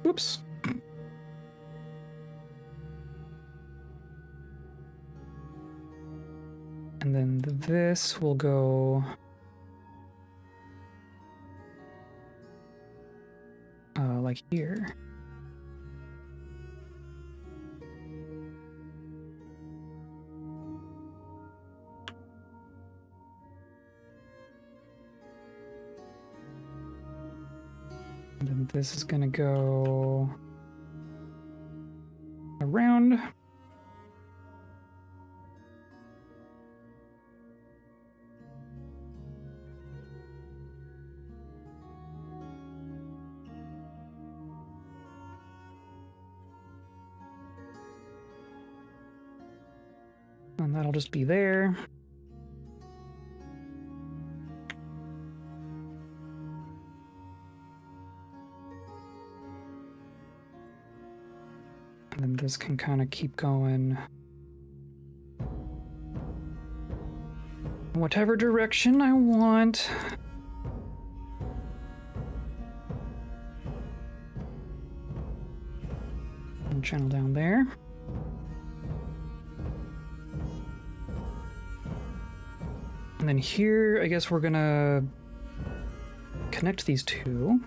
Oops. And then this will go like here. And then this is gonna go around. And that'll just be there. And then this can kind of keep going whatever direction I want. And channel down there. And then here, I guess we're gonna connect these two.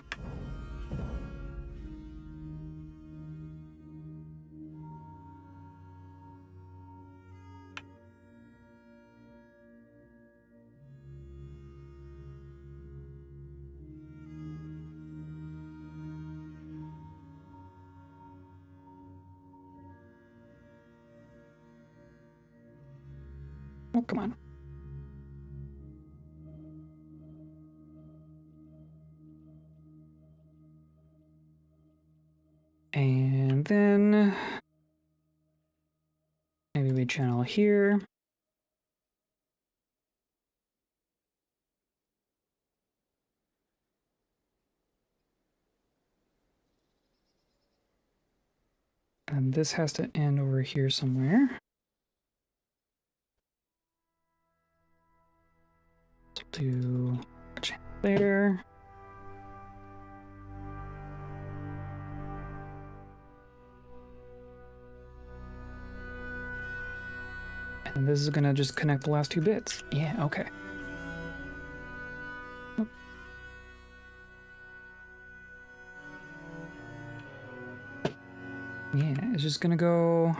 Oh, come on. And then maybe we channel here. And this has to end over here somewhere. So do a channel there. And this is gonna just connect the last two bits. Yeah, okay. Yeah, it's just gonna go...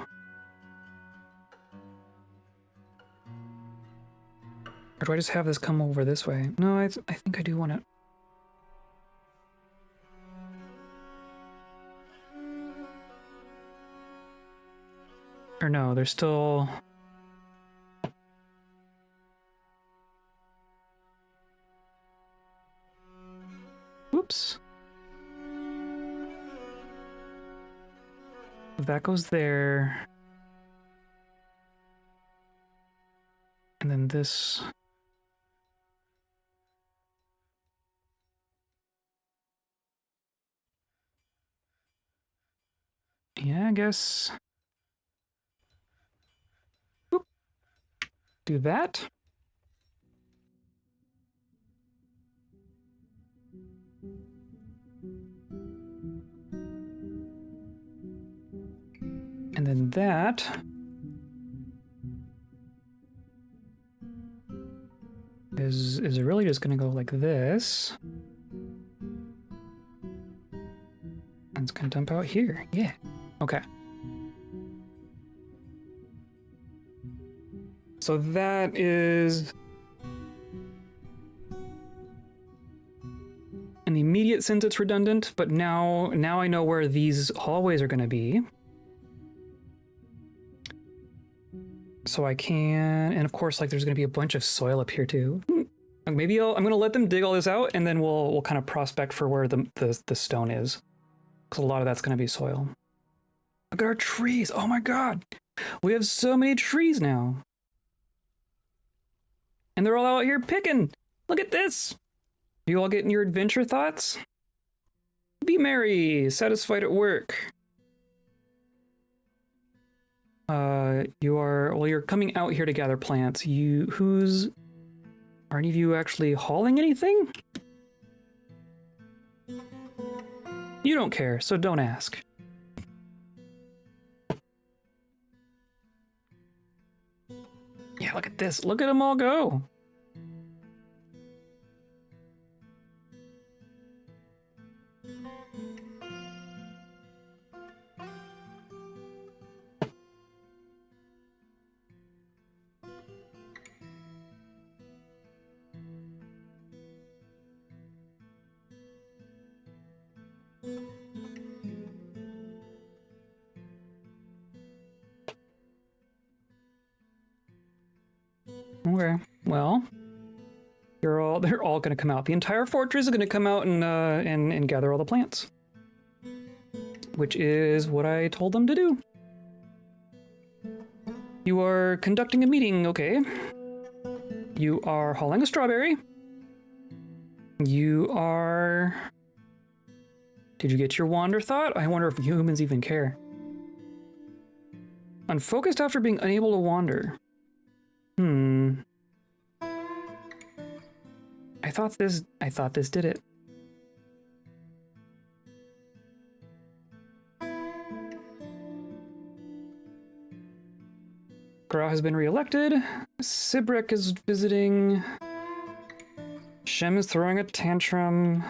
Or do I just have this come over this way? No, I think I do want it. Or no, there's still... Whoops. That goes there. And then this... Yeah, I guess... Whoop. Do that. And then that... is really just gonna go like this. And it's gonna dump out here. Yeah. Okay. So that is... in the immediate sense it's redundant, but now I know where these hallways are gonna be. So I can, and of course, like there's gonna be a bunch of soil up here too. Maybe I'm gonna let them dig all this out, and then we'll kind of prospect for where the stone is, because a lot of that's gonna be soil. Look at our trees! Oh my god, we have so many trees now, and they're all out here picking. Look at this. You all getting your adventure thoughts? Be merry, satisfied at work. You're coming out here to gather plants. Are any of you actually hauling anything? You don't care, so don't ask. Yeah, look at this. Look at them all go. Okay, well, they're all gonna come out. The entire fortress is gonna come out and gather all the plants, which is what I told them to do. You are conducting a meeting, okay? You are hauling a strawberry. You are... Did you get your wander thought? I wonder if humans even care. Unfocused after being unable to wander. I thought this did it. Grau has been re-elected. Sibrek is visiting. Shem is throwing a tantrum.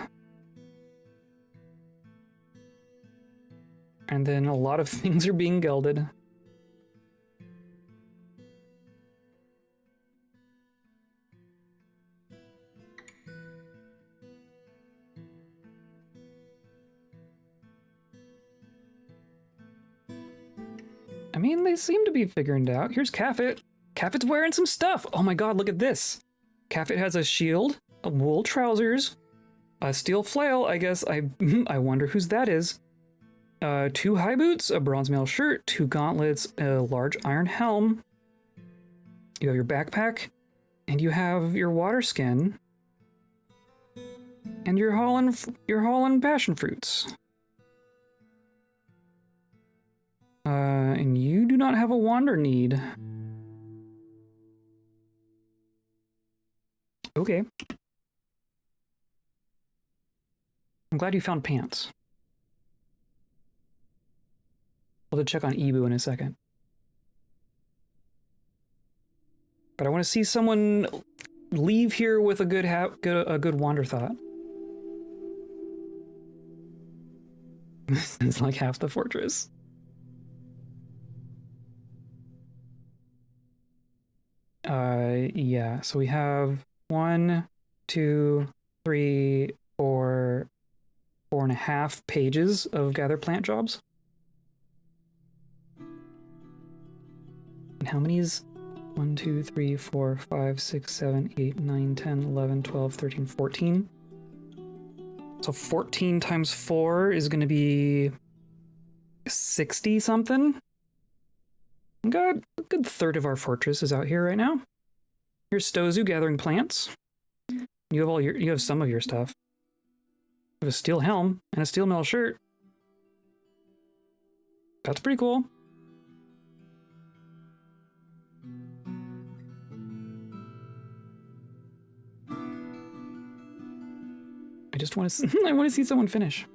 And then a lot of things are being gelded. I mean, they seem to be figuring it out. Here's Cafet. Caffeit's wearing some stuff. Oh my god, look at this. Caffeit has a shield, a wool trousers, a steel flail, I guess. I wonder whose that is. 2 high boots, a bronze mail shirt, 2 gauntlets, a large iron helm. You have your backpack, and you have your water skin, and you're hauling passion fruits. And you do not have a wander need. Okay. I'm glad you found pants. I'll have to check on Ebu in a second. But I want to see someone leave here with a good wander thought. It's like half the fortress. Yeah, so we have 1, 2, 3, 4, 4.5 pages of gather plant jobs. And how many is 1, 2, 3, 4, 5, 6, 7, 8, 9, 10, 11, 12, 13, 14. So 14 times 4 is going to be 60 something. Got a good third of our fortress is out here right now. Here's Stozu gathering plants. You have some of your stuff. You have a steel helm and a steel mail shirt. That's pretty cool. I just want to I want to see someone finish.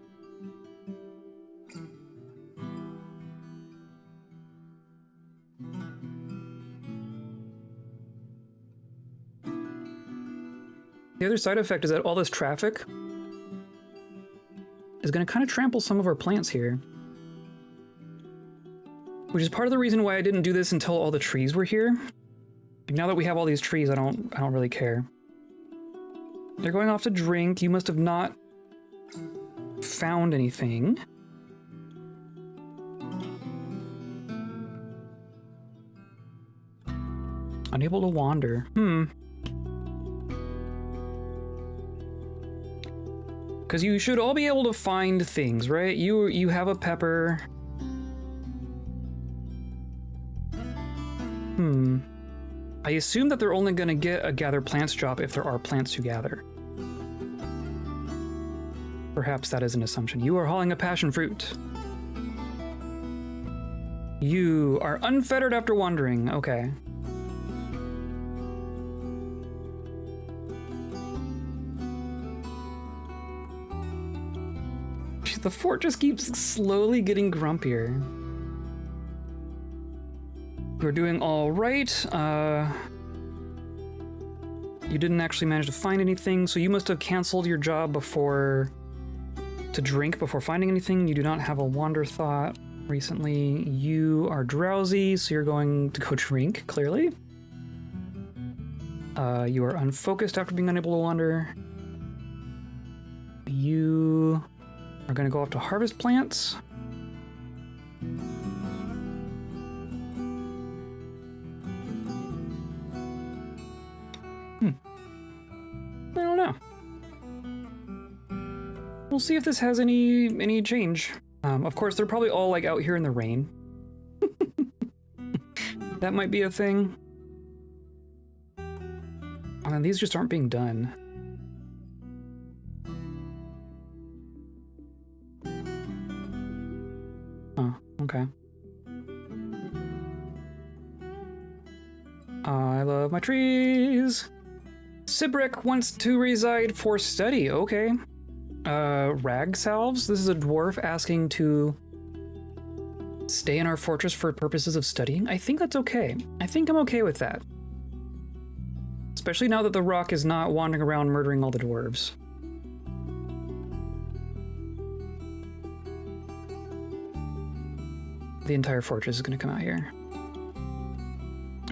The other side effect is that all this traffic is going to kind of trample some of our plants here. Which is part of the reason why I didn't do this until all the trees were here. Now that we have all these trees, I don't really care. They're going off to drink. You must have not found anything. Unable to wander. Because you should all be able to find things, right? You have a pepper. I assume that they're only going to get a gather plants job if there are plants to gather. Perhaps that is an assumption. You are hauling a passion fruit. You are unfettered after wandering. Okay. The fort just keeps slowly getting grumpier. We're doing all right. You didn't actually manage to find anything, so you must have canceled your job to drink before finding anything. You do not have a wander thought recently. You are drowsy, so you're going to go drink, clearly. You are unfocused after being unable to wander. You are going to go off to harvest plants. I don't know. We'll see if this has any change. Of course, they're probably all like out here in the rain. That might be a thing. And these just aren't being done. Oh, okay. I love my trees. Sibrick wants to reside for study. Okay. Rag salves. This is a dwarf asking to stay in our fortress for purposes of studying. I think that's okay. I think I'm okay with that. Especially now that the rock is not wandering around murdering all the dwarves. The entire fortress is gonna come out here.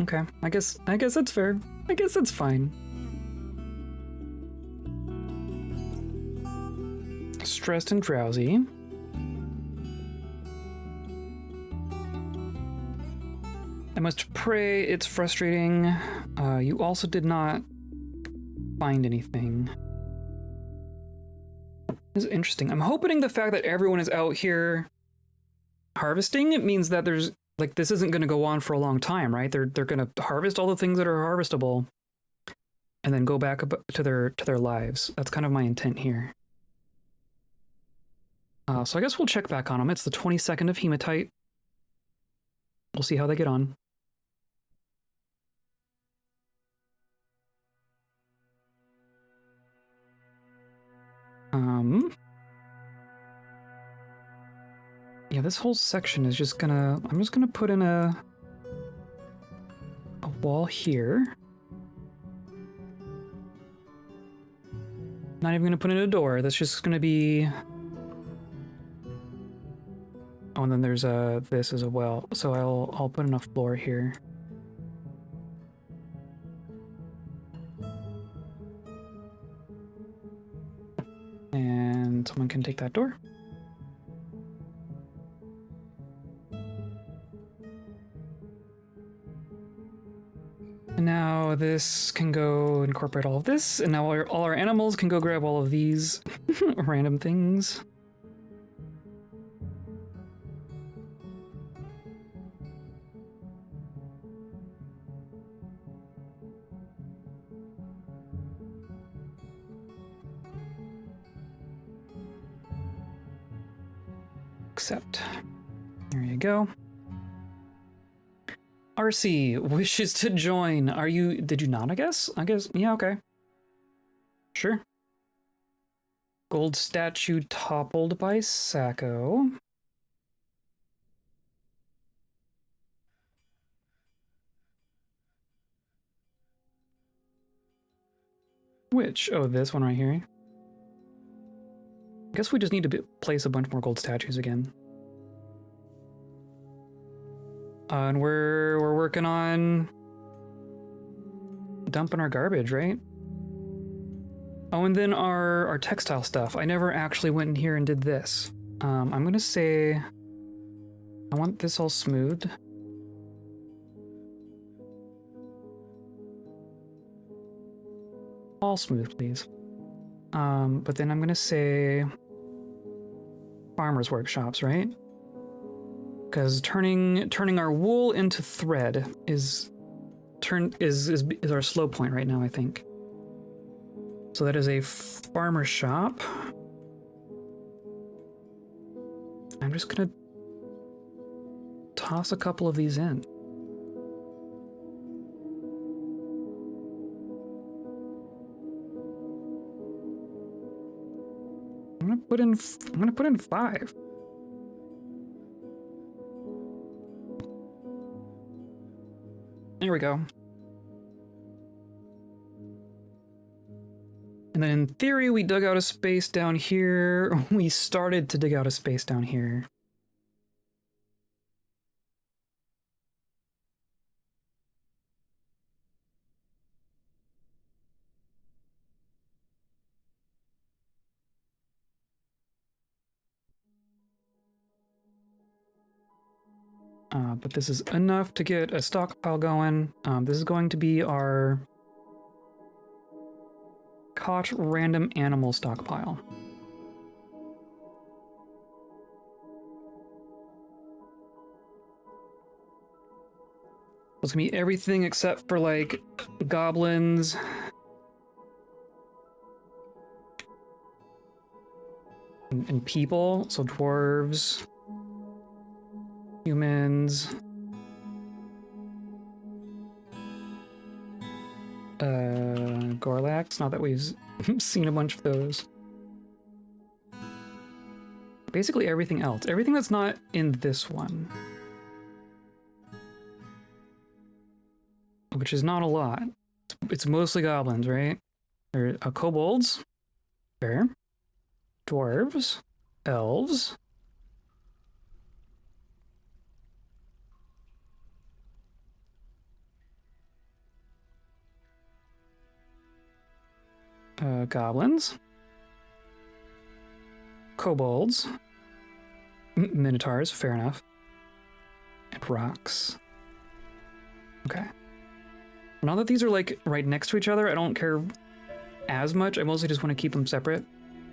Okay, I guess that's fair. I guess that's fine. Stressed and drowsy. I must pray. It's frustrating. You also did not find anything. This is interesting. I'm hoping the fact that everyone is out here harvesting, it means that there's like this isn't going to go on for a long time, right? They're going to harvest all the things that are harvestable, and then go back to their lives. That's kind of my intent here. So I guess we'll check back on them. It's the 22nd of hematite. We'll see how they get on. Yeah, this whole section is just gonna... I'm just gonna put in a wall here. Not even gonna put in a door. That's just gonna be... Oh, and then there's this as well. So I'll put in a floor here. And someone can take that door. And now this can go incorporate all of this, and now all our animals can go grab all of these random things. Accept. There you go. Irsi wishes to join. Are you... Did you not, I guess? I guess... Yeah, okay. Sure. Gold statue toppled by Sacco. Which? Oh, this one right here. I guess we just need to place a bunch more gold statues again. And we're working on dumping our garbage, right? Oh, and then our textile stuff. I never actually went in here and did this. I'm gonna say I want this all smoothed. All smooth, please. But then I'm gonna say farmers' workshops, right? Because turning our wool into thread is our slow point right now, I think. So that is a farmer shop. I'm just gonna toss a couple of these in. I'm gonna put in 5. There we go. And then in theory, we dug out a space down here. We started to dig out a space down here. But this is enough to get a stockpile going. This is going to be our caught random animal stockpile. It's gonna be everything except for like goblins. And people, so dwarves. Humans. Gorlax, not that we've seen a bunch of those. Basically everything else. Everything that's not in this one. Which is not a lot. It's mostly goblins, right? There are kobolds. Fair. Dwarves. Elves. Goblins, kobolds, minotaurs, fair enough, and rocks. Okay. Now that these are like right next to each other, I don't care as much. I mostly just want to keep them separate.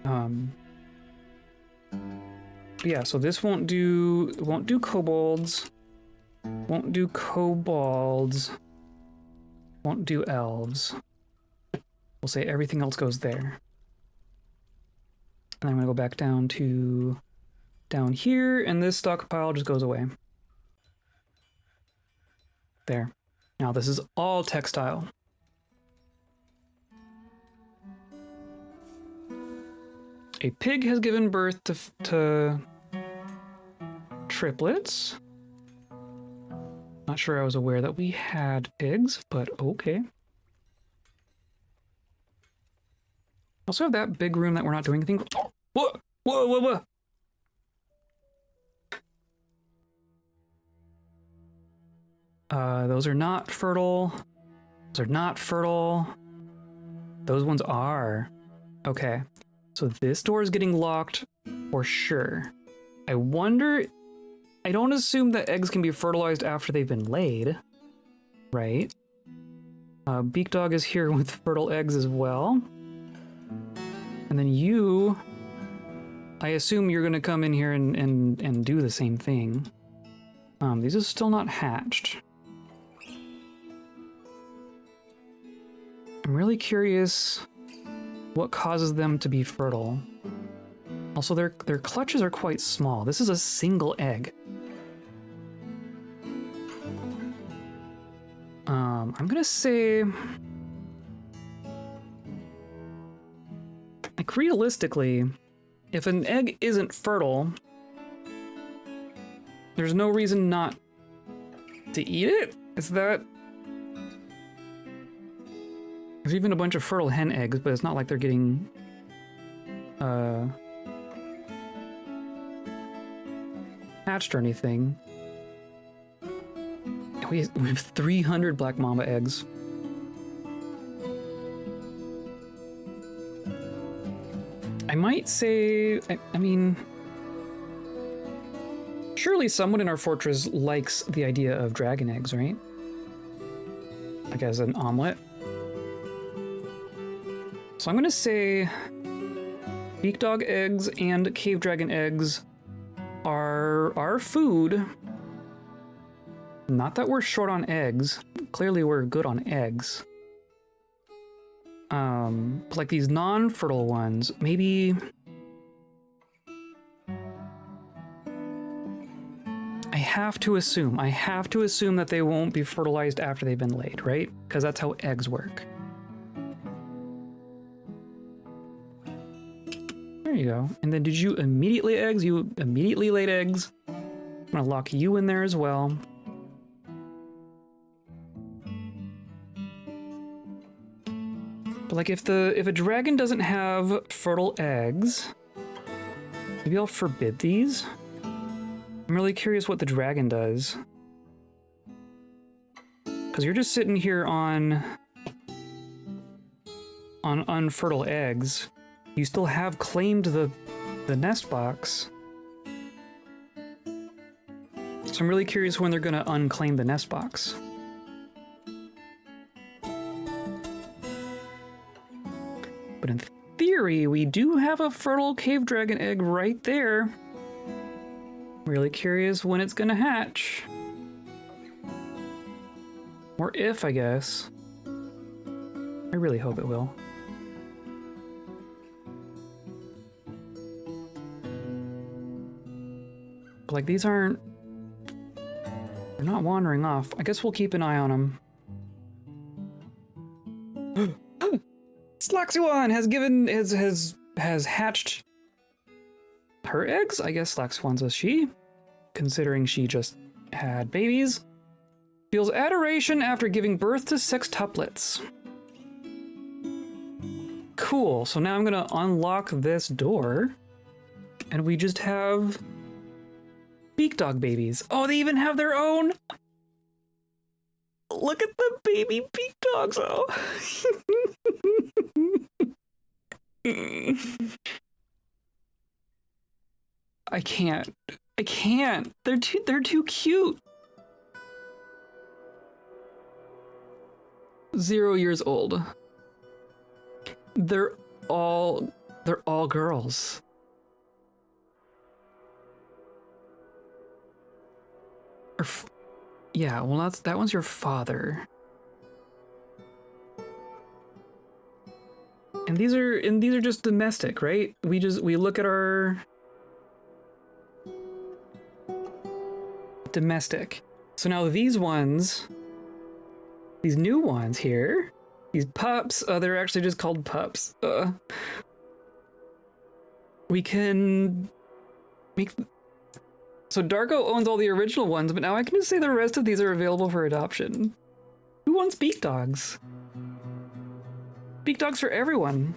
But yeah, so this won't do kobolds, won't do kobolds, won't do elves. We'll say everything else goes there. And I'm gonna go back down to down here, and this stockpile just goes away. There. Now this is all textile. A pig has given birth to triplets. Not sure I was aware that we had pigs, but okay. Also have that big room that we're not doing anything. Whoa, whoa, whoa, whoa. Those are not fertile. Those are not fertile. Those ones are. Okay. So this door is getting locked for sure. I wonder... I don't assume that eggs can be fertilized after they've been laid. Right? Beak dog is here with fertile eggs as well. And then you... I assume you're gonna come in here and do the same thing. These are still not hatched. I'm really curious what causes them to be fertile. Also, their clutches are quite small. This is a single egg. I'm gonna say... like, realistically, if an egg isn't fertile, there's no reason not to eat it? Is that... There's even a bunch of fertile hen eggs, but it's not like they're getting... hatched or anything. We have 300 black mamba eggs. I might say... I mean... surely someone in our fortress likes the idea of dragon eggs, right? Like as an omelet. So I'm gonna say beak dog eggs and cave dragon eggs are our food. Not that we're short on eggs. Clearly we're good on eggs. But like these non-fertile ones, maybe... I have to assume that they won't be fertilized after they've been laid, right? Because that's how eggs work. There you go. And then did you immediately eggs? You immediately laid eggs. I'm gonna lock you in there as well. But like if a dragon doesn't have fertile eggs, maybe I'll forbid these. I'm really curious what the dragon does. Because you're just sitting here on unfertile eggs. You still have claimed the nest box. So I'm really curious when they're gonna unclaim the nest box. But in theory, we do have a fertile cave dragon egg right there. Really curious when it's gonna hatch. Or if, I guess. I really hope it will. But like these aren't... they're not wandering off. I guess we'll keep an eye on them. Slaxuan has hatched her eggs. I guess Slaxuan's a she, considering she just had babies. Feels adoration after giving birth to sextuplets. Cool, so now I'm gonna unlock this door, and we just have beak dog babies. Oh, they even have their own. Look at the baby beak dogs, oh. I can't. They're too cute. 0 years old. They're all girls. Yeah, well that one's your father. And these are just domestic, right? We look at our domestic. So now these new ones here, these pups, they're actually just called pups. We can make... So Darko owns all the original ones, but now I can just say the rest of these are available for adoption. Who wants beak dogs? Beak dogs for everyone.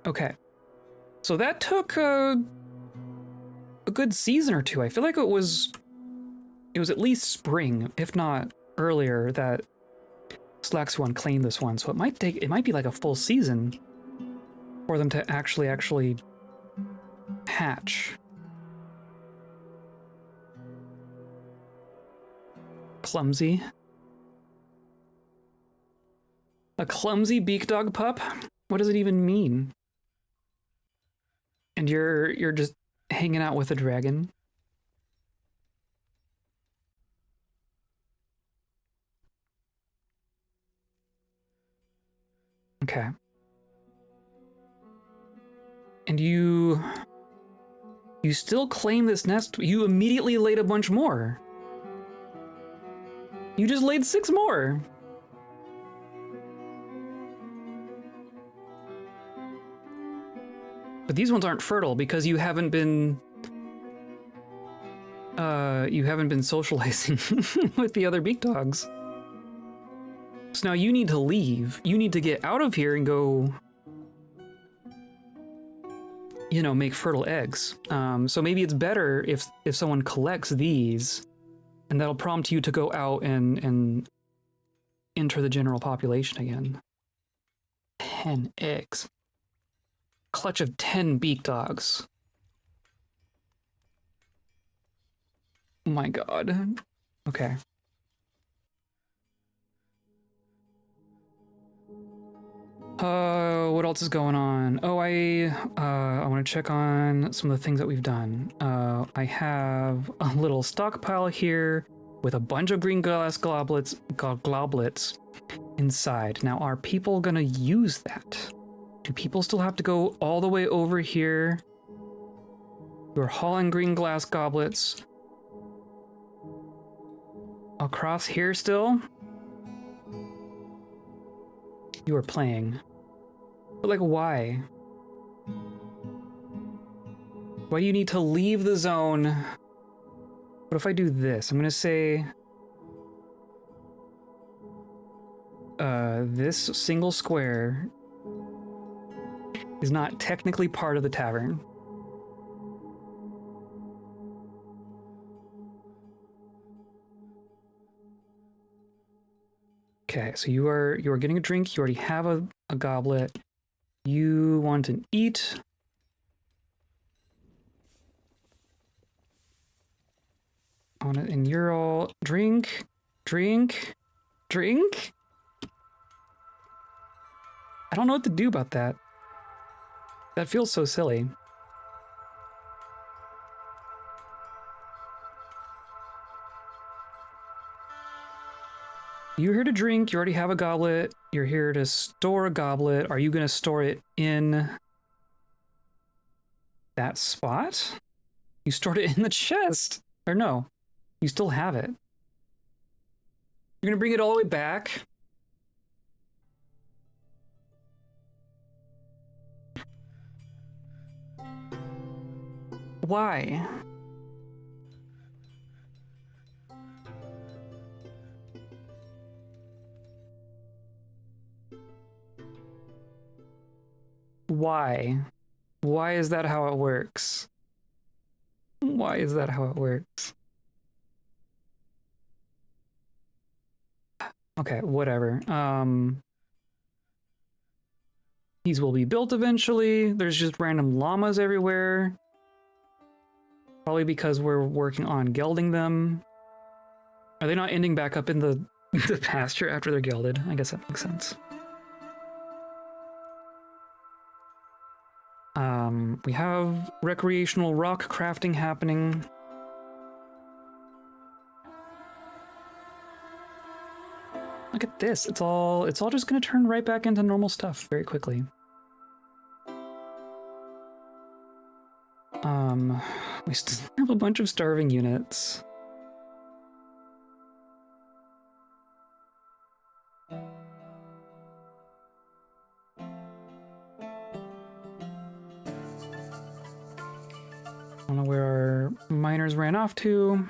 Okay. So that took a good season or two. I feel like it was at least spring, if not earlier, that Slacks one claimed this one. So it might be like a full season for them to actually hatch. Clumsy. A clumsy beak dog pup? What does it even mean? And you're just hanging out with a dragon? Okay. And you still claim this nest. You immediately laid a bunch more. You just laid 6 more. But these ones aren't fertile because you haven't been socializing with the other beak dogs. So now you need to leave. You need to get out of here and go, you know, make fertile eggs. So maybe it's better if someone collects these, and that'll prompt you to go out and enter the general population again. 10 eggs. Clutch of 10 beak dogs. Oh my god. Okay. What else is going on? Oh, I want to check on some of the things that we've done. I have a little stockpile here with a bunch of green glass globlets inside. Now, are people gonna use that? Do people still have to go all the way over here? You're hauling green glass goblets across here still? You are playing. But like, why? Why do you need to leave the zone? What if I do this? I'm gonna say... this single square is not technically part of the tavern. Okay, so you are getting a drink. You already have a goblet. You want to eat. And you're all drink. I don't know what to do about that. That feels so silly. You're here to drink, you already have a goblet, you're here to store a goblet. Are you going to store it in that spot? You stored it in the chest. Or no, you still have it. You're going to bring it all the way back? Why? Why? Why is that how it works? Why is that how it works? Okay, whatever. These will be built eventually. There's just random llamas everywhere. Probably because we're working on gelding them. Are they not ending back up in the, the pasture after they're gelded? I guess that makes sense. We have recreational rock crafting happening. Look at this. It's all just gonna turn right back into normal stuff very quickly. We still have a bunch of starving units. I don't know where our miners ran off to.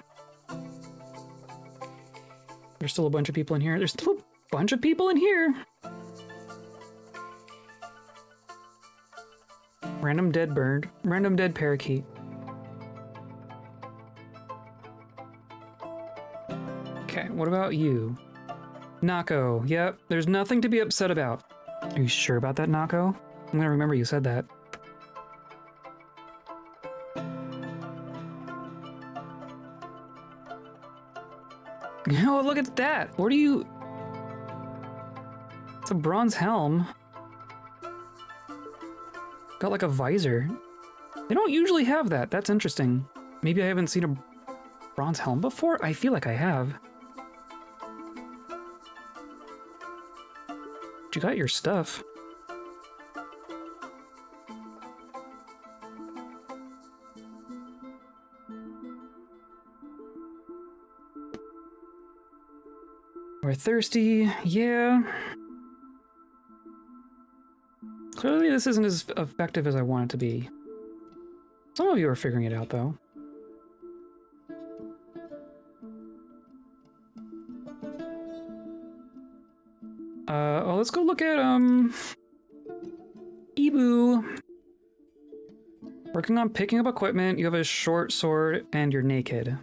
There's still a bunch of people in here. There's still a bunch of people in here. Random dead bird. Random dead parakeet. Okay, what about you? Nako. Yep, there's nothing to be upset about. Are you sure about that, Nako? I'm gonna remember you said that. Oh, look at that! Where do you... It's a bronze helm. Got like a visor. They don't usually have that. That's interesting. Maybe I haven't seen a bronze helm before? I feel like I have. But you got your stuff. We're thirsty, yeah. Clearly this isn't as effective as I want it to be. Some of you are figuring it out, though. Oh, let's go look at, Ibu. Working on picking up equipment, you have a short sword, and you're naked.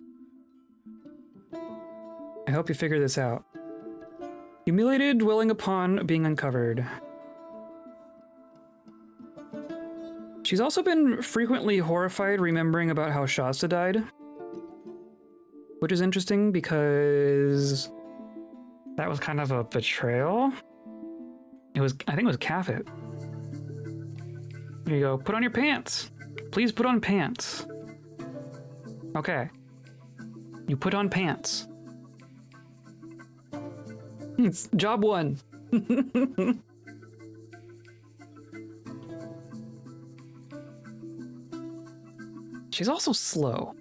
I hope you figure this out. Humiliated, dwelling upon being uncovered. She's also been frequently horrified remembering about how Shasta died. Which is interesting because that was kind of a betrayal. It was, I think it was Kaffet. There you go, put on your pants. Please put on pants. Okay. You put on pants. It's job one. She's also slow.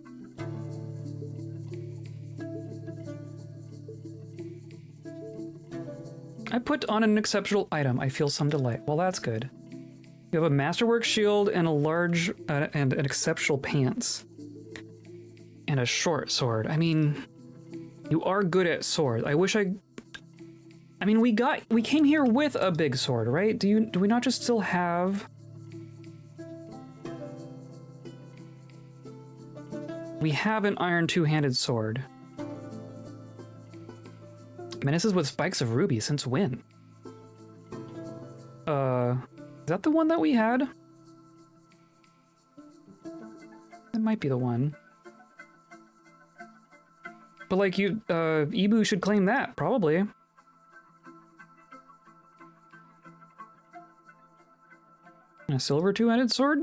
I put on an exceptional item. I feel some delight. Well, that's good. You have a masterwork shield and a large and an exceptional pants. And a short sword. I mean, you are good at swords. I wish I mean, we came here with a big sword, right? Do we not just still have... We have an iron two-handed sword. Menaces with spikes of ruby, since when? Is that the one that we had? That might be the one. But like Ibu should claim that, probably. And a silver two-handed sword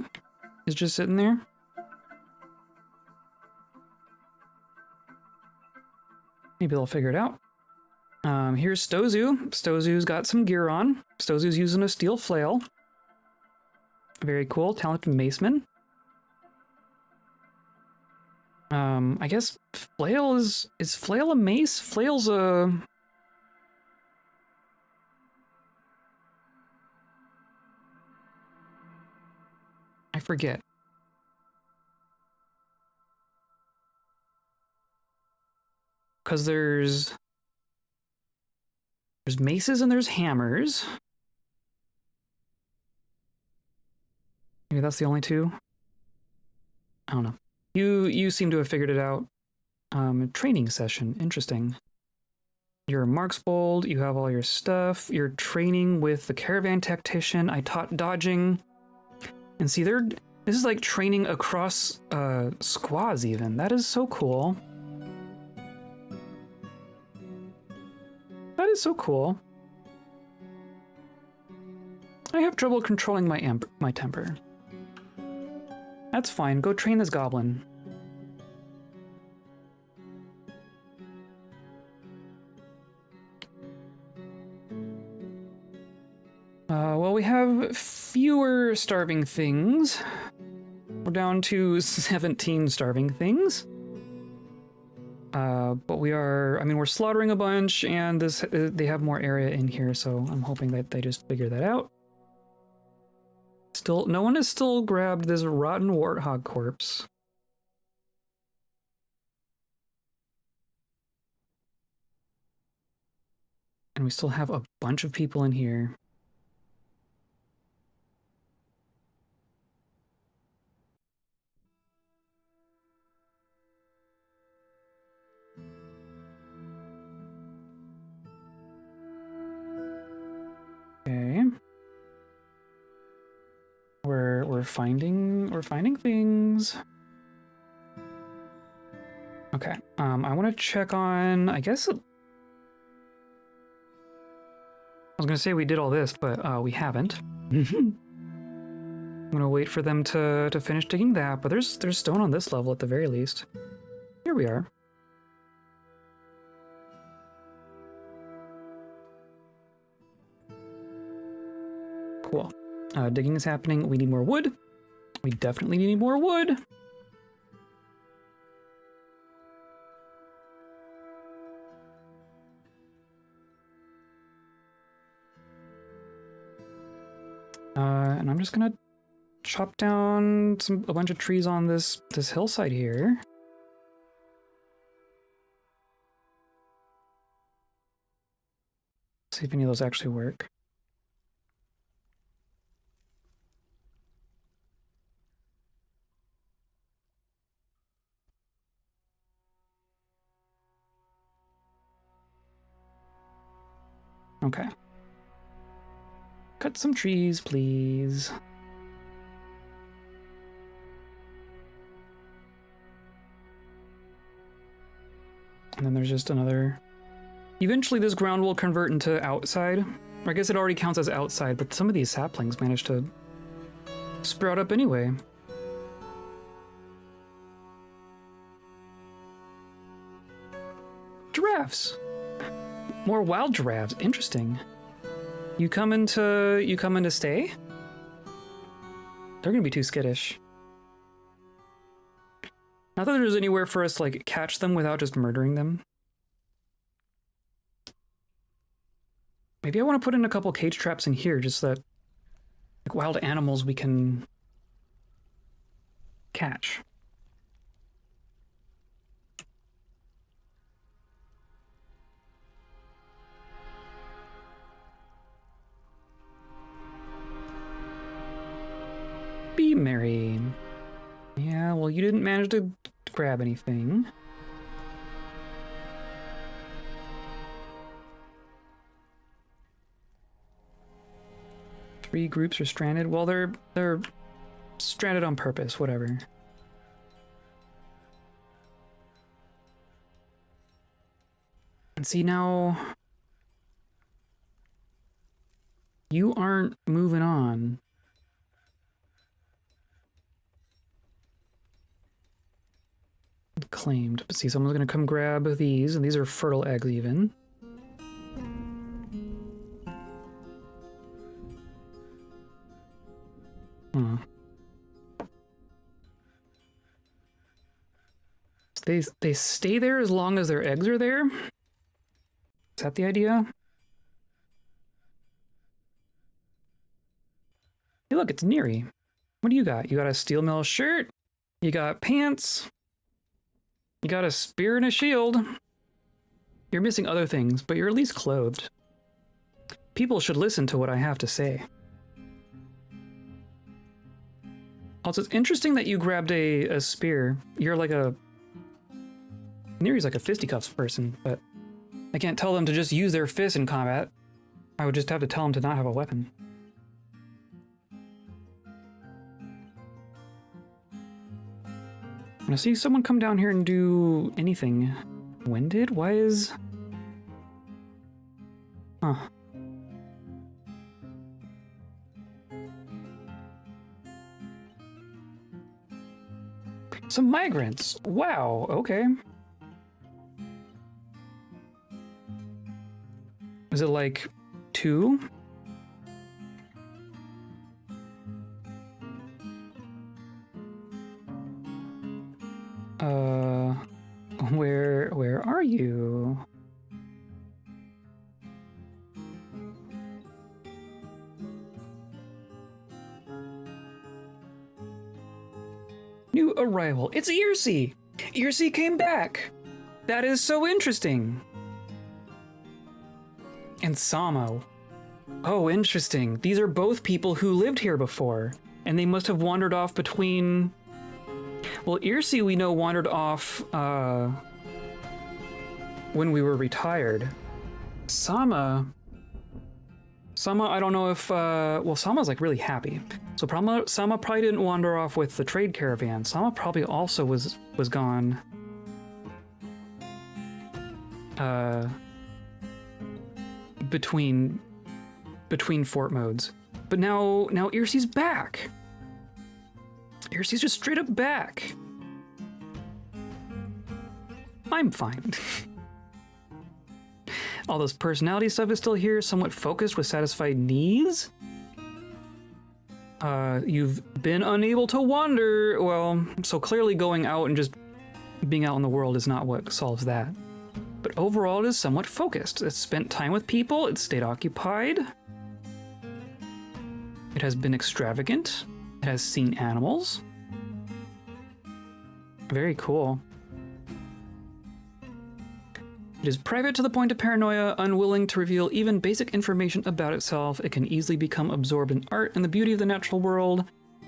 is just sitting there. Maybe they'll figure it out. Here's Stozu. Stozu's got some gear on. Stozu's using a steel flail. Very cool. Talented maceman. I guess flail is flail a mace? Flail's a... I forget. Because there's maces and there's hammers. Maybe that's the only two. I don't know. You seem to have figured it out. Training session. Interesting. You're a Marks Bold. You have all your stuff. You're training with the caravan tactician. I taught dodging. And see, this is like training across squads even. That is so cool. That is so cool. I have trouble controlling my temper. That's fine. Go train this goblin. Well, we have fewer starving things. We're down to 17 starving things. But we are, I mean, we're slaughtering a bunch, and they have more area in here, so I'm hoping that they just figure that out. Still, no one has still grabbed this rotten warthog corpse. And we still have a bunch of people in here. Okay. We're finding things. Okay. I want to check on, I guess I was gonna say we did all this, but we haven't. I'm gonna wait for them to finish digging that, but there's stone on this level at the very least. Here we are. Cool. Digging is happening. We need more wood. We definitely need more wood. And I'm just gonna chop down a bunch of trees on this hillside here. See if any of those actually work. Okay. Cut some trees, please. And then there's just another... Eventually this ground will convert into outside. Or I guess it already counts as outside, but some of these saplings managed to sprout up anyway. Giraffes! More wild giraffes. Interesting. You coming to stay? They're gonna be too skittish. Not that there's anywhere for us to like catch them without just murdering them. Maybe I want to put in a couple cage traps in here, just so that like wild animals we can catch. Be merry. Yeah, well, you didn't manage to grab anything. Three groups are stranded. Well, they're stranded on purpose, whatever. And see, now you aren't moving on. Claimed. But see, someone's gonna come grab these, and these are fertile eggs even. They stay there as long as their eggs are there? Is that the idea? Hey look, it's Neri. What do you got? You got a steel mill shirt? You got pants? You got a spear and a shield. You're missing other things, but you're at least clothed. People should listen to what I have to say. Also, it's interesting that you grabbed a spear. You're like a... Neri's like a fisticuffs person, but I can't tell them to just use their fists in combat. I would just have to tell them to not have a weapon. I see someone come down here and do anything. When did? Why is... Huh. Some migrants. Wow, okay. Is it like 2? Where are you? New arrival. It's Irsi! Irsi came back! That is so interesting. And Samo. Oh, interesting. These are both people who lived here before, and they must have wandered off between... Well, Irsi, we know, wandered off when we were retired. Sama, I don't know if... well, Sama's like really happy. So Sama probably didn't wander off with the trade caravan. Sama probably also was gone. Between fort modes. But now Irsi's back. Irsi's just straight up back. I'm fine. All this personality stuff is still here, somewhat focused with satisfied needs. You've been unable to wander. Well, so clearly going out and just being out in the world is not what solves that. But overall, it is somewhat focused. It's spent time with people, it's stayed occupied. It has been extravagant. It has seen animals. Very cool. It is private to the point of paranoia, unwilling to reveal even basic information about itself. It can easily become absorbed in art and the beauty of the natural world.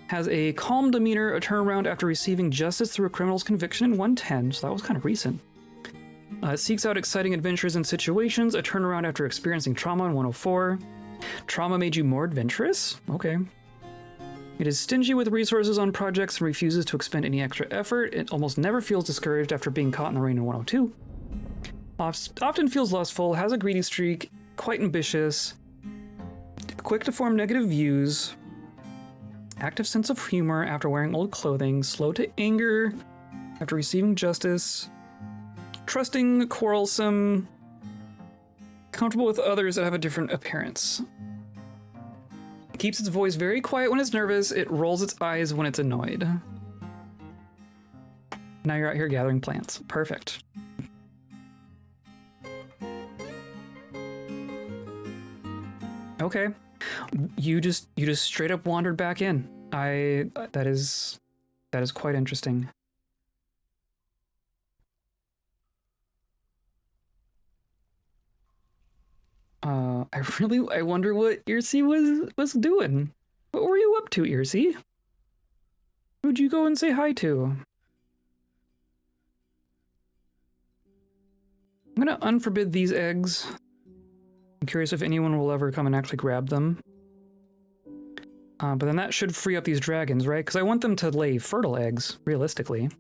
Has a calm demeanor, a turnaround after receiving justice through a criminal's conviction in 110, so that was kind of recent. Seeks out exciting adventures and situations, a turnaround after experiencing trauma in 104. Trauma made you more adventurous? Okay. It is stingy with resources on projects and refuses to expend any extra effort. It almost never feels discouraged after being caught in the rain in 102. Often feels lustful, has a greedy streak, quite ambitious, quick to form negative views, active sense of humor after wearing old clothing, slow to anger after receiving justice, trusting, quarrelsome, comfortable with others that have a different appearance. Keeps its voice very quiet when it's nervous. It rolls its eyes when it's annoyed. Now you're out here gathering plants. Perfect. Okay. You just straight up wandered back in. That is quite interesting. I wonder what Irsi was doing. What were you up to, Irsi? Who'd you go and say hi to? I'm gonna unforbid these eggs. I'm curious if anyone will ever come and actually grab them. But then that should free up these dragons, right? Because I want them to lay fertile eggs, realistically.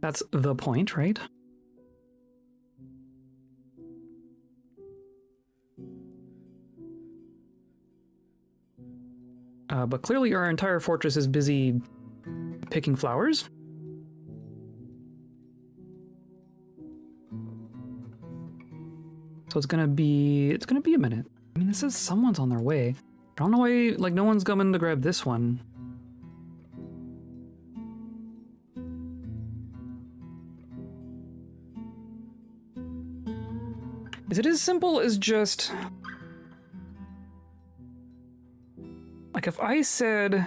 That's the point, right? But clearly our entire fortress is busy picking flowers. So it's gonna be a minute. I mean, this says someone's on their way. I don't know why, like, no one's coming to grab this one. Is it as simple as just... Like, if I said...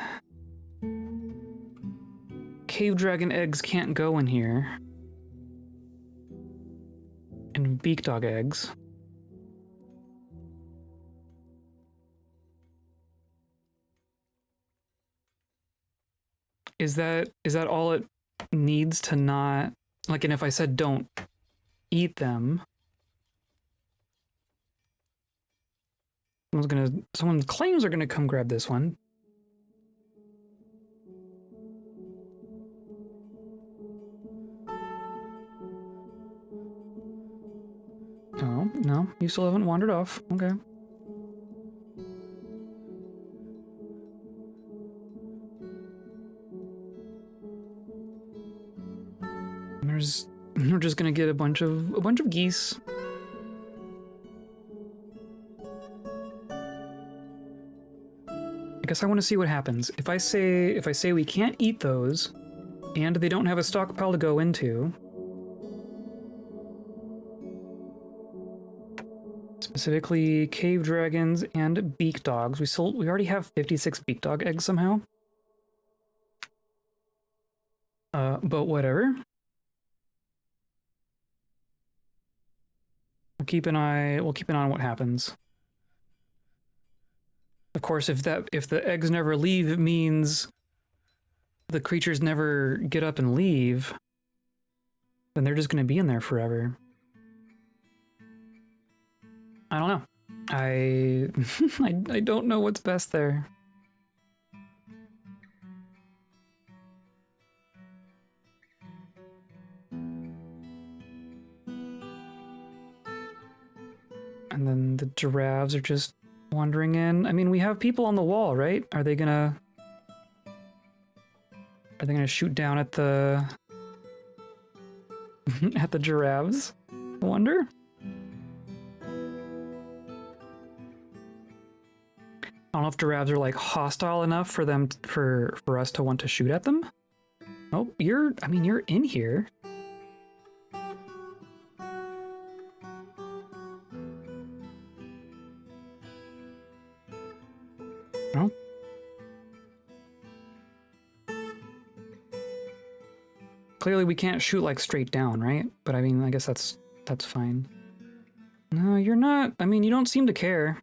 Cave dragon eggs can't go in here. And beak dog eggs. Is that all it needs to not... Like, and if I said don't eat them... Someone claims they're gonna come grab this one. No, you still haven't wandered off. Okay. We're just gonna get a bunch of geese. I guess I want to see what happens. If I say we can't eat those, and they don't have a stockpile to go into. Specifically, cave dragons and beak dogs. We already have 56 beak dog eggs somehow. But whatever. We'll keep an eye on what happens. Of course, if the eggs never leave, it means the creatures never get up and leave. Then they're just going to be in there forever. I don't know. I don't know what's best there. And then the giraffes are just wandering in. I mean, we have people on the wall, right? Are they gonna shoot down at the at the giraffes? I wonder. I don't know if giraffes are like hostile enough for them for us to want to shoot at them. Oh, you're in here. Oh. Clearly we can't shoot like straight down, right? But I mean, I guess that's fine. No, you're not. I mean, you don't seem to care.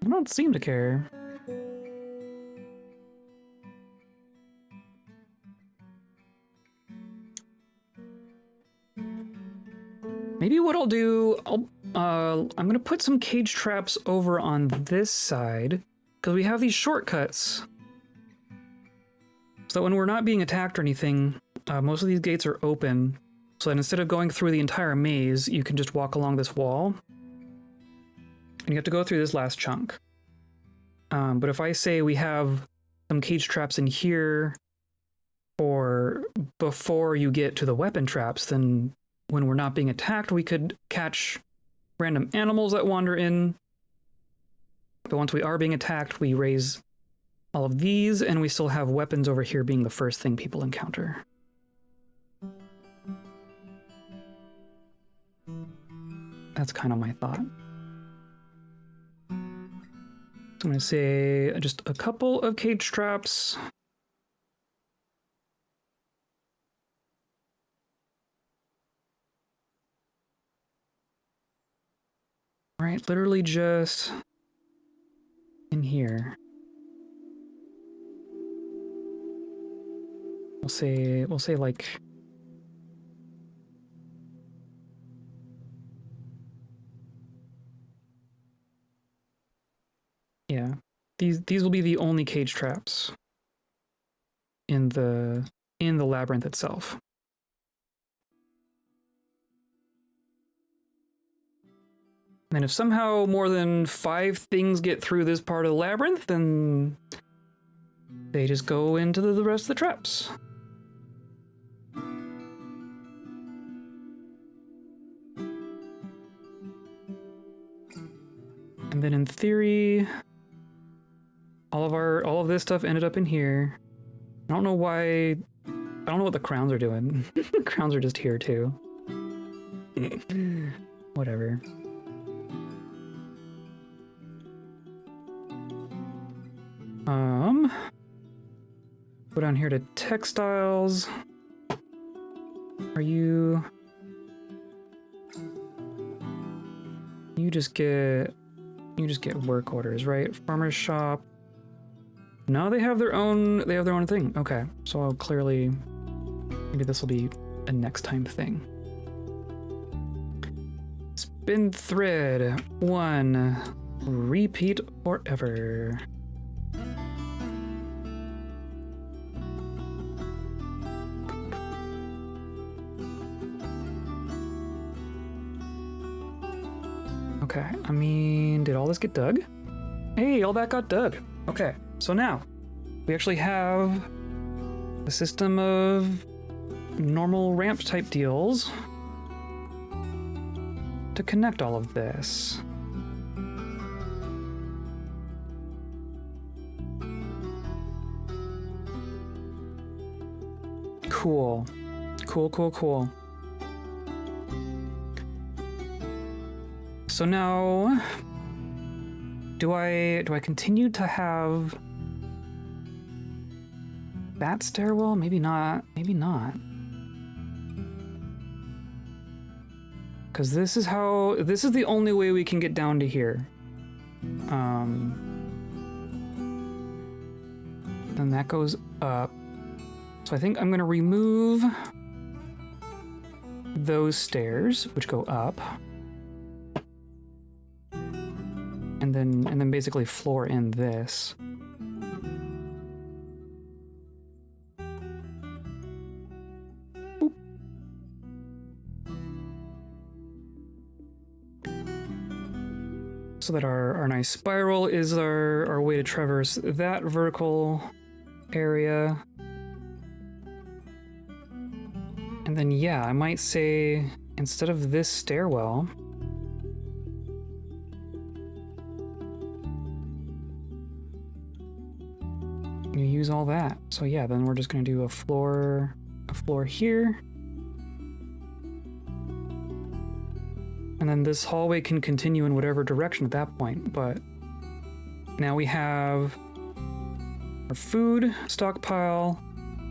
You don't seem to care. Maybe what I'll do, I'm gonna put some cage traps over on this side, because we have these shortcuts. So that when we're not being attacked or anything, most of these gates are open, so that instead of going through the entire maze, you can just walk along this wall. And you have to go through this last chunk. But if I say we have some cage traps in here, or before you get to the weapon traps, then when we're not being attacked, we could catch random animals that wander in. But once we are being attacked, we raise all of these, and we still have weapons over here being the first thing people encounter. That's kind of my thought. So I'm going to say just a couple of cage traps. Right, literally just in here. We'll say like yeah. These will be the only cage traps in the labyrinth itself. And if somehow more than 5 things get through this part of the labyrinth, then they just go into the rest of the traps. And then in theory, all of this stuff ended up in here. I don't know why. I don't know what the crowns are doing. The crowns are just here too. Whatever. Go down here to textiles. You just get work orders, right? Farmer's shop. No, they have their own thing. Okay, so I'll clearly, maybe this will be a next time thing. Spin thread 1. Repeat forever. Okay, I mean, did all this get dug? Hey, all that got dug. Okay, so now we actually have a system of normal ramp type deals to connect all of this. Cool. Cool, cool, cool. So now, do I continue to have that stairwell? Maybe not. Maybe not. Because this is the only way we can get down to here. Then that goes up. So I think I'm gonna remove those stairs, which go up. And then basically floor in this. Boop. So that our nice spiral is our way to traverse that vertical area. And then yeah, I might say instead of this stairwell, you use all that. So yeah, then we're just gonna do a floor here. And then this hallway can continue in whatever direction at that point, but now we have our food stockpile,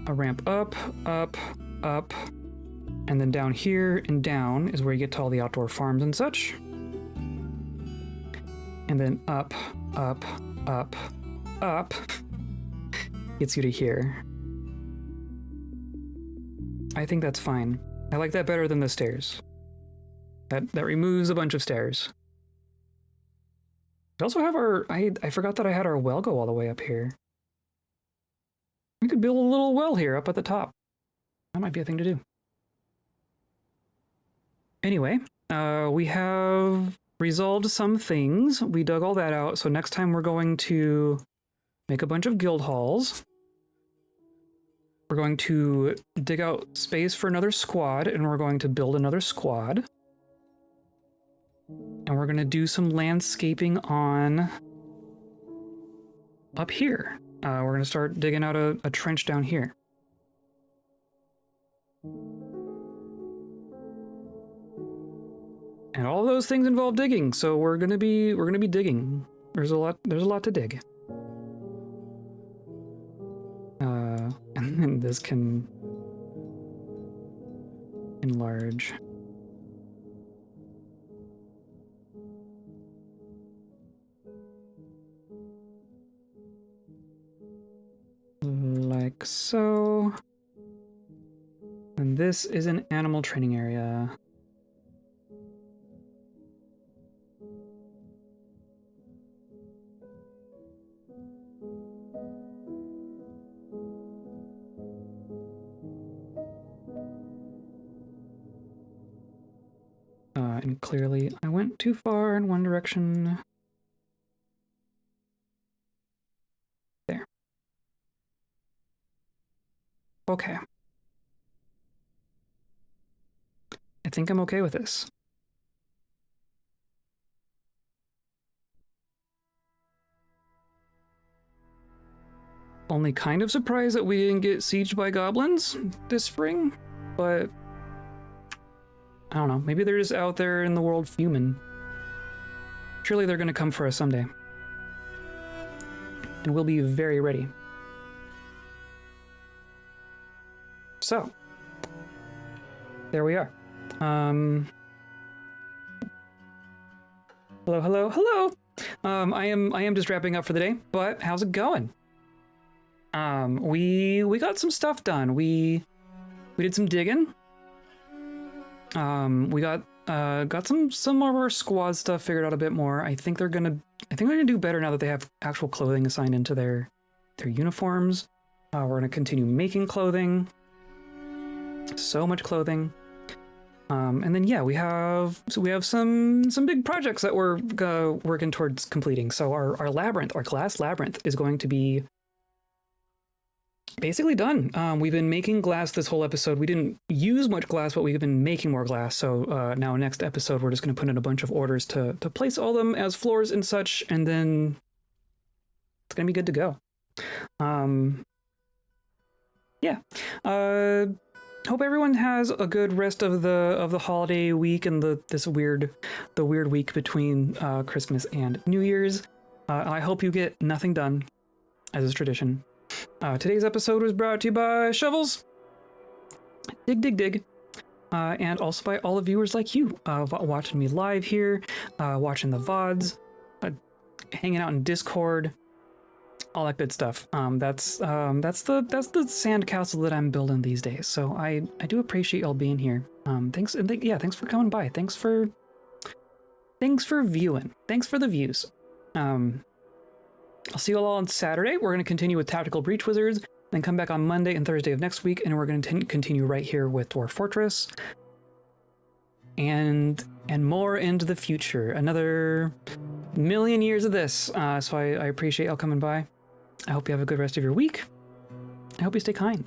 a ramp up, up, up, and then down here and down is where you get to all the outdoor farms and such. And then up, up, up, up gets you to here. I think that's fine. I like that better than the stairs. That removes a bunch of stairs. We also have our... I forgot that I had our well go all the way up here. We could build a little well here up at the top. That might be a thing to do. Anyway, we have resolved some things. We dug all that out, so next time we're going to make a bunch of guild halls. We're going to dig out space for another squad, and we're going to build another squad. And we're going to do some landscaping on up here. We're going to start digging out a trench down here. And all of those things involve digging, so we're gonna be digging. There's a lot to dig. And then this can enlarge. Like so. And this is an animal training area. And clearly I went too far in one direction. There. Okay. I think I'm okay with this. Only kind of surprised that we didn't get sieged by goblins this spring, but I don't know, maybe they're just out there in the world fuming. Surely they're gonna come for us someday. And we'll be very ready. So, there we are. Hello, hello, hello! I am just wrapping up for the day, but how's it going? We got some stuff done. We did some digging. We got some of our squad stuff figured out a bit more. I think they're gonna do better now that they have actual clothing assigned into their uniforms. We're gonna continue making clothing. So much clothing. And then yeah, we have some big projects that we're working towards completing. So our labyrinth, our glass labyrinth, is going to be basically done. We've been making glass this whole episode. We didn't use much glass, but we've been making more glass. So now next episode, we're just going to put in a bunch of orders to place all them as floors and such, and then it's going to be good to go. Yeah. Hope everyone has a good rest of the holiday week and the weird week between Christmas and New Year's. I hope you get nothing done, as is tradition. Today's episode was brought to you by Shovels, Dig, and also by all the viewers like you, watching me live here, watching the VODs, hanging out in Discord, all that good stuff. That's the sandcastle that I'm building these days. So I do appreciate y'all being here. Thanks for coming by. Thanks for viewing. Thanks for the views. I'll see you all on Saturday. We're going to continue with Tactical Breach Wizards, then come back on Monday and Thursday of next week, and we're going to continue right here with Dwarf Fortress. And more into the future. Another million years of this. So I appreciate y'all coming by. I hope you have a good rest of your week. I hope you stay kind.